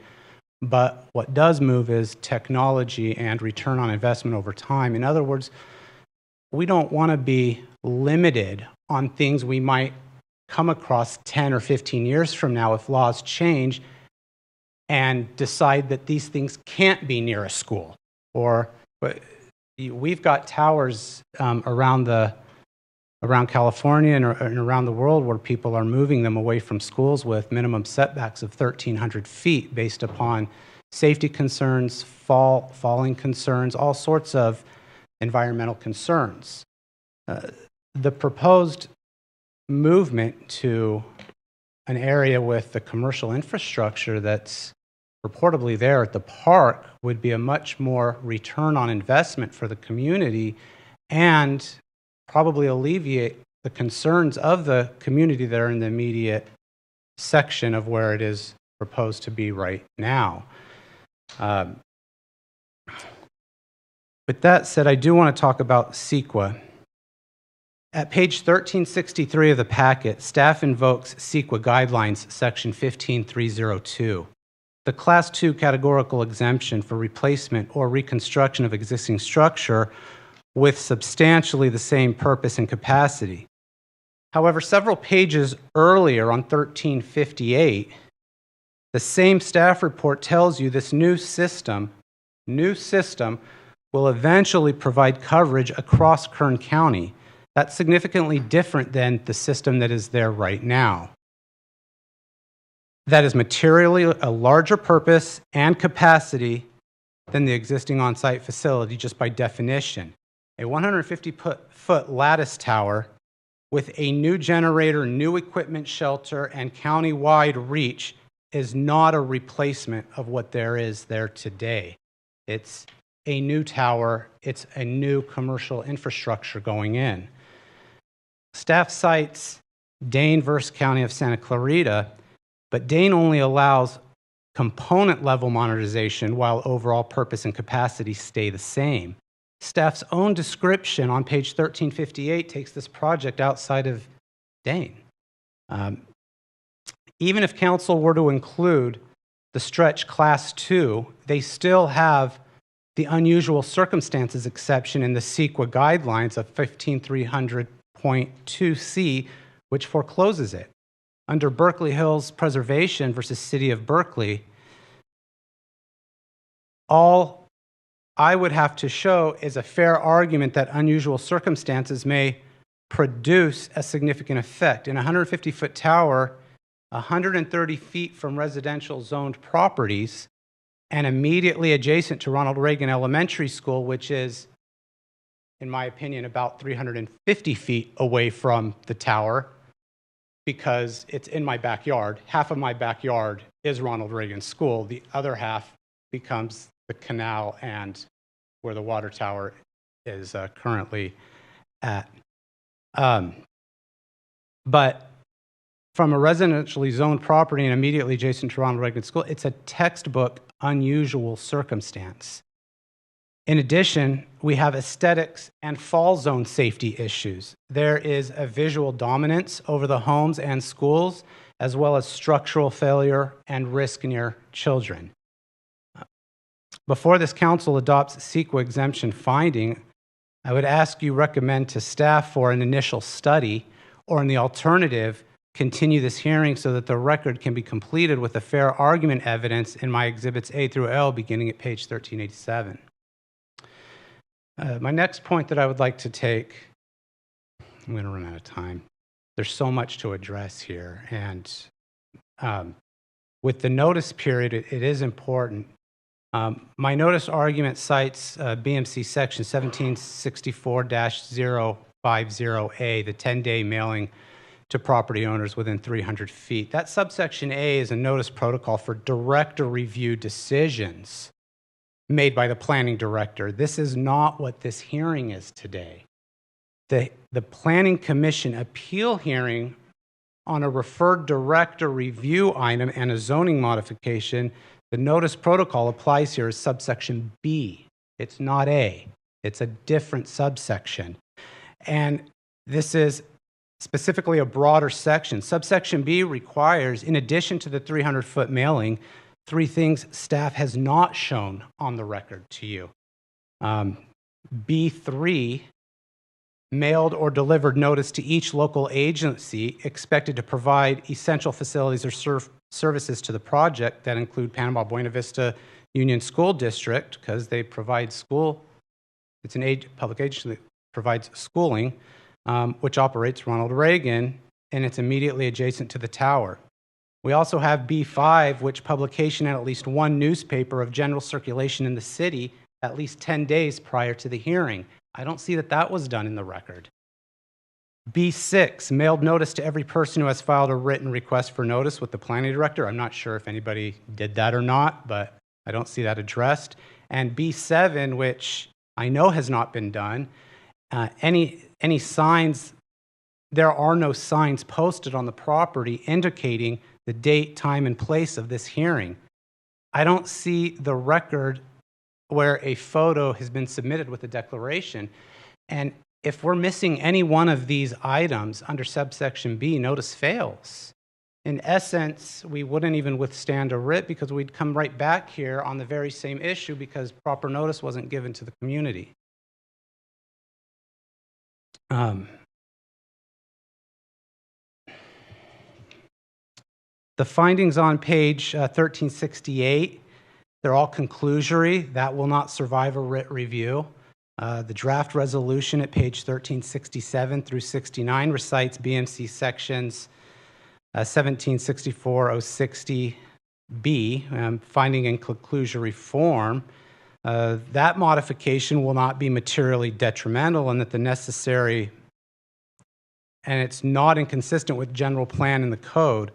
but what does move is technology and return on investment over time. In other words, we don't want to be limited on things we might come across 10 or 15 years from now if laws change and decide that these things can't be near a school. Or we've got towers around California and around the world where people are moving them away from schools with minimum setbacks of 1,300 feet based upon safety concerns, falling concerns, all sorts of environmental concerns. The proposed movement to an area with the commercial infrastructure that's purportedly there at the park would be a much more return on investment for the community and probably alleviate the concerns of the community that are in the immediate section of where it is proposed to be right now. With that said, I do want to talk about CEQA. At page 1363 of the packet, staff invokes CEQA guidelines, section 15302. The Class 2 categorical exemption for replacement or reconstruction of existing structure with substantially the same purpose and capacity. However, several pages earlier on 1358, the same staff report tells you this new system will eventually provide coverage across Kern County. That's significantly different than the system that is there right now. That is materially a larger purpose and capacity than the existing on-site facility, just by definition. A 150-foot lattice tower with a new generator, new equipment shelter, and county-wide reach is not a replacement of what there is there today. It's a new tower, it's a new commercial infrastructure going in. Staff cites Dane versus County of Santa Clarita, but Dane only allows component level monetization while overall purpose and capacity stay the same. Staff's own description on page 1358 takes this project outside of Dane. Even if council were to include the stretch Class 2, they still have the unusual circumstances exception in the CEQA guidelines of 15300.2C, which forecloses it. Under Berkeley Hills Preservation versus City of Berkeley, all I would have to show is a fair argument that unusual circumstances may produce a significant effect. In a 150-foot tower, 130 feet from residential zoned properties and immediately adjacent to Ronald Reagan Elementary School, which is in my opinion, about 350 feet away from the tower because it's in my backyard. Half of my backyard is Ronald Reagan School. The other half becomes the canal and where the water tower is currently at. But from a residentially zoned property and immediately adjacent to Ronald Reagan School, it's a textbook unusual circumstance. In addition, we have aesthetics and fall zone safety issues. There is a visual dominance over the homes and schools, as well as structural failure and risk near children. Before this council adopts CEQA exemption finding, I would ask you recommend to staff for an initial study, or in the alternative, continue this hearing so that the record can be completed with the fair argument evidence in my exhibits A through L beginning at page 1387. My next point that I would like to take, I'm going to run out of time. There's so much to address here, and with the notice period, it is important. My notice argument cites BMC section 1764-050A, the 10-day mailing to property owners within 300 feet. That subsection A is a notice protocol for director review decisions made by the planning director. This is not what this hearing is today. The Planning Commission appeal hearing on a referred director review item and a zoning modification, the notice protocol applies here as subsection B. It's not A. It's a different subsection. And this is specifically a broader section. Subsection B requires, in addition to the 300-foot mailing, 3 things staff has not shown on the record to you. B3, mailed or delivered notice to each local agency expected to provide essential facilities or services to the project that include Panama Buena Vista Union School District, because they provide school. It's an public agency that provides schooling, which operates Ronald Reagan, and it's immediately adjacent to the tower. We also have B5, which publication in at least one newspaper of general circulation in the city at least 10 days prior to the hearing. I don't see that that was done in the record. B6, mailed notice to every person who has filed a written request for notice with the planning director. I'm not sure if anybody did that or not, but I don't see that addressed. And B7, which I know has not been done, any signs, there are no signs posted on the property indicating the date, time, and place of this hearing. I don't see the record where a photo has been submitted with a declaration. And if we're missing any one of these items under subsection B, notice fails. In essence, we wouldn't even withstand a writ because we'd come right back here on the very same issue because proper notice wasn't given to the community. The findings on page 1368, they're all conclusory. That will not survive a writ review. The draft resolution at page 1367 through 69 recites BMC sections 1764-060B, finding in conclusory form. That modification will not be materially detrimental and that the necessary, and it's not inconsistent with general plan in the code.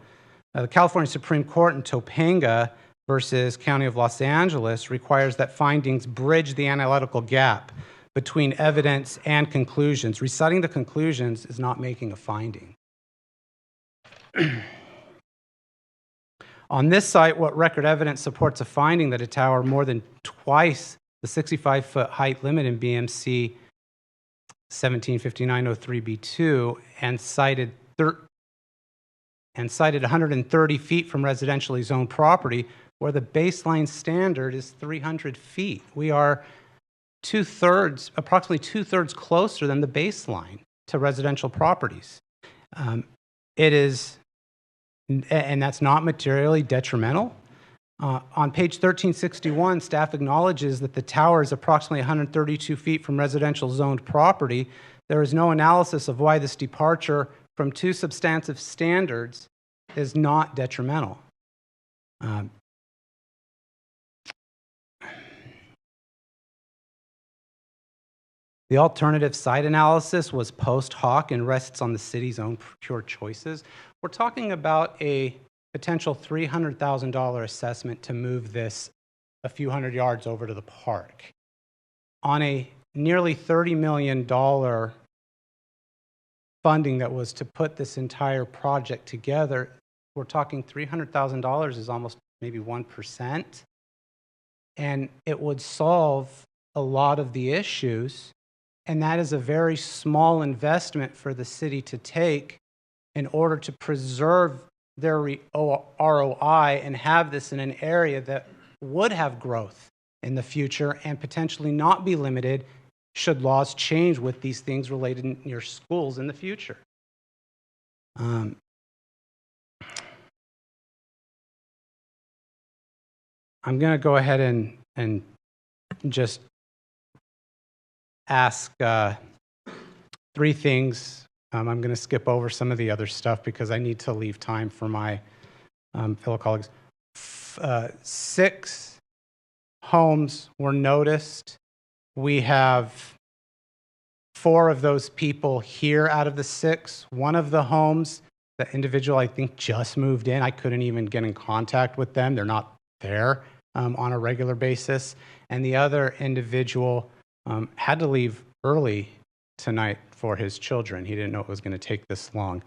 The California Supreme Court in Topanga versus County of Los Angeles requires that findings bridge the analytical gap between evidence and conclusions. Reciting the conclusions is not making a finding. On this site, what record evidence supports a finding that a tower more than twice the 65-foot height limit in BMC 1759-03B2 and cited 130 feet from residentially zoned property where the baseline standard is 300 feet. We are approximately two-thirds closer than the baseline to residential properties. It is, and that's not materially detrimental. On page 1361, staff acknowledges that the tower is approximately 132 feet from residential zoned property. There is no analysis of why this departure from 2 substantive standards is not detrimental. The alternative site analysis was post hoc and rests on the city's own pure choices. We're talking about a potential $300,000 assessment to move this a few hundred yards over to the park. On a nearly $30 million funding that was to put this entire project together, we're talking $300,000 is almost maybe 1%. And it would solve a lot of the issues. And that is a very small investment for the city to take in order to preserve their ROI and have this in an area that would have growth in the future and potentially not be limited should laws change with these things related near schools in the future. I'm going to go ahead and just ask three things. I'm going to skip over some of the other stuff because I need to leave time for my fellow colleagues. 6 homes were noticed. We have 4 of those people here out of the 6. One of the homes, the individual I think just moved in. I couldn't even get in contact with them. They're not there on a regular basis. And the other individual had to leave early tonight for his children. He didn't know it was going to take this long.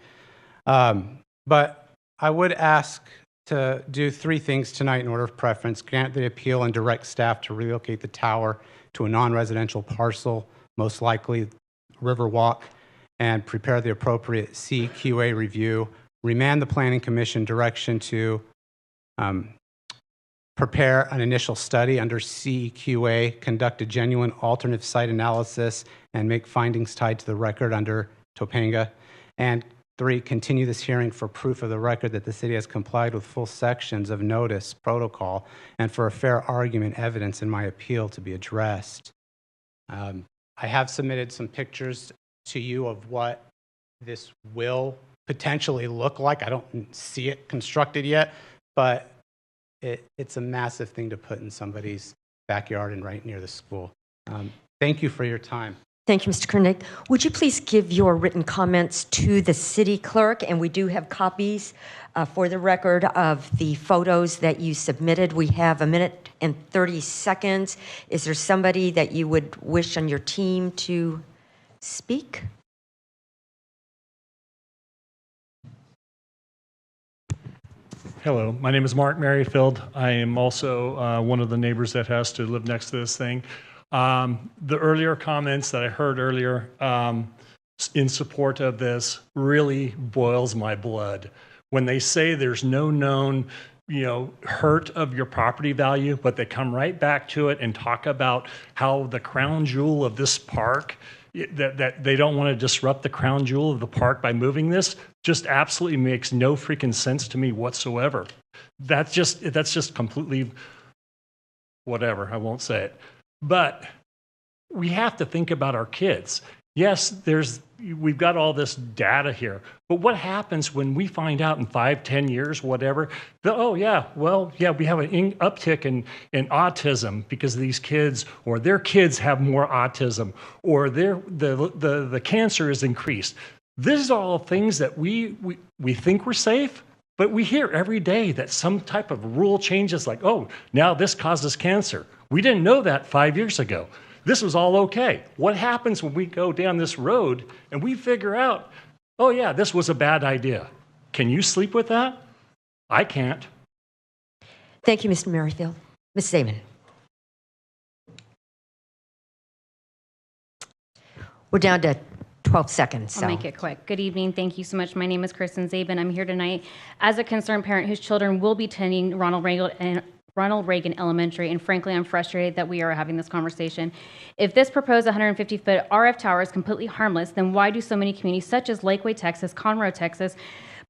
But I would ask to do 3 things tonight in order of preference: grant the appeal and direct staff to relocate the tower to a non-residential parcel, most likely Riverwalk, and prepare the appropriate CEQA review. Remand the Planning Commission direction to prepare an initial study under CEQA, conduct a genuine alternative site analysis, and make findings tied to the record under Topanga. And 3, continue this hearing for proof of the record that the city has complied with full sections of notice protocol and for a fair argument evidence in my appeal to be addressed. I have submitted some pictures to you of what this will potentially look like. I don't see it constructed yet, but it's a massive thing to put in somebody's backyard and right near the school. Thank you for your time. Thank you, Mr. Koenig. Would you please give your written comments to the city clerk? And we do have copies for the record of the photos that you submitted. We have 1 minute and 30 seconds. Is there somebody that you would wish on your team to speak? Hello, my name is Mark Merrifield. I am also one of the neighbors that has to live next to this thing. The earlier comments that I heard earlier in support of this really boils my blood. When they say there's no known, hurt of your property value, but they come right back to it and talk about how the crown jewel of this park, that they don't want to disrupt the crown jewel of the park by moving this, just absolutely makes no freaking sense to me whatsoever. That's just completely whatever. I won't say it. But we have to think about our kids. Yes, we've got all this data here, but what happens when we find out in 5, 10 years, whatever, we have an uptick in autism because these kids or their kids have more autism, or the cancer is increased. These are all things that we think we're safe, but we hear every day that some type of rule changes, like, oh, now this causes cancer. We didn't know that 5 years ago. This was all okay. What happens when we go down this road and we figure out, oh yeah, this was a bad idea? Can you sleep with that? I can't. Thank you, Mr. Merrifield. Ms. Zaman. We're down to 12 seconds. I'll make it quick. Good evening. Thank you so much. My name is Kristen Zabin. I'm here tonight as a concerned parent whose children will be attending Ronald Reagan Elementary, and frankly, I'm frustrated that we are having this conversation. If this proposed 150-foot RF tower is completely harmless, then why do so many communities such as Lakeway, Texas, Conroe, Texas,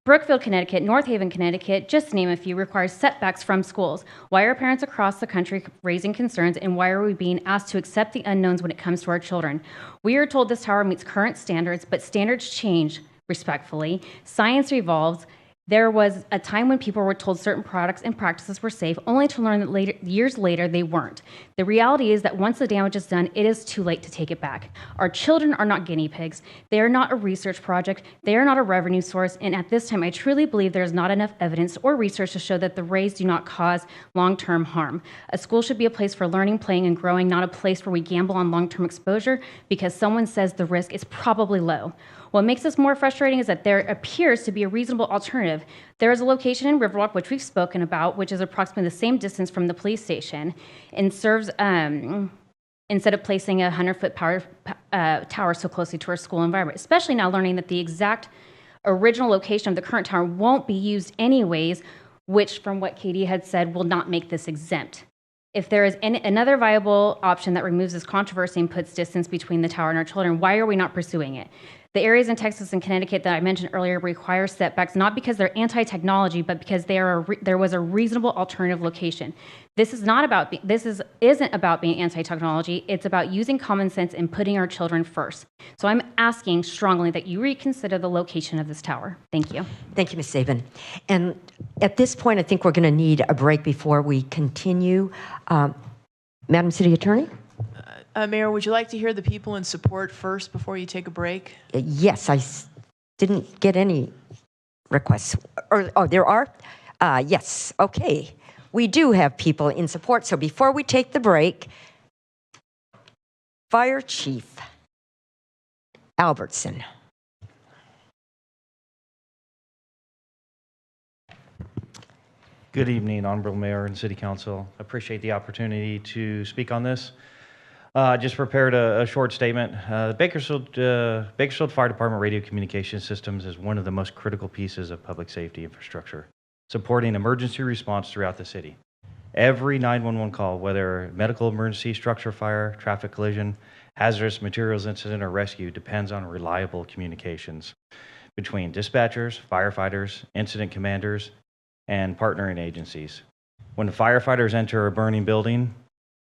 Brookfield, Connecticut, North Haven, Connecticut, just to name a few, require setbacks from schools? Why are parents across the country raising concerns, and why are we being asked to accept the unknowns when it comes to our children? We are told this tower meets current standards, but standards change, respectfully. Science evolves. There was a time when people were told certain products and practices were safe, only to learn that years later they weren't. The reality is that once the damage is done, it is too late to take it back. Our children are not guinea pigs. They are not a research project. They are not a revenue source. And at this time, I truly believe there is not enough evidence or research to show that the rays do not cause long-term harm. A school should be a place for learning, playing, and growing, not a place where we gamble on long-term exposure because someone says the risk is probably low. What makes this more frustrating is that there appears to be a reasonable alternative. There is a location in Riverwalk, which we've spoken about, which is approximately the same distance from the police station and serves, instead of placing a 100-foot tower so closely to our school environment, especially now learning that the exact original location of the current tower won't be used anyways, which from what Katie had said will not make this exempt. If there is another viable option that removes this controversy and puts distance between the tower and our children, why are we not pursuing it? The areas in Texas and Connecticut that I mentioned earlier require setbacks, not because they're anti-technology, but because there was a reasonable alternative location. This isn't about being anti-technology. It's about using common sense and putting our children first. So I'm asking strongly that you reconsider the location of this tower. Thank you. Thank you, Ms. Sabin. And at this point, I think we're going to need a break before we continue. Madam City Attorney? Mayor, would you like to hear the people in support first before you take a break? Yes, I didn't get any requests. There are? Yes, okay. We do have people in support. So before we take the break, Fire Chief Albertson. Good evening, Honorable Mayor and City Council. I appreciate the opportunity to speak on this. Just prepared a short statement. Bakersfield Fire Department radio communication systems is one of the most critical pieces of public safety infrastructure, supporting emergency response throughout the city. Every 911 call, whether medical emergency, structure fire, traffic collision, hazardous materials incident, or rescue, depends on reliable communications between dispatchers, firefighters, incident commanders, and partnering agencies. When firefighters enter a burning building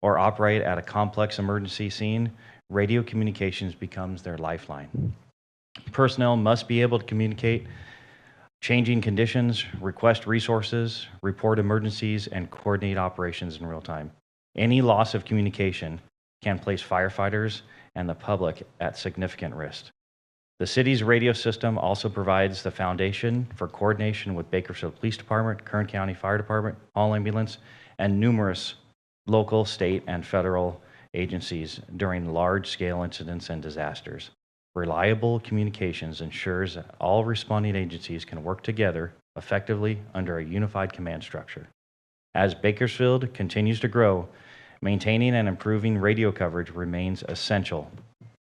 or operate at a complex emergency scene, radio communications becomes their lifeline. Personnel must be able to communicate changing conditions, request resources, report emergencies, and coordinate operations in real time. Any loss of communication can place firefighters and the public at significant risk. The city's radio system also provides the foundation for coordination with Bakersfield Police Department, Kern County Fire Department, Hall Ambulance, and numerous local, state, and federal agencies during large-scale incidents and disasters. Reliable communications ensures that all responding agencies can work together effectively under a unified command structure. As Bakersfield continues to grow, maintaining and improving radio coverage remains essential.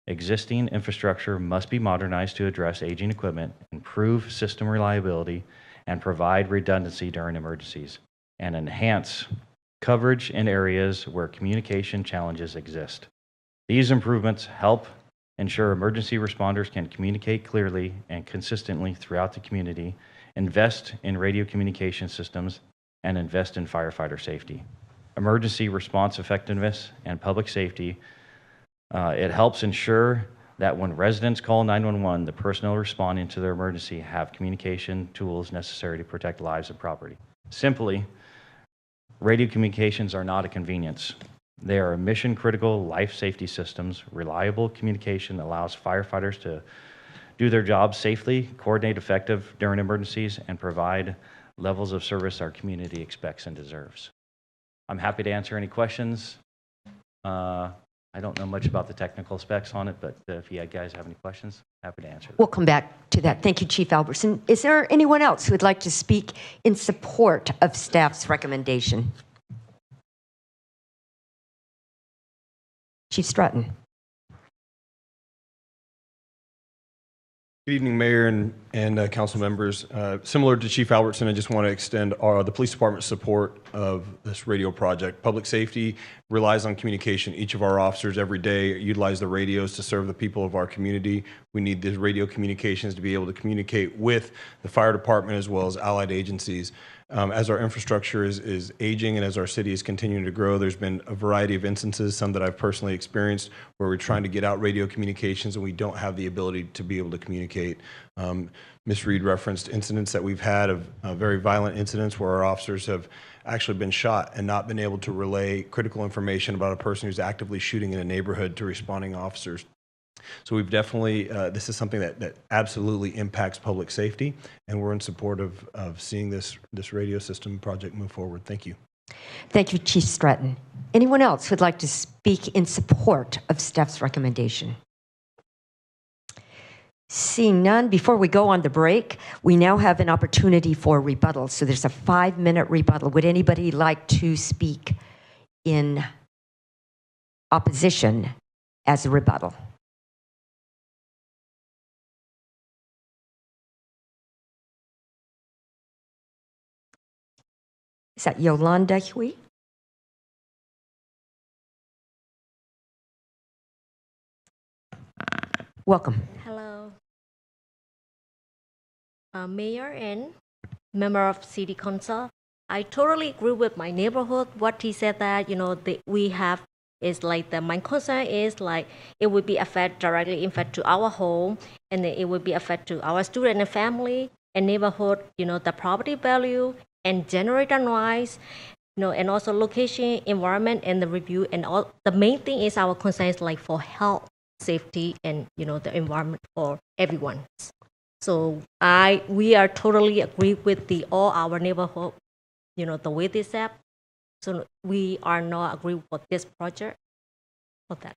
Existing infrastructure must be modernized to address aging equipment, improve system reliability, and provide redundancy during emergencies, and enhance coverage in areas where communication challenges exist. These improvements help ensure emergency responders can communicate clearly and consistently throughout the community, invest in radio communication systems, and invest in firefighter safety. Emergency response effectiveness and public safety, it helps ensure that when residents call 911, the personnel responding to their emergency have communication tools necessary to protect lives and property. Simply, radio communications are not a convenience. They are mission-critical life safety systems. Reliable communication allows firefighters to do their jobs safely, coordinate effective during emergencies, and provide levels of service our community expects and deserves. I'm happy to answer any questions. I don't know much about the technical specs on it, but if you guys have any questions, happy to answer them. We'll come back to that. Thank you, Chief Albertson. Is there anyone else who would like to speak in support of staff's recommendation? Chief Stratton. Good evening, Mayor and council members. Similar to Chief Albertson, I just want to extend the police department's support of this radio project. Public safety relies on communication. Each of our officers every day utilize the radios to serve the people of our community. We need these radio communications to be able to communicate with the fire department as well as allied agencies. As our infrastructure is aging and as our city is continuing to grow, there's been a variety of instances, some that I've personally experienced, where we're trying to get out radio communications and we don't have the ability to be able to communicate. Ms. Reed referenced incidents that we've had of very violent incidents where our officers have actually been shot and not been able to relay critical information about a person who's actively shooting in a neighborhood to responding officers. So we've definitely, this is something that absolutely impacts public safety, and we're in support of seeing this radio system project move forward. Thank you. Thank you, Chief Stratton. Anyone else who'd like to speak in support of staff's recommendation? Seeing none, before we go on the break, we now have an opportunity for rebuttal. So there's a 5-minute rebuttal. Would anybody like to speak in opposition as a rebuttal? Is that Yolanda Hui? Welcome. Hello. Mayor and member of City Council. I totally agree with my neighborhood. What he said that, we have is like my concern is like it would be directly affect to our home, and then it would be affect to our student and family and neighborhood, the property value and generator noise, and also location, environment, and the review. And all the main thing is our concern is like for health, safety, and the environment for everyone. So we are totally agree with all our neighborhood, the way they set. So we are not agree with this project for that.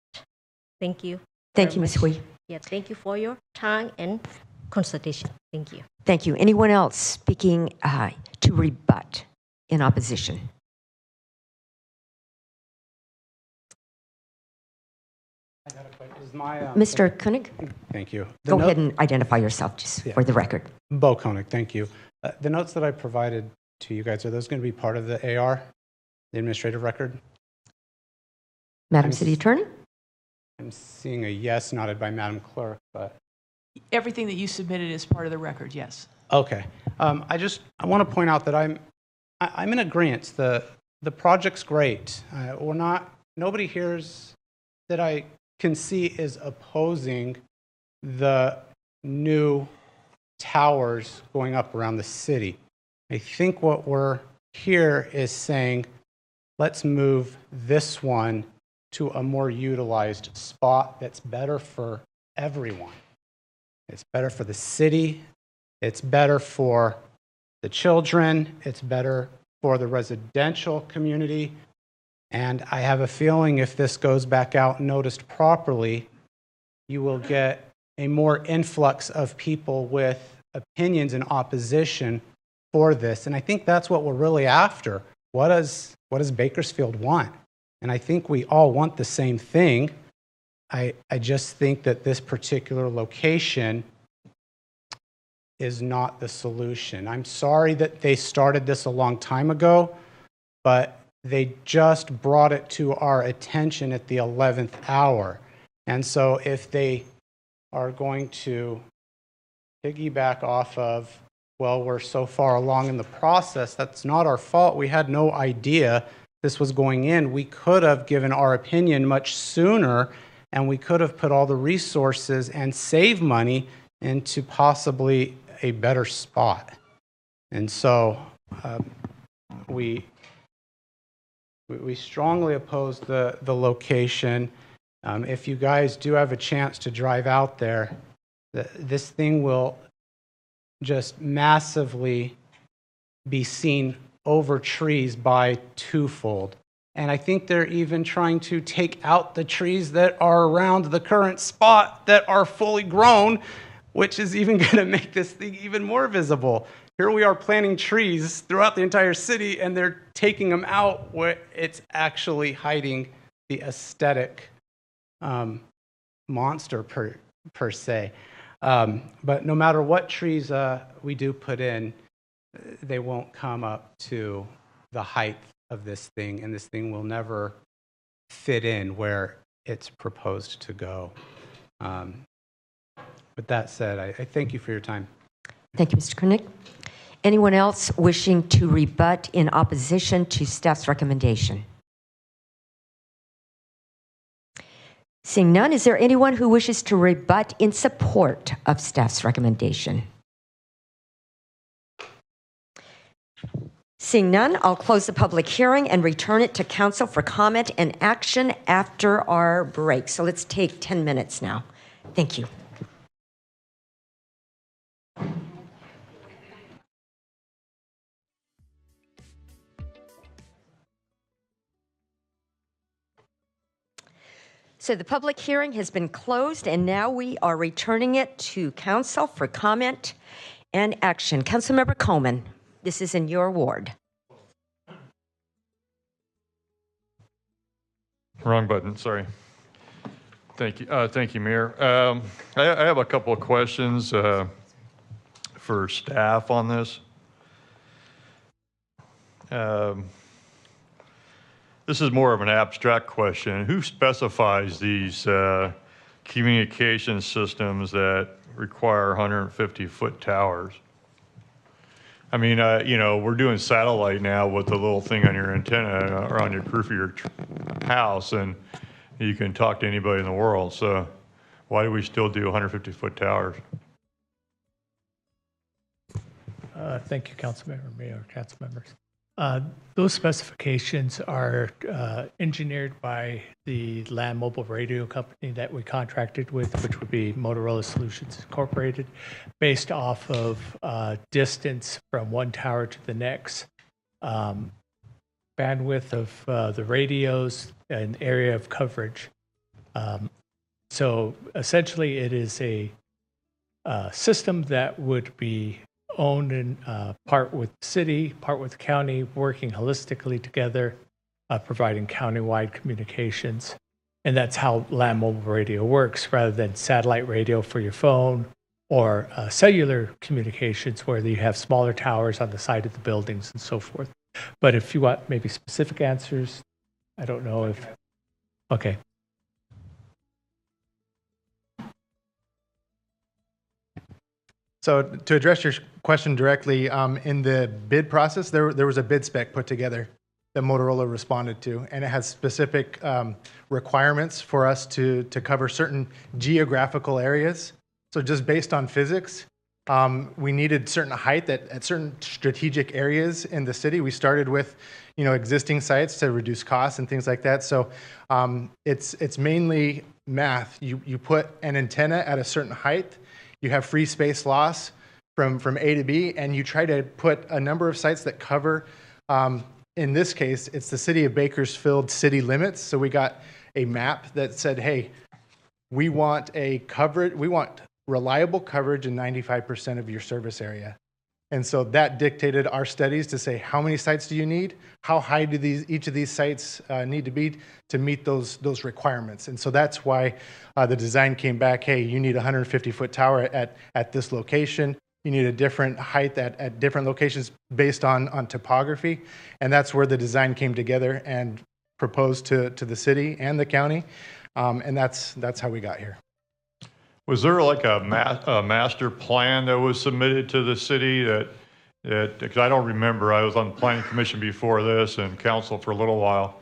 Thank you. Thank you, Ms. Hui. Yeah, thank you for your time and consultation. Thank you. Thank you. Anyone else speaking to rebut in opposition? Mr. Koenig? Thank you. Go ahead and identify yourself just for the record. Bo Koenig, thank you. The notes that I provided to you guys, are those going to be part of the AR, the administrative record? Madam City Attorney? I'm seeing a yes nodded by Madam Clerk, but... Everything that you submitted is part of the record, yes. Okay. I want to point out that I'm in agreement. The project's great. Nobody here that I can see is opposing the new towers going up around the city. I think what we're here is saying, let's move this one to a more utilized spot that's better for everyone. It's better for the city. It's better for the children. It's better for the residential community. And I have a feeling if this goes back out noticed properly, you will get a more influx of people with opinions in opposition for this. And I think that's what we're really after. What does Bakersfield want? And I think we all want the same thing. I just think that this particular location is not the solution. I'm sorry that they started this a long time ago, but they just brought it to our attention at the 11th hour. And so if they are going to piggyback off of, well, we're so far along in the process, that's not our fault. We had no idea this was going in. We could have given our opinion much sooner, and we could have put all the resources and save money into possibly a better spot. And so we strongly oppose the location. If you guys do have a chance to drive out there, this thing will just massively be seen over trees by twofold. And I think they're even trying to take out the trees that are around the current spot that are fully grown, which is even going to make this thing even more visible. Here we are planting trees throughout the entire city, and they're taking them out where it's actually hiding the aesthetic monster per se. But no matter what trees we do put in, they won't come up to the height of this thing, and this thing will never fit in where it's proposed to go. With that said, I thank you for your time. Thank you, Mr. Koenig. Anyone else wishing to rebut in opposition to staff's recommendation? Seeing none, is there anyone who wishes to rebut in support of staff's recommendation? Seeing none, I'll close the public hearing and return it to council for comment and action after our break. So let's take 10 minutes now. Thank you. So the public hearing has been closed, and now we are returning it to council for comment and action. Councilmember Coleman, this is in your ward. Wrong button, sorry. Thank you, Mayor. I have a couple of questions for staff on this. This is more of an abstract question. Who specifies these communication systems that require 150-foot towers? I mean, we're doing satellite now with the little thing on your antenna or on your roof of your house, and you can talk to anybody in the world. So why do we still do 150-foot towers? Thank you, Councilmember, Mayor, council members. Those specifications are engineered by the Land Mobile Radio company that we contracted with, which would be Motorola Solutions Incorporated, based off of distance from one tower to the next, bandwidth of the radios, and area of coverage. So essentially, it is a system that would be owned in part with the city, part with the county, working holistically together, providing countywide communications. And that's how land mobile radio works, rather than satellite radio for your phone or cellular communications where you have smaller towers on the side of the buildings and so forth. But if you want maybe specific answers, I don't know if, okay. So to address your question directly, in the bid process, there was a bid spec put together that Motorola responded to, and it has specific requirements for us to cover certain geographical areas. So just based on physics, we needed certain height at certain strategic areas in the city. We started with, existing sites to reduce costs and things like that. So it's mainly math. You put an antenna at a certain height, you have free space loss from A to B, and you try to put a number of sites that cover, in this case, it's the city of Bakersfield city limits. So we got a map that said, hey, we want reliable coverage in 95% of your service area. And so that dictated our studies to say, how many sites do you need? How high do each of these sites need to be to meet those requirements? And so that's why the design came back, hey, you need a 150-foot tower at this location. You need a different height at different locations based on topography. And that's where the design came together and proposed to the city and the county. And that's how we got here. Was there like a master plan that was submitted to the city that because I don't remember, I was on the planning commission before this and council for a little while.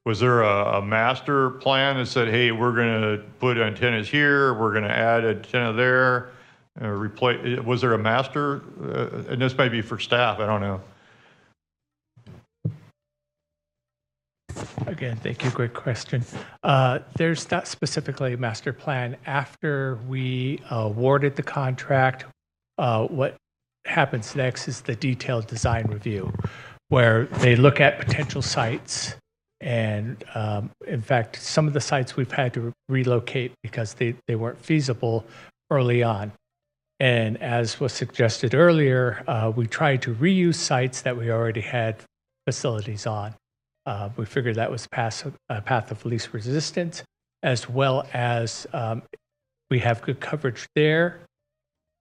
Was there a master plan that said, hey, we're going to put antennas here, we're going to add antenna there, replace? Was there a master? And this may be for staff, I don't know. Again, thank you. Great question. There's not specifically a master plan. After we awarded the contract, what happens next is the detailed design review, where they look at potential sites. And in fact, some of the sites we've had to relocate because they weren't feasible early on. And as was suggested earlier, we tried to reuse sites that we already had facilities on. We figured that was a path of least resistance, as well as we have good coverage there.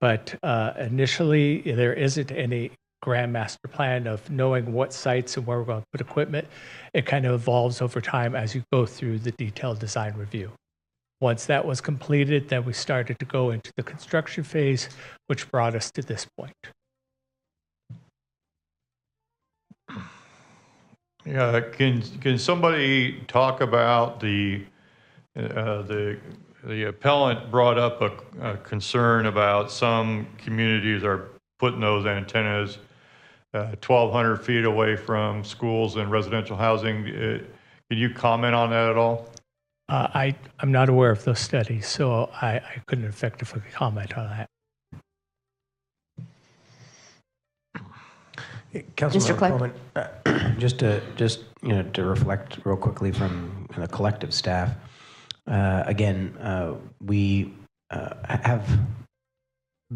But initially, there isn't any grand master plan of knowing what sites and where we're going to put equipment. It kind of evolves over time as you go through the detailed design review. Once that was completed, then we started to go into the construction phase, which brought us to this point. Yeah, can somebody talk about the appellant brought up a concern about some communities are putting those antennas 1,200 feet away from schools and residential housing. Can you comment on that at all? I'm not aware of those studies, so I couldn't effectively comment on that. Councilmember Clark? Coleman, just to reflect real quickly from the collective staff. Again, we have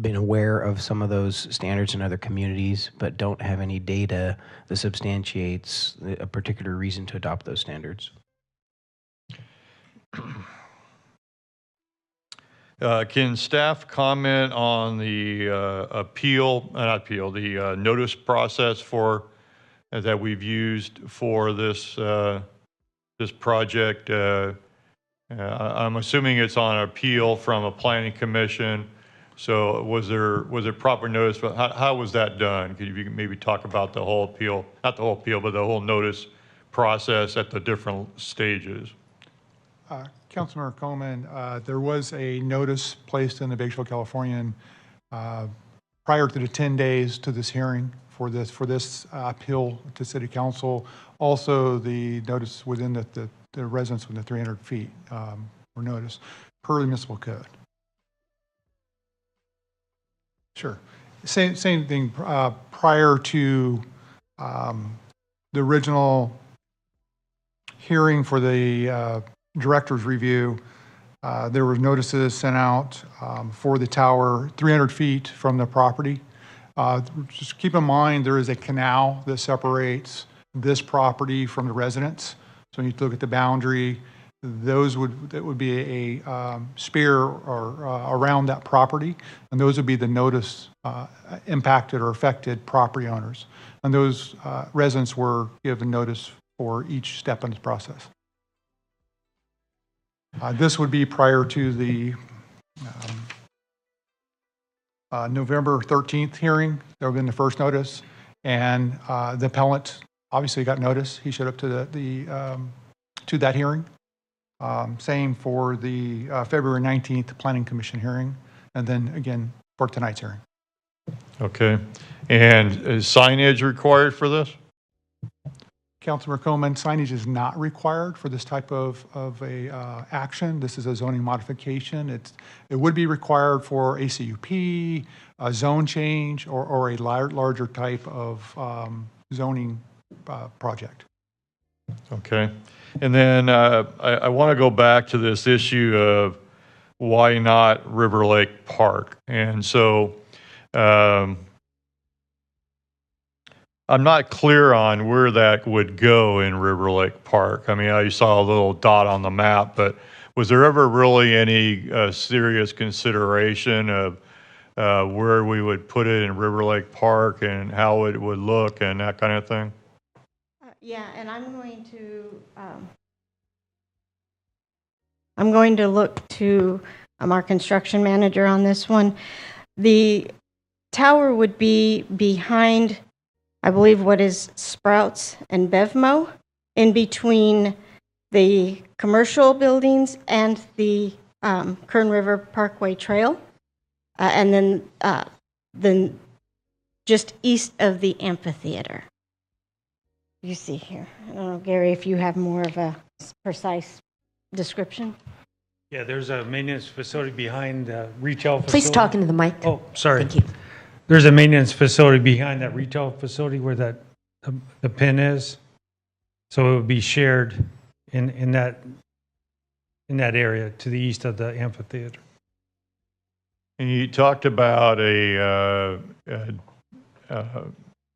been aware of some of those standards in other communities, but don't have any data that substantiates a particular reason to adopt those standards. Can staff comment on the notice process for that we've used for this this project? I'm assuming it's on appeal from a planning commission. So was there proper notice? How was that done? Could you maybe talk about the whole appeal, not the whole appeal, but the whole notice process at the different stages? Councilmember Coleman, there was a notice placed in the Bakersfield Californian prior to the 10 days to this hearing for this appeal to City Council. Also, the notice within the residence within the 300 feet were noticed per the municipal code. Sure. Same thing prior to the original hearing for the director's review. There were notices sent out for the tower 300 feet from the property. Just keep in mind there is a canal that separates this property from the residence. So when you look at the boundary, that would be a spear or around that property, and those would be the notice impacted or affected property owners. And those residents were given notice for each step in this process. This would be prior to the November 13th hearing. There would have been the first notice, and the appellant obviously got notice. He showed up to to that hearing. Same for the February 19th Planning Commission hearing, and then again for tonight's hearing. Okay. And is signage required for this? Councilmember Coleman, signage is not required for this type of a action. This is a zoning modification. It would be required for a CUP, a zone change, or a larger type of zoning project. Okay. And then I want to go back to this issue of why not River Lake Park. And so I'm not clear on where that would go in River Lake Park. I mean, I saw a little dot on the map, but was there ever really any serious consideration of where we would put it in River Lake Park and how it would look and that kind of thing? Yeah, and I'm going to look to our construction manager on this one. The tower would be behind, I believe, what is Sprouts and Bevmo, in between the commercial buildings and the Kern River Parkway Trail, and then just east of the amphitheater. You see here. I don't know, Gary, if you have more of a precise description. Yeah, there's a maintenance facility behind the retail facility. Please talk into the mic. Oh, sorry. Thank you. There's a maintenance facility behind that retail facility where the pin is. So it would be shared in that area to the east of the amphitheater. And you talked about a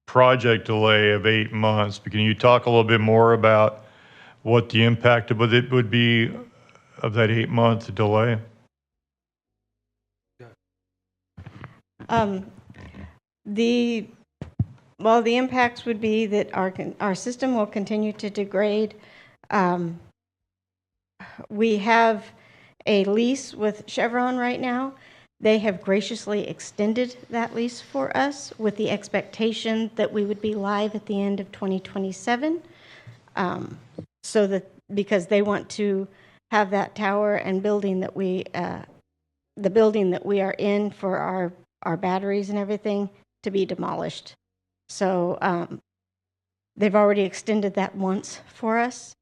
project delay of 8 months. But can you talk a little bit more about what the impact of it would be of that 8-month delay? The impacts would be that our system will continue to degrade. We have a lease with Chevron right now. They have graciously extended that lease for us with the expectation that we would be live at the end of 2027. So that because they want to have that tower and building that the building that we are in for our batteries and everything to be demolished So they've already extended that once for us,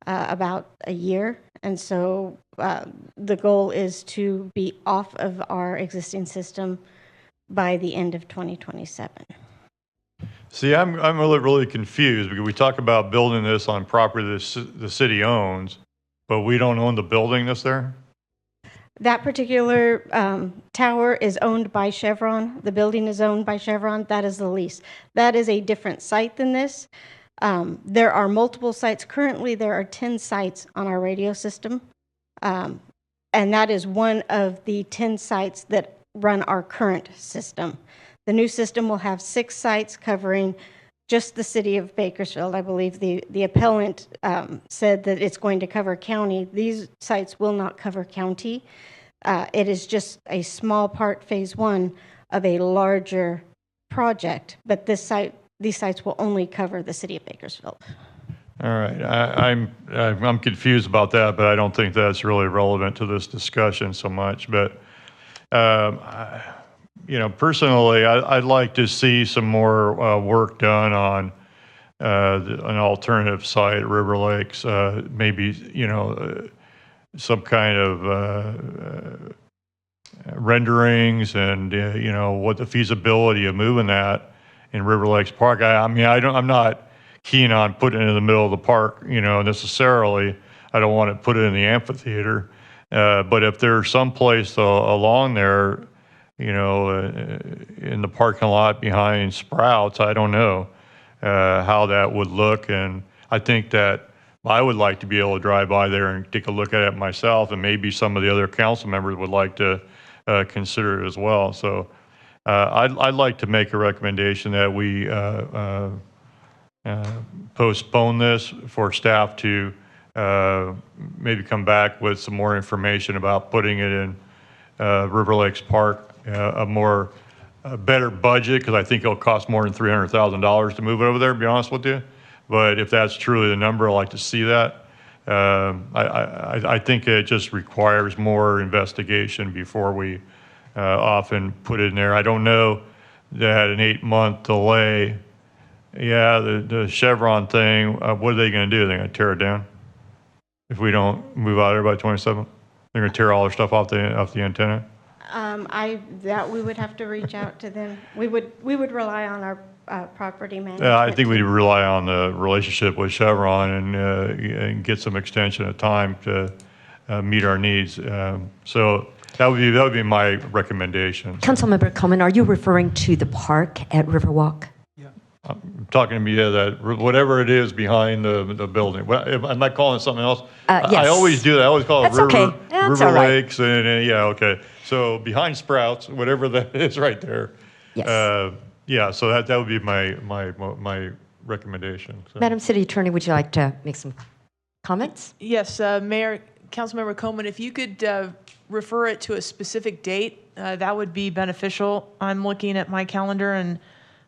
about a year. And so the goal is to be off of our existing system by the end of 2027. See, I'm really confused because we talk about building this on property the city owns, but we don't own the building that's there? That particular tower is owned by Chevron. The building is owned by Chevron. That is the lease. That is a different site than this. There are multiple sites. Currently, there are 10 sites on our radio system. And that is one of the 10 sites that run our current system. The new system will have 6 sites covering just the city of Bakersfield. I believe the appellant said that it's going to cover county. These sites will not cover county. It is just a small part, phase 1, of a larger project. But these sites will only cover the city of Bakersfield. All right, I'm confused about that, but I don't think that's really relevant to this discussion so much. But personally, I'd like to see some more work done on an alternative site at River Lakes. Maybe some kind of renderings and what the feasibility of moving that in River Lakes Park. I'm not keen on putting it in the middle of the park, necessarily. I don't want to put it in the amphitheater. But if there's some place along there, in the parking lot behind Sprouts, I don't know how that would look. And I think that I would like to be able to drive by there and take a look at it myself, and maybe some of the other council members would like to consider it as well. So I'd like to make a recommendation that we postpone this for staff to maybe come back with some more information about putting it in River Lakes Park, a better budget, because I think it'll cost more than $300,000 to move it over there, to be honest with you. But if that's truly the number, I'd like to see that. I think it just requires more investigation before we often put it in there. I don't know that an 8-month delay. Yeah, the Chevron thing, what are they going to do? They're going to tear it down if we don't move out there by 27th? They're going to tear all their stuff off the antenna? That we would have to reach out to them. We would rely on our property management. Yeah, I think we'd rely on the relationship with Chevron and get some extension of time to meet our needs. So that would be my recommendation. Councilmember Coleman, are you referring to the park at Riverwalk? I'm talking to you that whatever it is behind the building. Am I calling it something else? Yes. I always do that. I always call it That's okay. That's River all right. Lakes. And yeah, okay. So behind Sprouts, whatever that is right there. Yes. Yeah, so that would be my recommendation. So. Madam City Attorney, would you like to make some comments? Yes, Mayor, Councilmember Coleman, if you could refer it to a specific date, that would be beneficial. I'm looking at my calendar, and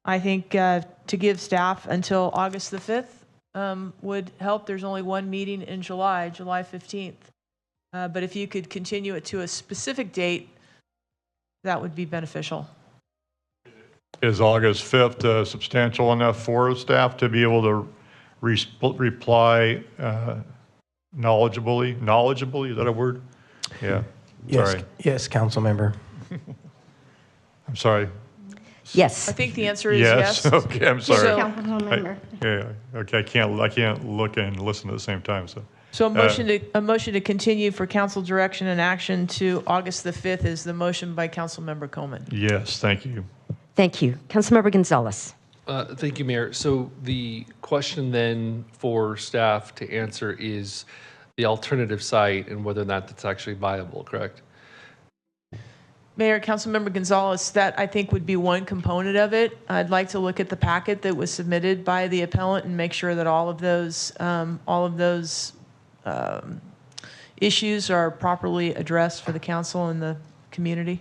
I think to give staff until August the 5th would help. There's only one meeting in July 15th. But if you could continue it to a specific date, that would be beneficial. Is August 5th substantial enough for staff to be able to reply knowledgeably? Knowledgeably, is that a word? Yeah. Yes, Sorry. yes, council member. I'm sorry. Yes. I think the answer is yes. Okay, I'm sorry. Councilmember. Okay, I can't look and listen at the same time. So a motion to continue for council direction and action to August the 5th is the motion by Councilmember Coleman. Yes, thank you. Thank you. Councilmember Gonzalez. Thank you, Mayor. So the question then for staff to answer is the alternative site and whether or not that's actually viable, correct? Mayor, Councilmember Gonzalez, that I think would be one component of it. I'd like to look at the packet that was submitted by the appellant and make sure that all of those issues are properly addressed for the council and the community.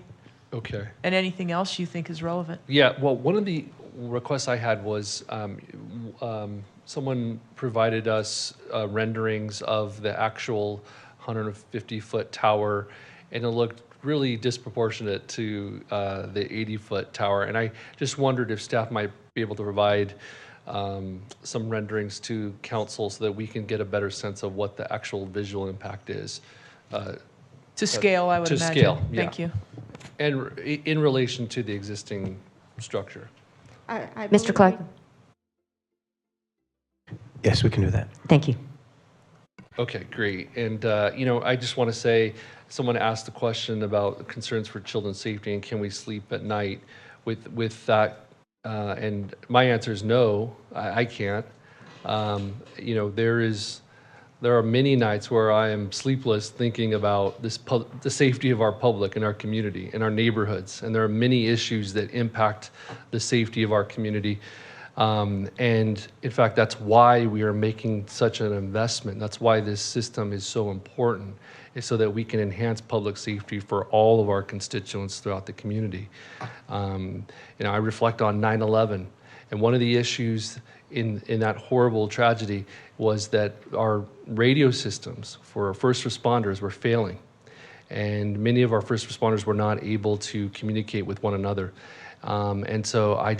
Okay. And anything else you think is relevant. Yeah, well, one of the requests I had was someone provided us renderings of the actual 150-foot tower, and it looked really disproportionate to the 80-foot tower. And I just wondered if staff might be able to provide some renderings to council so that we can get a better sense of what the actual visual impact is. To scale, I would to imagine. scale, yeah. Thank you. And in relation to the existing structure. Mr. Clegg? Yes, we can do that. Thank you. Okay, great. And, I just want to say, someone asked a question about concerns for children's safety and can we sleep at night with that. And my answer is no, I can't. There are many nights where I am sleepless thinking about the safety of our public and our community and our neighborhoods. And there are many issues that impact the safety of our community. And in fact, that's why we are making such an investment. That's why this system is so important, is so that we can enhance public safety for all of our constituents throughout the community. I reflect on 9/11, and one of the issues in that horrible tragedy was that our radio systems for our first responders were failing. And many of our first responders were not able to communicate with one another. And so I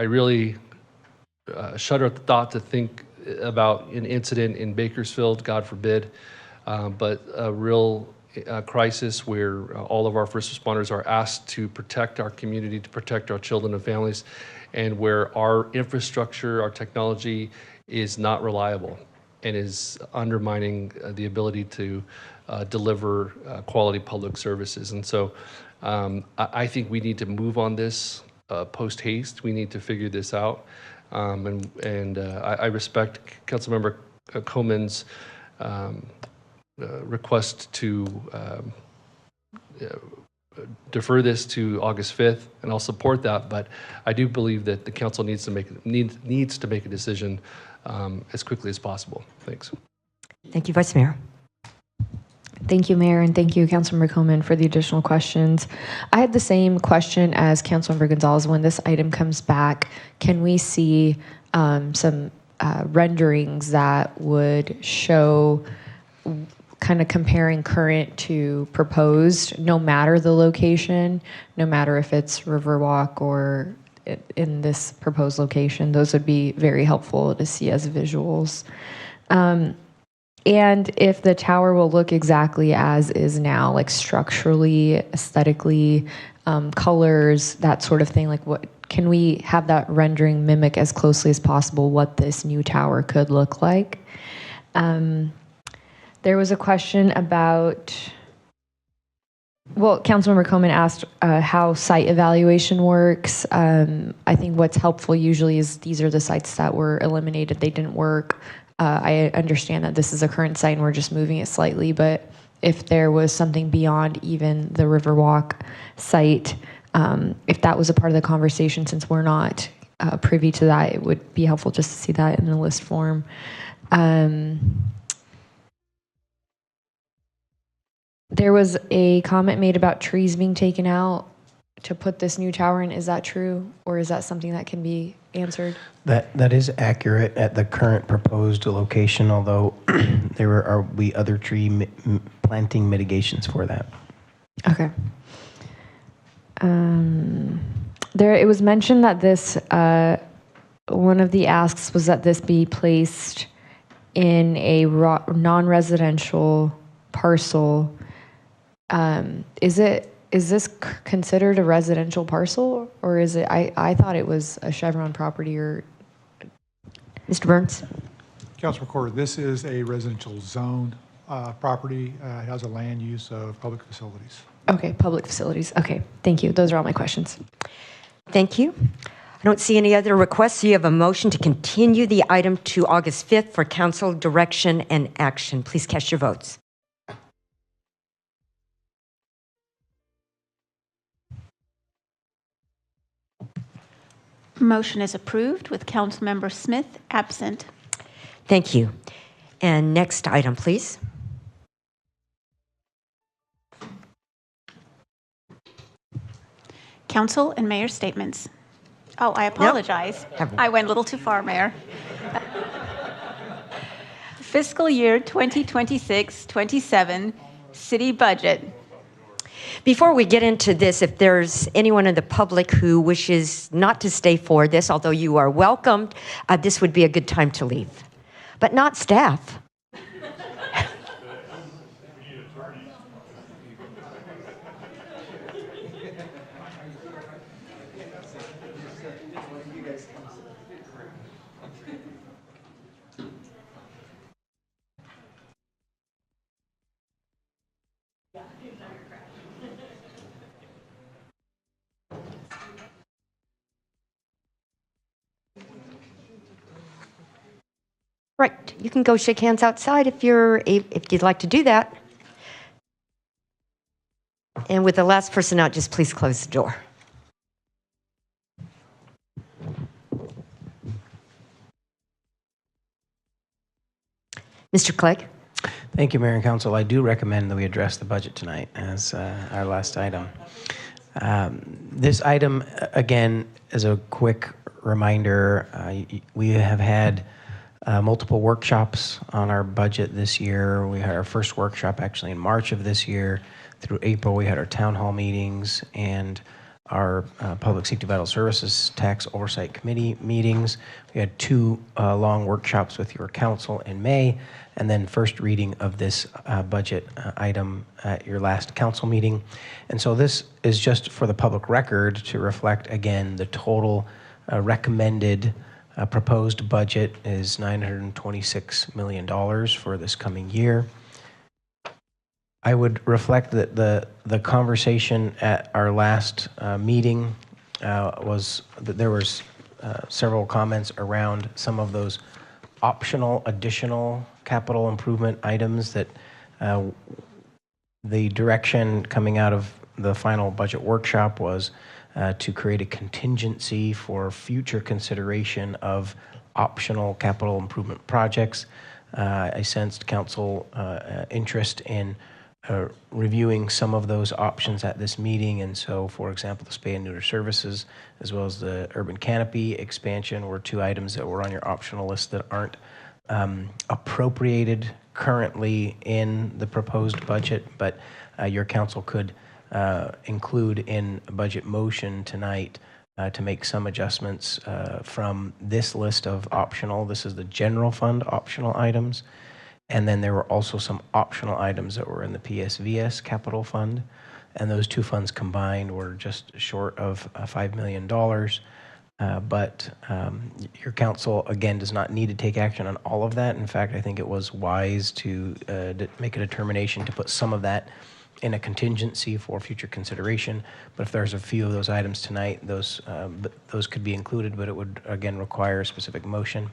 really shudder at the thought to think about an incident in Bakersfield, God forbid, but a real crisis where all of our first responders are asked to protect our community, to protect our children and families, and where our infrastructure, our technology is not reliable and is undermining the ability to deliver quality public services. And so I think we need to move on this post haste. We need to figure this out. I respect Councilmember Coleman's request to defer this to August 5th, and I'll support that. But I do believe that the council needs to make a decision as quickly as possible. Thanks. Thank you, Vice Mayor. Thank you, Mayor, and thank you, Councilmember Coleman, for the additional questions. I had the same question as Councilmember Gonzalez. When this item comes back, can we see some renderings that would show kind of comparing current to proposed, no matter the location, no matter if it's Riverwalk or in this proposed location? Those would be very helpful to see as visuals. And if the tower will look exactly as is now, like structurally, aesthetically, colors, that sort of thing, like what can we have that rendering mimic as closely as possible what this new tower could look like? There was a question about, Councilmember Coleman asked how site evaluation works. I think what's helpful usually is these are the sites that were eliminated, they didn't work. I understand that this is a current site and we're just moving it slightly, but if there was something beyond even the Riverwalk site, if that was a part of the conversation, since we're not privy to that, it would be helpful just to see that in the list form. There was a comment made about trees being taken out to put this new tower in. Is that true, or is that something that can be answered? That is accurate at the current proposed location, although there are other tree planting mitigations for that. Okay. It was mentioned that this, one of the asks was that this be placed in a non-residential parcel. Is this considered a residential parcel, or is it? I thought it was a Chevron property. Or Mr. Burns. Council Recorder, this is a residential zone property. It has a land use of public facilities. Okay, public facilities. Okay, thank you. Those are all my questions. Thank you. I don't see any other requests. So you have a motion to continue the item to August 5th for council direction and action. Please cast your votes. Motion is approved with Councilmember Smith absent. Thank you. And next item, please. Council and mayor statements. Oh, I apologize. I went a little too far, Mayor. Fiscal year 2026-27 city budget. Before we get into this, if there's anyone in the public who wishes not to stay for this, although you are welcomed, this would be a good time to leave. But not staff. Right, you can go shake hands outside if you'd like to do that. And with the last person out, just please close the door. Mr. Clegg? Thank you, Mayor and Council. I do recommend that we address the budget tonight as our last item. This item, again, as a quick reminder, we have had multiple workshops on our budget this year. We had our first workshop actually in March of this year. Through April, we had our town hall meetings and our Public Safety Vital Services Tax Oversight Committee meetings. We had two long workshops with your council in May, and then first reading of this budget item at your last council meeting. And so this is just for the public record to reflect, again, the total recommended proposed budget is $926 million for this coming year. I would reflect that the conversation at our last meeting was that there was several comments around some of those optional additional capital improvement items that the direction coming out of the final budget workshop was to create a contingency for future consideration of optional capital improvement projects. I sensed council interest in reviewing some of those options at this meeting, and so, for example, the spay and neuter services, as well as the urban canopy expansion, were two items that were on your optional list that aren't appropriated currently in the proposed budget, but your council could include in a budget motion tonight to make some adjustments from this list of optional. This is the general fund optional items. And then there were also some optional items that were in the PSVS capital fund. And those two funds combined were just short of $5 million. But your council, again, does not need to take action on all of that. In fact, I think it was wise to make a determination to put some of that in a contingency for future consideration. But if there's a few of those items tonight, those could be included, but it would, again, require a specific motion.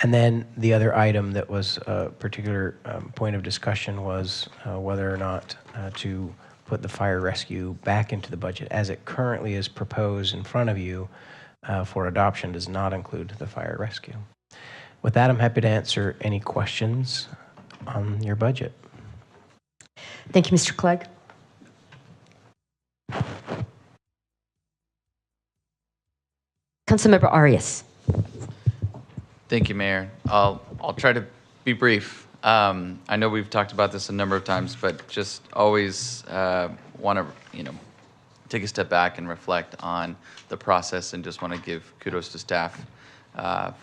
And then the other item that was a particular point of discussion was whether or not to put the fire rescue back into the budget. As it currently is proposed in front of you for adoption, does not include the fire rescue. With that, I'm happy to answer any questions on your budget. Thank you, Mr. Clegg. Councilmember Arias. Thank you, Mayor. I'll try to be brief. I know we've talked about this a number of times, but just always want to, take a step back and reflect on the process, and just want to give kudos to staff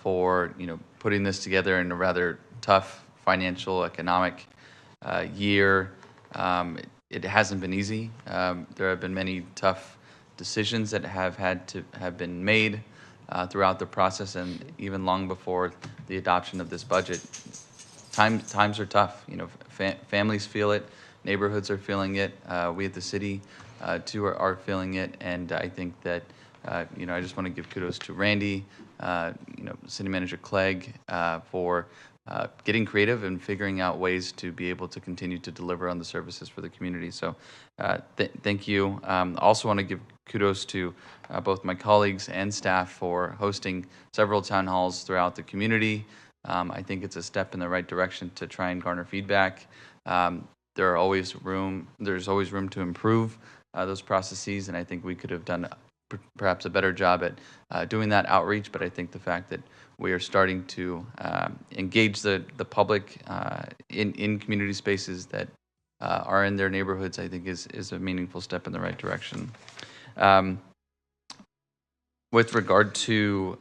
for, putting this together in a rather tough financial, economic year. It hasn't been easy. There have been many tough decisions that have been made throughout the process, and even long before the adoption of this budget. Times are tough. Families feel it, neighborhoods are feeling it. We at the city too are feeling it, and I think that I just want to give kudos to Randy, City Manager Clegg, for getting creative and figuring out ways to be able to continue to deliver on the services for the community. So thank you. Also want to give kudos to both my colleagues and staff for hosting several town halls throughout the community. I think it's a step in the right direction to try and garner feedback. There's always room to improve those processes, and I think we could have done perhaps a better job at doing that outreach. But I think the fact that we are starting to engage the public in community spaces that are in their neighborhoods, I think is a meaningful step in the right direction. With regard to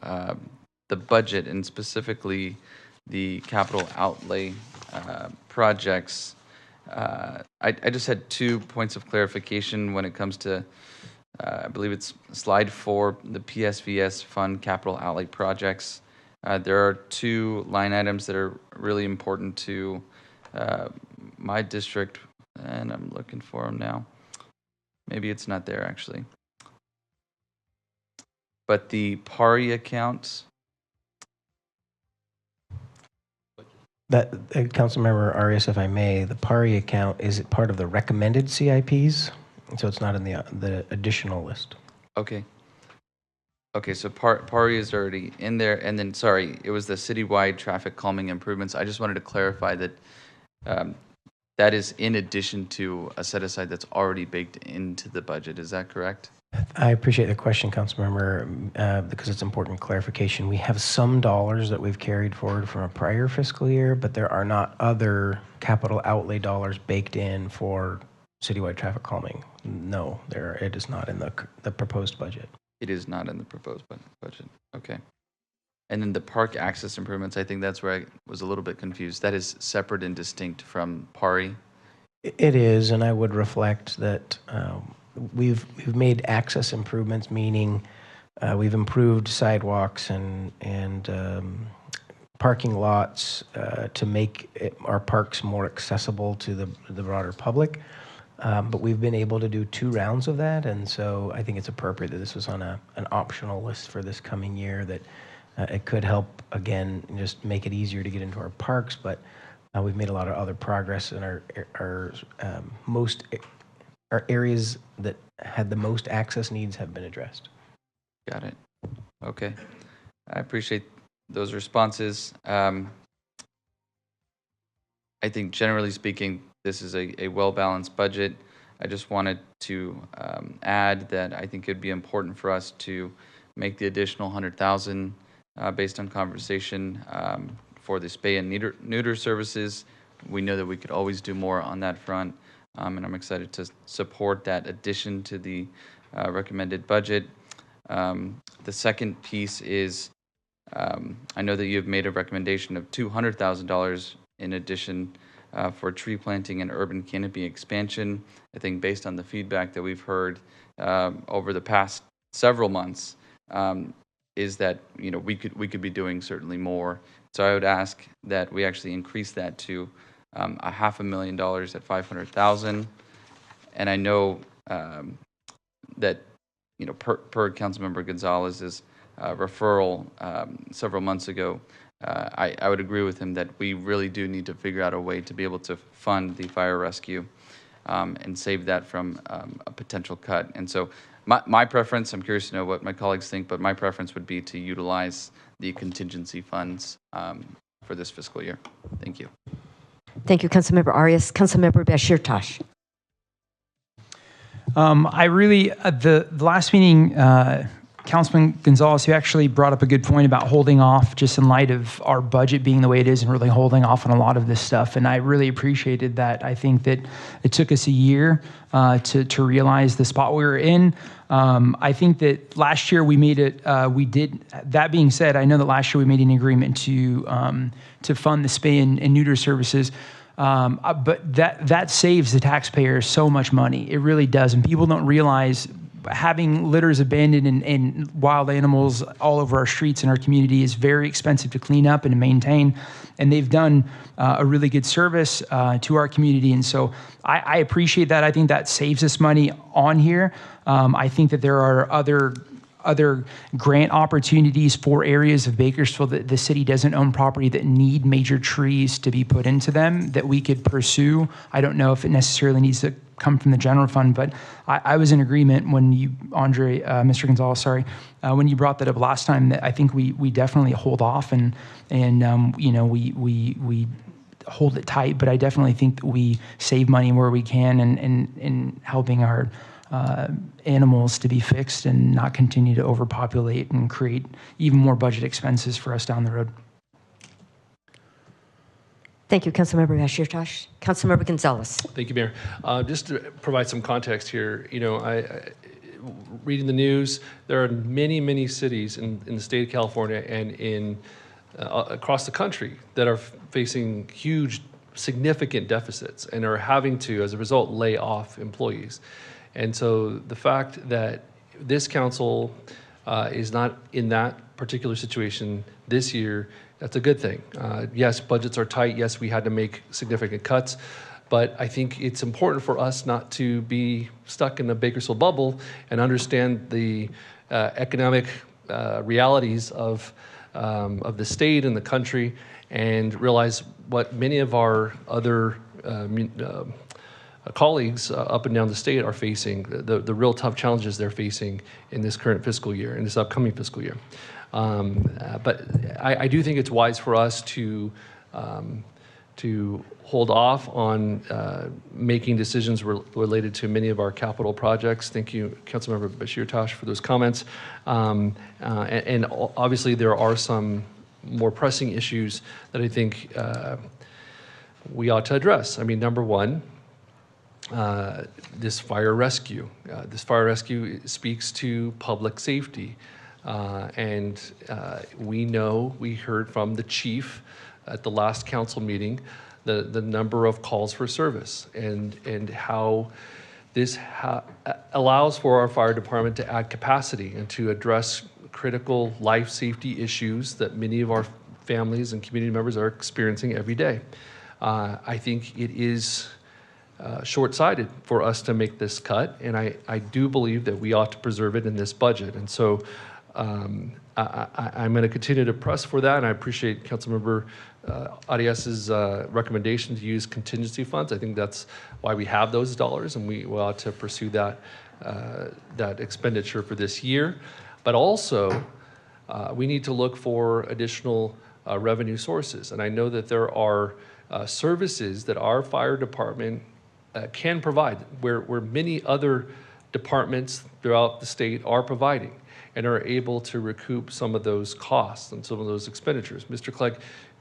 the budget and specifically the capital outlay projects, I just had 2 points of clarification when it comes to, I believe it's slide 4, the PSVS fund capital outlay projects. There are 2 line items that are really important to my district, and I'm looking for them now. Maybe it's not there actually. But the PARI account. That, Councilmember Arias, if I may, the PARI account, is it part of the recommended CIPs? So it's not in the additional list. Okay. Okay, so PARI is already in there, and then, sorry, it was the citywide traffic calming improvements. I just wanted to clarify that that is in addition to a set aside that's already baked into the budget. Is that correct? I appreciate the question, Councilmember, because it's important clarification. We have some dollars that we've carried forward from a prior fiscal year, but there are not other capital outlay dollars baked in for citywide traffic calming. No, it is not in the proposed budget. It is not in the proposed budget. Okay. And then the park access improvements, I think that's where I was a little bit confused. That is separate and distinct from PARI? It is, and I would reflect that we've made access improvements, meaning we've improved sidewalks and parking lots to make our parks more accessible to the broader public. But we've been able to do 2 rounds of that, and so I think it's appropriate that this was on an optional list for this coming year, that it could help, again, just make it easier to get into our parks, but we've made a lot of other progress in our areas that had the most access needs have been addressed. Got it. Okay. I appreciate those responses. I think generally speaking, this is a well-balanced budget. I just wanted to add that I think it'd be important for us to make the additional $100,000 based on conversation for the spay and neuter services. We know that we could always do more on that front, and I'm excited to support that addition to the recommended budget. The second piece is I know that you've made a recommendation of $200,000 in addition for tree planting and urban canopy expansion. I think based on the feedback that we've heard over the past several months, is that we could be doing certainly more. So I would ask that we actually increase that to $500,000 at $500,000. And I know that per Councilmember Gonzalez's referral several months ago, I would agree with him that we really do need to figure out a way to be able to fund the fire rescue and save that from a potential cut. And so my preference, I'm curious to know what my colleagues think, but my preference would be to utilize the contingency funds for this fiscal year. Thank you. Thank you, Councilmember Arias. Councilmember Bashir Tosh. I really, the last meeting, Councilman Gonzalez, you actually brought up a good point about holding off just in light of our budget being the way it is and really holding off on a lot of this stuff. And I really appreciated that. I think that it took us a year to realize the spot we were in. I think that last year we made it, that being said, I know that last year we made an agreement to fund the spay and neuter services. But that saves the taxpayer so much money. It really does. And people don't realize having litters abandoned and wild animals all over our streets and our community is very expensive to clean up and to maintain. And they've done a really good service to our community. And so I appreciate that. I think that saves us money on here. I think that there are other grant opportunities for areas of Bakersfield that the city doesn't own property that need major trees to be put into them that we could pursue. I don't know if it necessarily needs to come from the general fund, but I was in agreement when you, Mr. Gonzalez, sorry, when you brought that up last time, that I think we definitely hold off and we hold it tight, but I definitely think that we save money where we can and helping our animals to be fixed and not continue to overpopulate and create even more budget expenses for us down the road. Thank you, Councilmember Bashir-Tosh. Councilmember Gonzalez. Thank you, Mayor. Just to provide some context here, reading the news, there are many, many cities in the state of California and across the country that are facing huge, significant deficits and are having to, as a result, lay off employees. And so the fact that this council is not in that particular situation this year, that's a good thing. Yes, budgets are tight. Yes, we had to make significant cuts. But I think it's important for us not to be stuck in a Bakersfield bubble and understand the economic realities of the state and the country, and realize what many of our other colleagues up and down the state are facing, the real tough challenges they're facing in this current fiscal year, in this upcoming fiscal year. But I do think it's wise for us to hold off on making decisions related to many of our capital projects. Thank you, Councilmember Bashir-Tosh, for those comments. And obviously, there are some more pressing issues that I think we ought to address. I mean, number one, this fire rescue. This fire rescue speaks to public safety. And we heard from the chief at the last council meeting the number of calls for service and how this allows for our fire department to add capacity and to address critical life safety issues that many of our families and community members are experiencing every day. I think it is short-sighted for us to make this cut, and I do believe that we ought to preserve it in this budget. And so I'm going to continue to press for that, and I appreciate Councilmember Arias's recommendation to use contingency funds. I think that's why we have those dollars, and we ought to pursue that expenditure for this year. But also, we need to look for additional revenue sources. And I know that there are services that our fire department can provide, where many other departments throughout the state are providing and are able to recoup some of those costs and some of those expenditures. Mr. Clegg,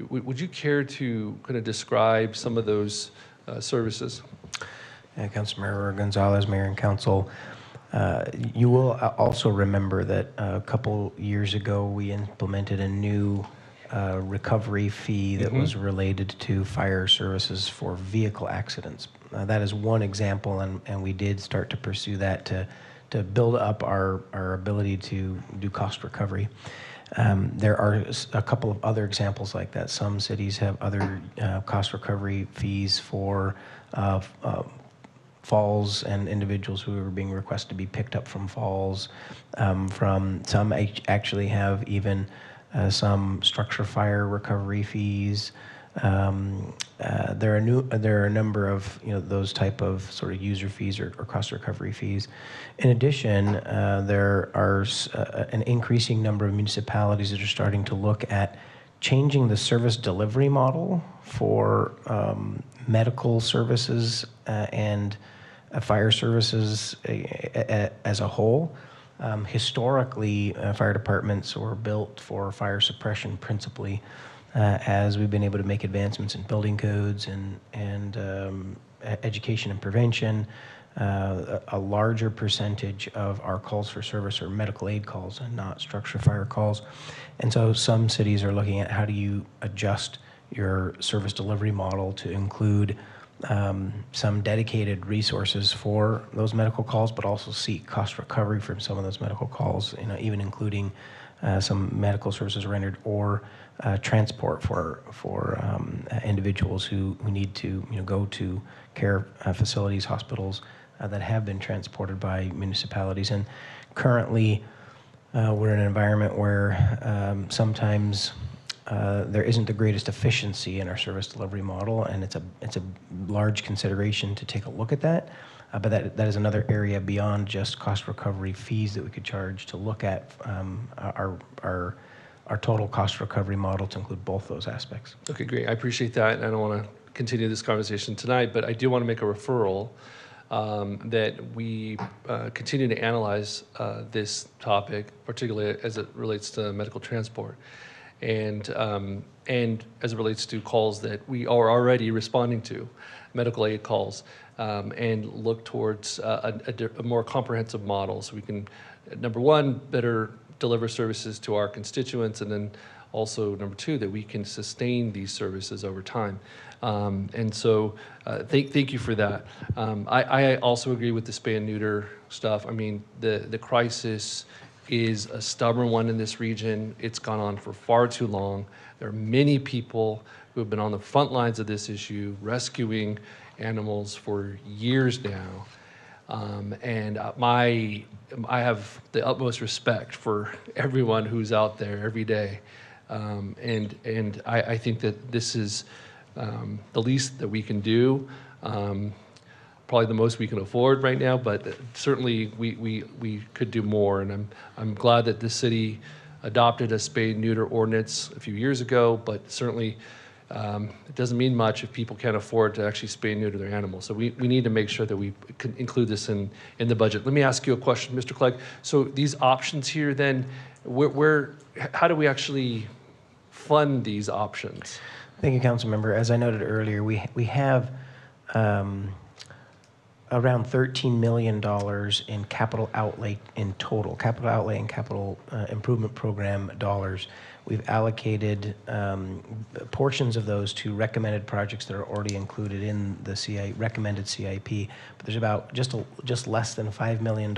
would you care to kind of describe some of those services? Councilmember Gonzalez, Mayor and Council, you will also remember that a couple years ago we implemented a new recovery fee that was related to fire services for vehicle accidents. That is one example, and we did start to pursue that to build up our ability to do cost recovery. There are a couple of other examples like that. Some cities have other cost recovery fees for falls and individuals who are being requested to be picked up from falls. From some actually have even some structure fire recovery fees. There are a number of those type of sort of user fees or cost recovery fees. In addition, there are an increasing number of municipalities that are starting to look at changing the service delivery model for medical services and fire services as a whole. Historically, fire departments were built for fire suppression principally. As we've been able to make advancements in building codes and education and prevention, a larger percentage of our calls for service are medical aid calls and not structure fire calls. And so some cities are looking at how do you adjust your service delivery model to include some dedicated resources for those medical calls, but also seek cost recovery from some of those medical calls, even including some medical services rendered or transport for individuals who need to go to care facilities, hospitals that have been transported by municipalities. And currently, we're in an environment where sometimes there isn't the greatest efficiency in our service delivery model, and it's a large consideration to take a look at that. But that is another area beyond just cost recovery fees that we could charge to look at our total cost recovery model to include both those aspects. Okay, great. I appreciate that. I don't want to continue this conversation tonight, but I do want to make a referral that we continue to analyze this topic, particularly as it relates to medical transport. and as it relates to calls that we are already responding to, medical aid calls, and look towards a more comprehensive model so we can, number one, better deliver services to our constituents, and then also, number two, that we can sustain these services over time. And so thank you for that. I also agree with the spay and neuter stuff. I mean, the crisis is a stubborn one in this region. It's gone on for far too long. There are many people who have been on the front lines of this issue, rescuing animals for years now. And I have the utmost respect for everyone who's out there every day. And I think that this is the least that we can do, probably the most we can afford right now, but certainly we could do more. And I'm glad that the city adopted a spay and neuter ordinance a few years ago, but certainly it doesn't mean much if people can't afford to actually spay and neuter their animals. So we need to make sure that we can include this in the budget. Let me ask you a question, Mr. Clegg. So these options here then, how do we actually fund these options? Thank you, Councilmember. As I noted earlier, we have around $13 million in capital outlay in total, capital outlay and capital improvement program dollars. We've allocated portions of those to recommended projects that are already included in the recommended CIP. But there's about just less than $5 million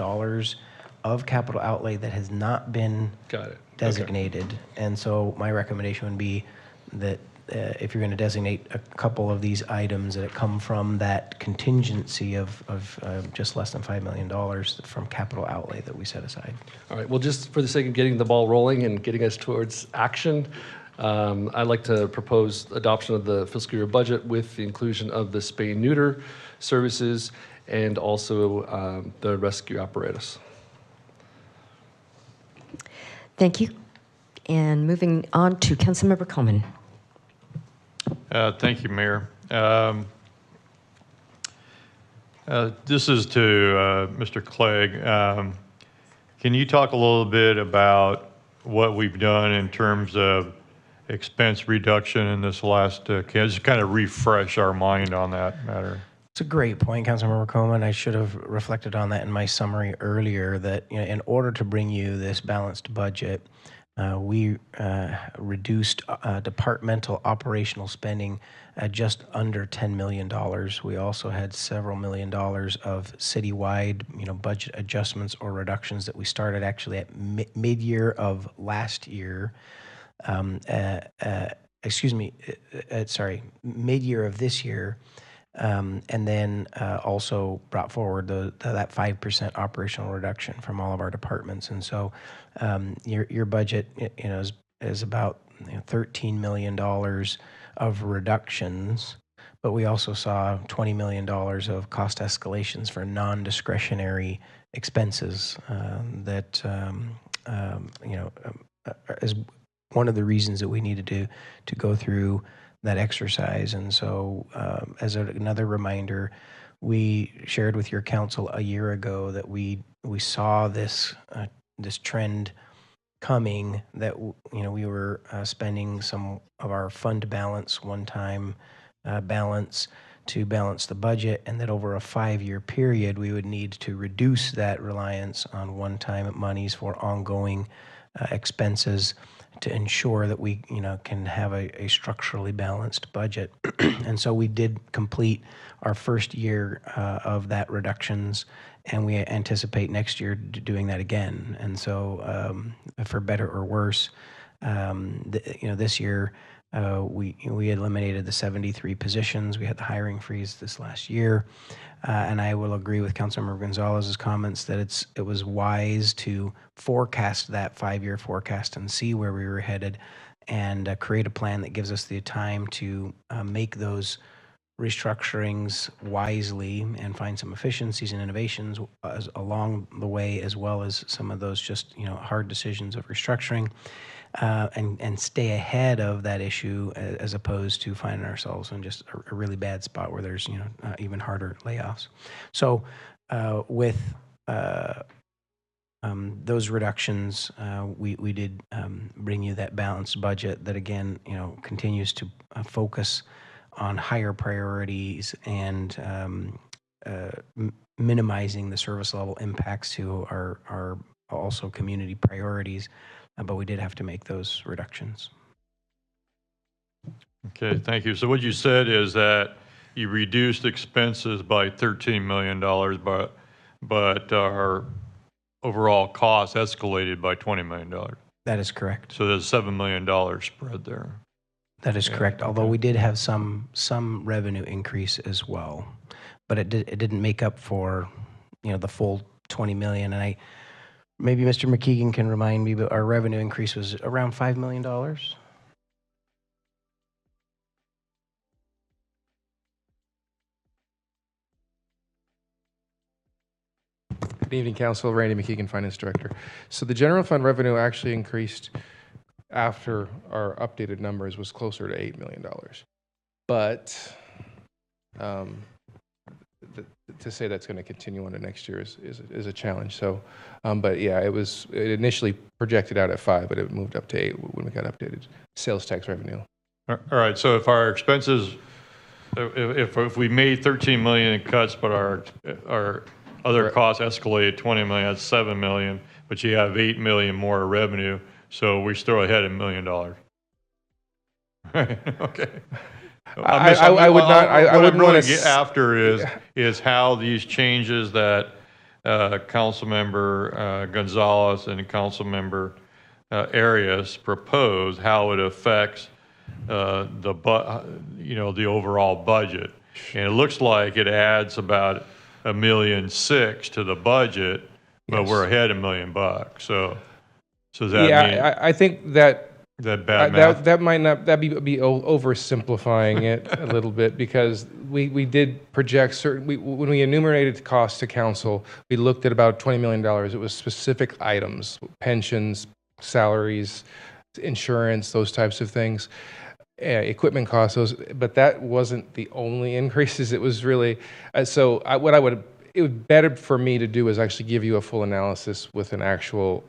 of capital outlay that has not been designated. Okay. And so my recommendation would be that if you're going to designate a couple of these items, that it come from that contingency of just less than $5 million from capital outlay that we set aside. All right. Well, just for the sake of getting the ball rolling and getting us towards action, I'd like to propose adoption of the fiscal year budget with the inclusion of the spay and neuter services and also the rescue apparatus. Thank you. And moving on to Councilmember Coleman. Thank you, Mayor. This is to Mr. Clegg. Can you talk a little bit about what we've done in terms of expense reduction in this last, just kind of refresh our mind on that matter? It's a great point, Councilmember Coleman. I should have reflected on that in my summary earlier, that in order to bring you this balanced budget, we reduced departmental operational spending at just under $10 million. We also had several $1 million of citywide, budget adjustments or reductions that we started actually at mid-year of last year. Mid-year of this year. And then also brought forward that 5% operational reduction from all of our departments. And so your budget is about $13 million of reductions, but we also saw $20 million of cost escalations for non-discretionary expenses that is one of the reasons that we needed to go through that exercise. And so as another reminder, we shared with your council a year ago that we saw this trend coming, that we were spending some of our fund balance, one-time balance, to balance the budget, and that over a 5-year period we would need to reduce that reliance on one-time monies for ongoing expenses to ensure that we can have a structurally balanced budget. And so we did complete our first year of that reductions, and we anticipate next year doing that again. And so for better or worse, this year we eliminated the 73 positions. We had the hiring freeze this last year. And I will agree with Councilmember Gonzalez's comments that it was wise to forecast that 5-year forecast and see where we were headed, and create a plan that gives us the time to make those restructurings wisely and find some efficiencies and innovations along the way, as well as some of those just hard decisions of restructuring. And stay ahead of that issue, as opposed to finding ourselves in just a really bad spot where there's even harder layoffs. So with those reductions, we did bring you that balanced budget that again, continues to focus on higher priorities and minimizing the service level impacts to our also community priorities. But we did have to make those reductions. Okay, thank you. So what you said is that you reduced expenses by $13 million, but our overall cost escalated by $20 million. That is correct. So there's a $7 million spread there. That is correct. Although we did have some revenue increase as well, but it didn't make up for the full 20 million. And maybe Mr. McKeegan can remind me, but our revenue increase was around $5 million. Good evening, Council. Randy McKeegan, Finance Director. So the general fund revenue actually increased after our updated numbers was closer to $8 million. But to say that's going to continue on to next year is a challenge. So, but yeah, it initially projected out at 5, but it moved up to 8 when we got updated sales tax revenue. All right. So if our expenses, if we made 13 million in cuts, but our other costs escalated 20 million, that's 7 million, but you have 8 million more revenue, so we're still ahead $1 million. Okay. I would not. I what wouldn't I'm really want to get after is how these changes that Councilmember Gonzalez and Councilmember Arias propose, how it affects the overall budget. And it looks like it adds about $1.6 million to the budget, but we're ahead $1 million. So does that mean? I think that. That bad math? That might not be oversimplifying it a little bit, because we did project certain. When we enumerated costs to council, we looked at about $20 million. It was specific items: pensions, salaries, insurance, those types of things, equipment costs. But that wasn't the only increases. It was really it would better for me to do is actually give you a full analysis with an actual.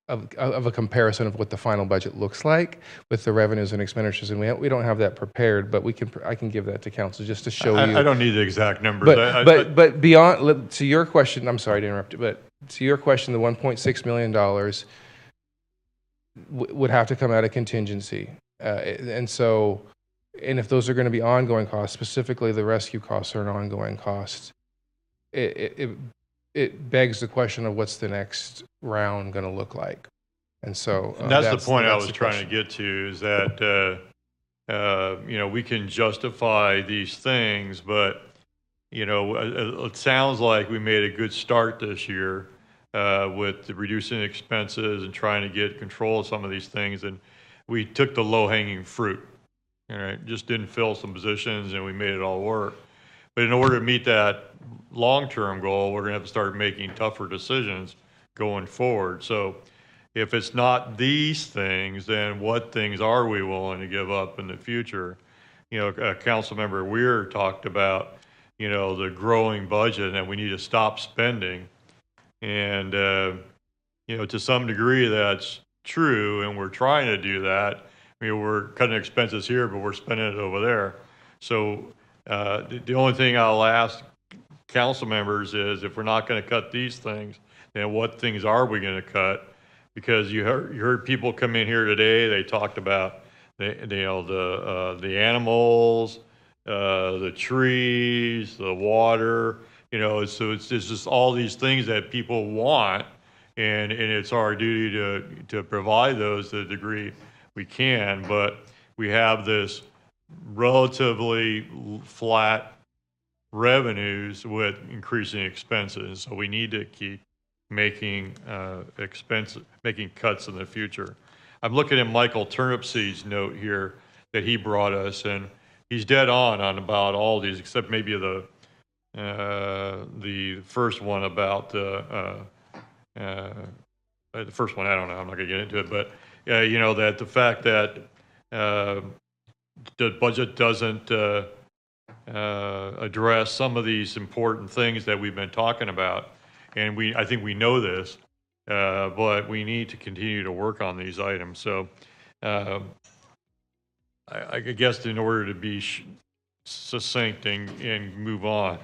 Of a comparison of what the final budget looks like with the revenues and expenditures, and we don't have that prepared, but I can give that to council just to show you. I don't need the exact numbers. But beyond, to your question, I'm sorry to interrupt you, but to your question, the $1.6 million would have to come out of contingency, and if those are going to be ongoing costs, specifically the rescue costs are an ongoing cost. It begs the question of what's the next round going to look like. And so that's the point I was trying to get to, is that, we can justify these things, but, it sounds like we made a good start this year with reducing expenses and trying to get control of some of these things. And we took the low-hanging fruit, just didn't fill some positions, and we made it all work. But in order to meet that long-term goal, we're going to have to start making tougher decisions going forward. So if it's not these things, then what things are we willing to give up in the future? Councilmember Weir talked about, the growing budget, and we need to stop spending. And, to some degree that's true, and we're trying to do that. We're cutting expenses here, but we're spending it over there. So the only thing I'll ask council members is, if we're not going to cut these things, then what things are we going to cut? Because you heard people come in here today. They talked about the animals, the trees, the water. So it's just all these things that people want, and it's our duty to provide those to the degree we can. But we have this relatively flat revenues with increasing expenses, so we need to keep making cuts in the future. I'm looking at Michael Turnipseed's note here that he brought us, and he's dead on about all these, except maybe the first one about the first one. I don't know. I'm not going to get into it, but that the fact that the budget doesn't address some of these important things that we've been talking about, and I think we know this, but we need to continue to work on these items. So I guess in order to be succinct and move on,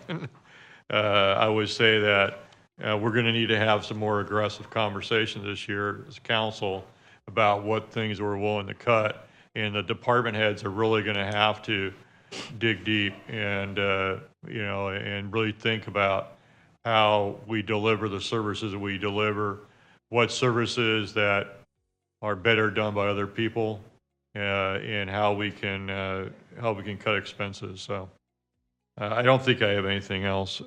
I would say that we're going to need to have some more aggressive conversations this year as council about what things we're willing to cut. And the department heads are really going to have to dig deep and, and really think about how we deliver the services that we deliver, what services that are better done by other people, and how we can cut expenses. So I don't think I have anything else.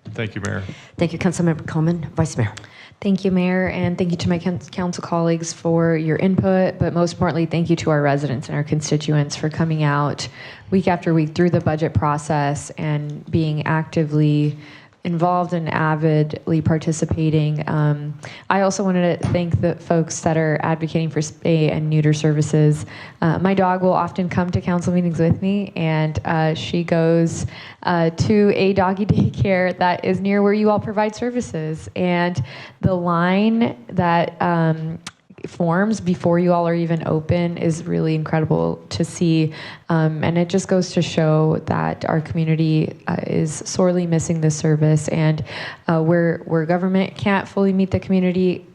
Thank you, Mayor. Thank you, Councilmember Coleman. Vice Mayor. Thank you, Mayor, and thank you to my council colleagues for your input, but most importantly, thank you to our residents and our constituents for coming out week after week through the budget process and being actively involved and avidly participating. I also wanted to thank the folks that are advocating for spay and neuter services. My dog will often come to council meetings with me, and she goes to a doggy daycare that is near where you all provide services. And the line that forms before you all are even open is really incredible to see. And it just goes to show that our community is sorely missing this service. And where government can't fully meet the community,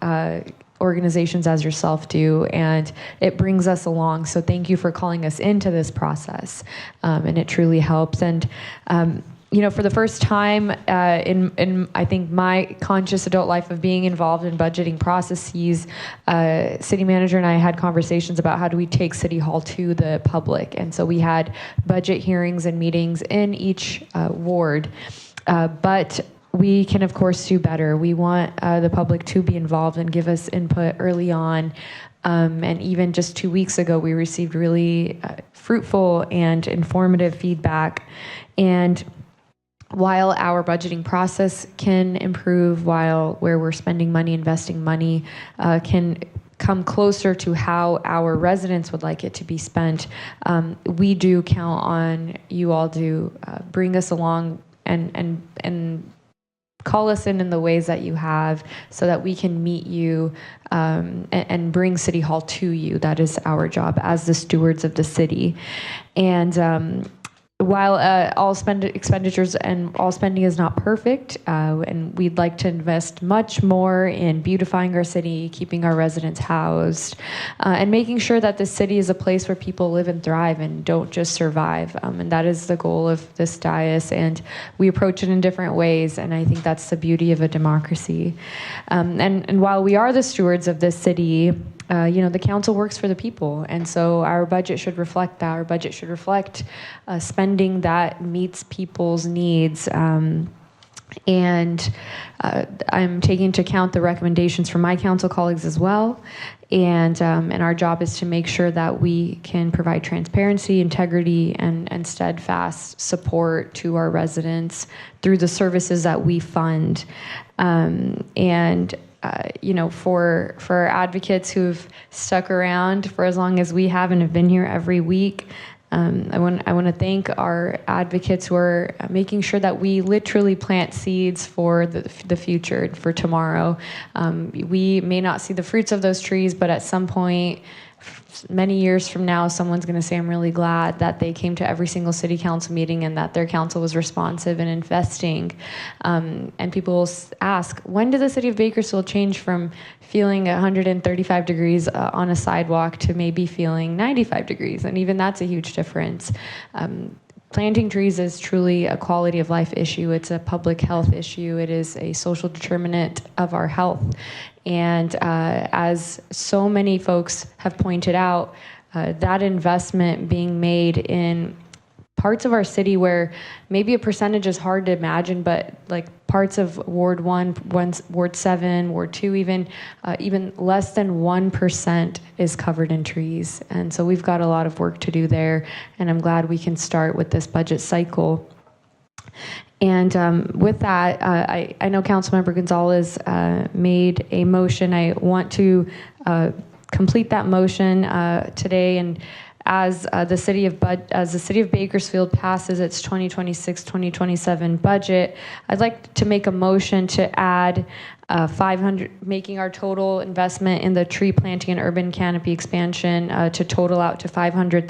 organizations as yourself do, and it brings us along. So thank you for calling us into this process. And it truly helps. And for the first time in I think my conscious adult life of being involved in budgeting processes, city manager and I had conversations about how do we take City Hall to the public. And so we had budget hearings and meetings in each ward. But we can, of course, do better. We want the public to be involved and give us input early on. And even just 2 weeks ago, we received really fruitful and informative feedback. And while our budgeting process can improve, while where we're spending money, investing money can come closer to how our residents would like it to be spent, we do count on you all to bring us along and call us in the ways that you have so that we can meet you and bring City Hall to you. That is our job as the stewards of the city. And while all expenditures and all spending is not perfect, and we'd like to invest much more in beautifying our city, keeping our residents housed, and making sure that the city is a place where people live and thrive and don't just survive. And that is the goal of this dais, and we approach it in different ways, and I think that's the beauty of a democracy. And while we are the stewards of this city, the council works for the people, and so our budget should reflect that. Our budget should reflect spending that meets people's needs. And I'm taking into account the recommendations from my council colleagues as well. And our job is to make sure that we can provide transparency, integrity, and steadfast support to our residents through the services that we fund. For advocates who've stuck around for as long as we have and have been here every week, I want to thank our advocates who are making sure that we literally plant seeds for the future, for tomorrow. We may not see the fruits of those trees, but at some point, many years from now, someone's going to say, I'm really glad that they came to every single city council meeting and that their council was responsive and investing. And people will ask, when did the city of Bakersfield change from feeling 135 degrees on a sidewalk to maybe feeling 95 degrees? And even that's a huge difference. Planting trees is truly a quality of life issue. It's a public health issue. It is a social determinant of our health. And as so many folks have pointed out, that investment being made in parts of our city where maybe a percentage is hard to imagine, but like parts of Ward 1, Ward 7, Ward 2 even less than 1% is covered in trees. And so we've got a lot of work to do there, and I'm glad we can start with this budget cycle. And with that, I know Councilmember Gonzalez made a motion. I want to complete that motion today and as the city of Bakersfield passes its 2026-2027 budget, I'd like to make a motion to add 500, making our total investment in the tree planting and urban canopy expansion to total out to $500,000,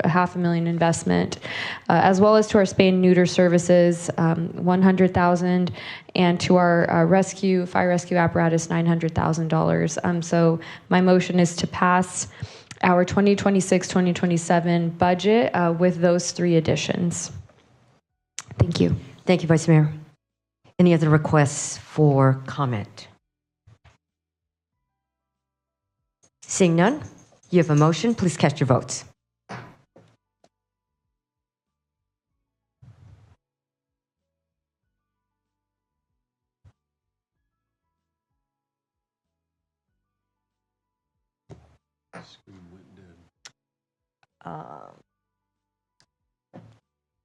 $500,000 investment, as well as to our spay and neuter services, $100,000, and to our fire rescue apparatus, $900,000. So my motion is to pass our 2026-2027 budget with those three additions. Thank you. Thank you, Vice Mayor. Any other requests for comment? Seeing none, you have a motion. Please cast your votes.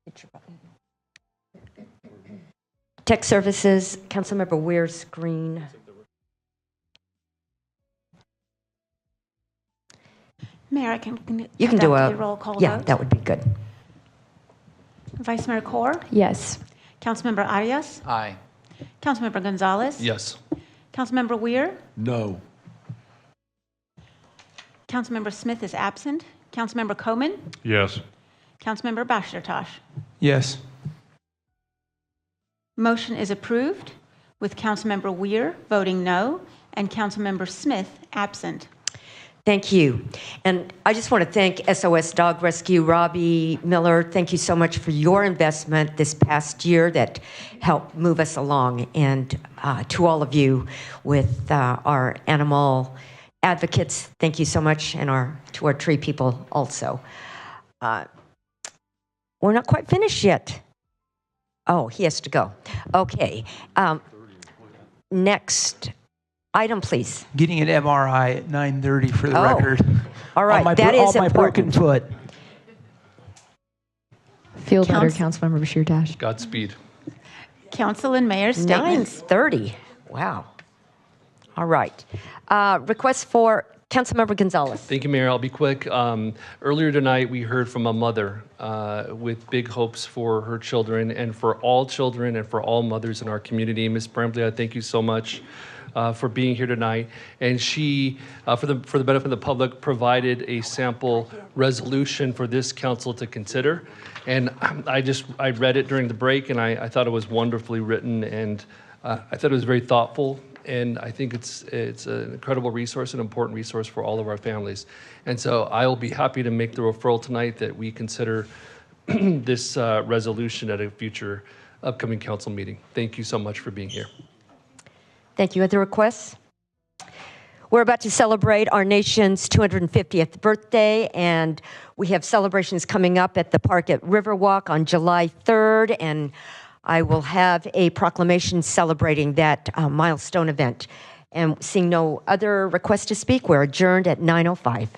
Hit your button. Tech Services, Councilmember Weir's screen. Mayor, I can You can do conduct a roll call yeah, vote. that would be good. Vice Mayor Core, Yes. Councilmember Arias, Aye. Councilmember Gonzalez, Yes. Councilmember Weir, No. Councilmember Smith is absent, Councilmember Coman, Yes. Councilmember Bashirtosh. Yes. Motion is approved with Councilmember Weir voting no and Councilmember Smith absent. Thank you. And I just want to thank SOS Dog Rescue, Robbie Miller. Thank you so much for your investment this past year that helped move us along. And to all of you with our animal advocates, thank you so much. And to our tree people also. We're not quite finished yet. Oh, he has to go. Okay. Next item, please. Getting an MRI at 9:30 for the Oh, record. all right, On my, that on is my broken important. foot. Feel better, Councilmember Bashir Tash. Godspeed. Council and Mayor's statements. 9:30. Wow. All right. Request for Councilmember Gonzalez. Thank you, Mayor. I'll be quick. Earlier tonight, we heard from a mother with big hopes for her children and for all children and for all mothers in our community. Ms. Brambley, I thank you so much for being here tonight. And she, for the benefit of the public, provided a sample resolution for this council to consider. And I read it during the break, and I thought it was wonderfully written, and I thought it was very thoughtful. And I think it's an incredible resource, an important resource for all of our families. And so I will be happy to make the referral tonight that we consider this resolution at a future upcoming council meeting. Thank you so much for being here. Thank you. Other requests? We're about to celebrate our nation's 250th birthday, and we have celebrations coming up at the park at Riverwalk on July 3rd, and I will have a proclamation celebrating that milestone event. And seeing no other requests to speak, we're adjourned at 9:05.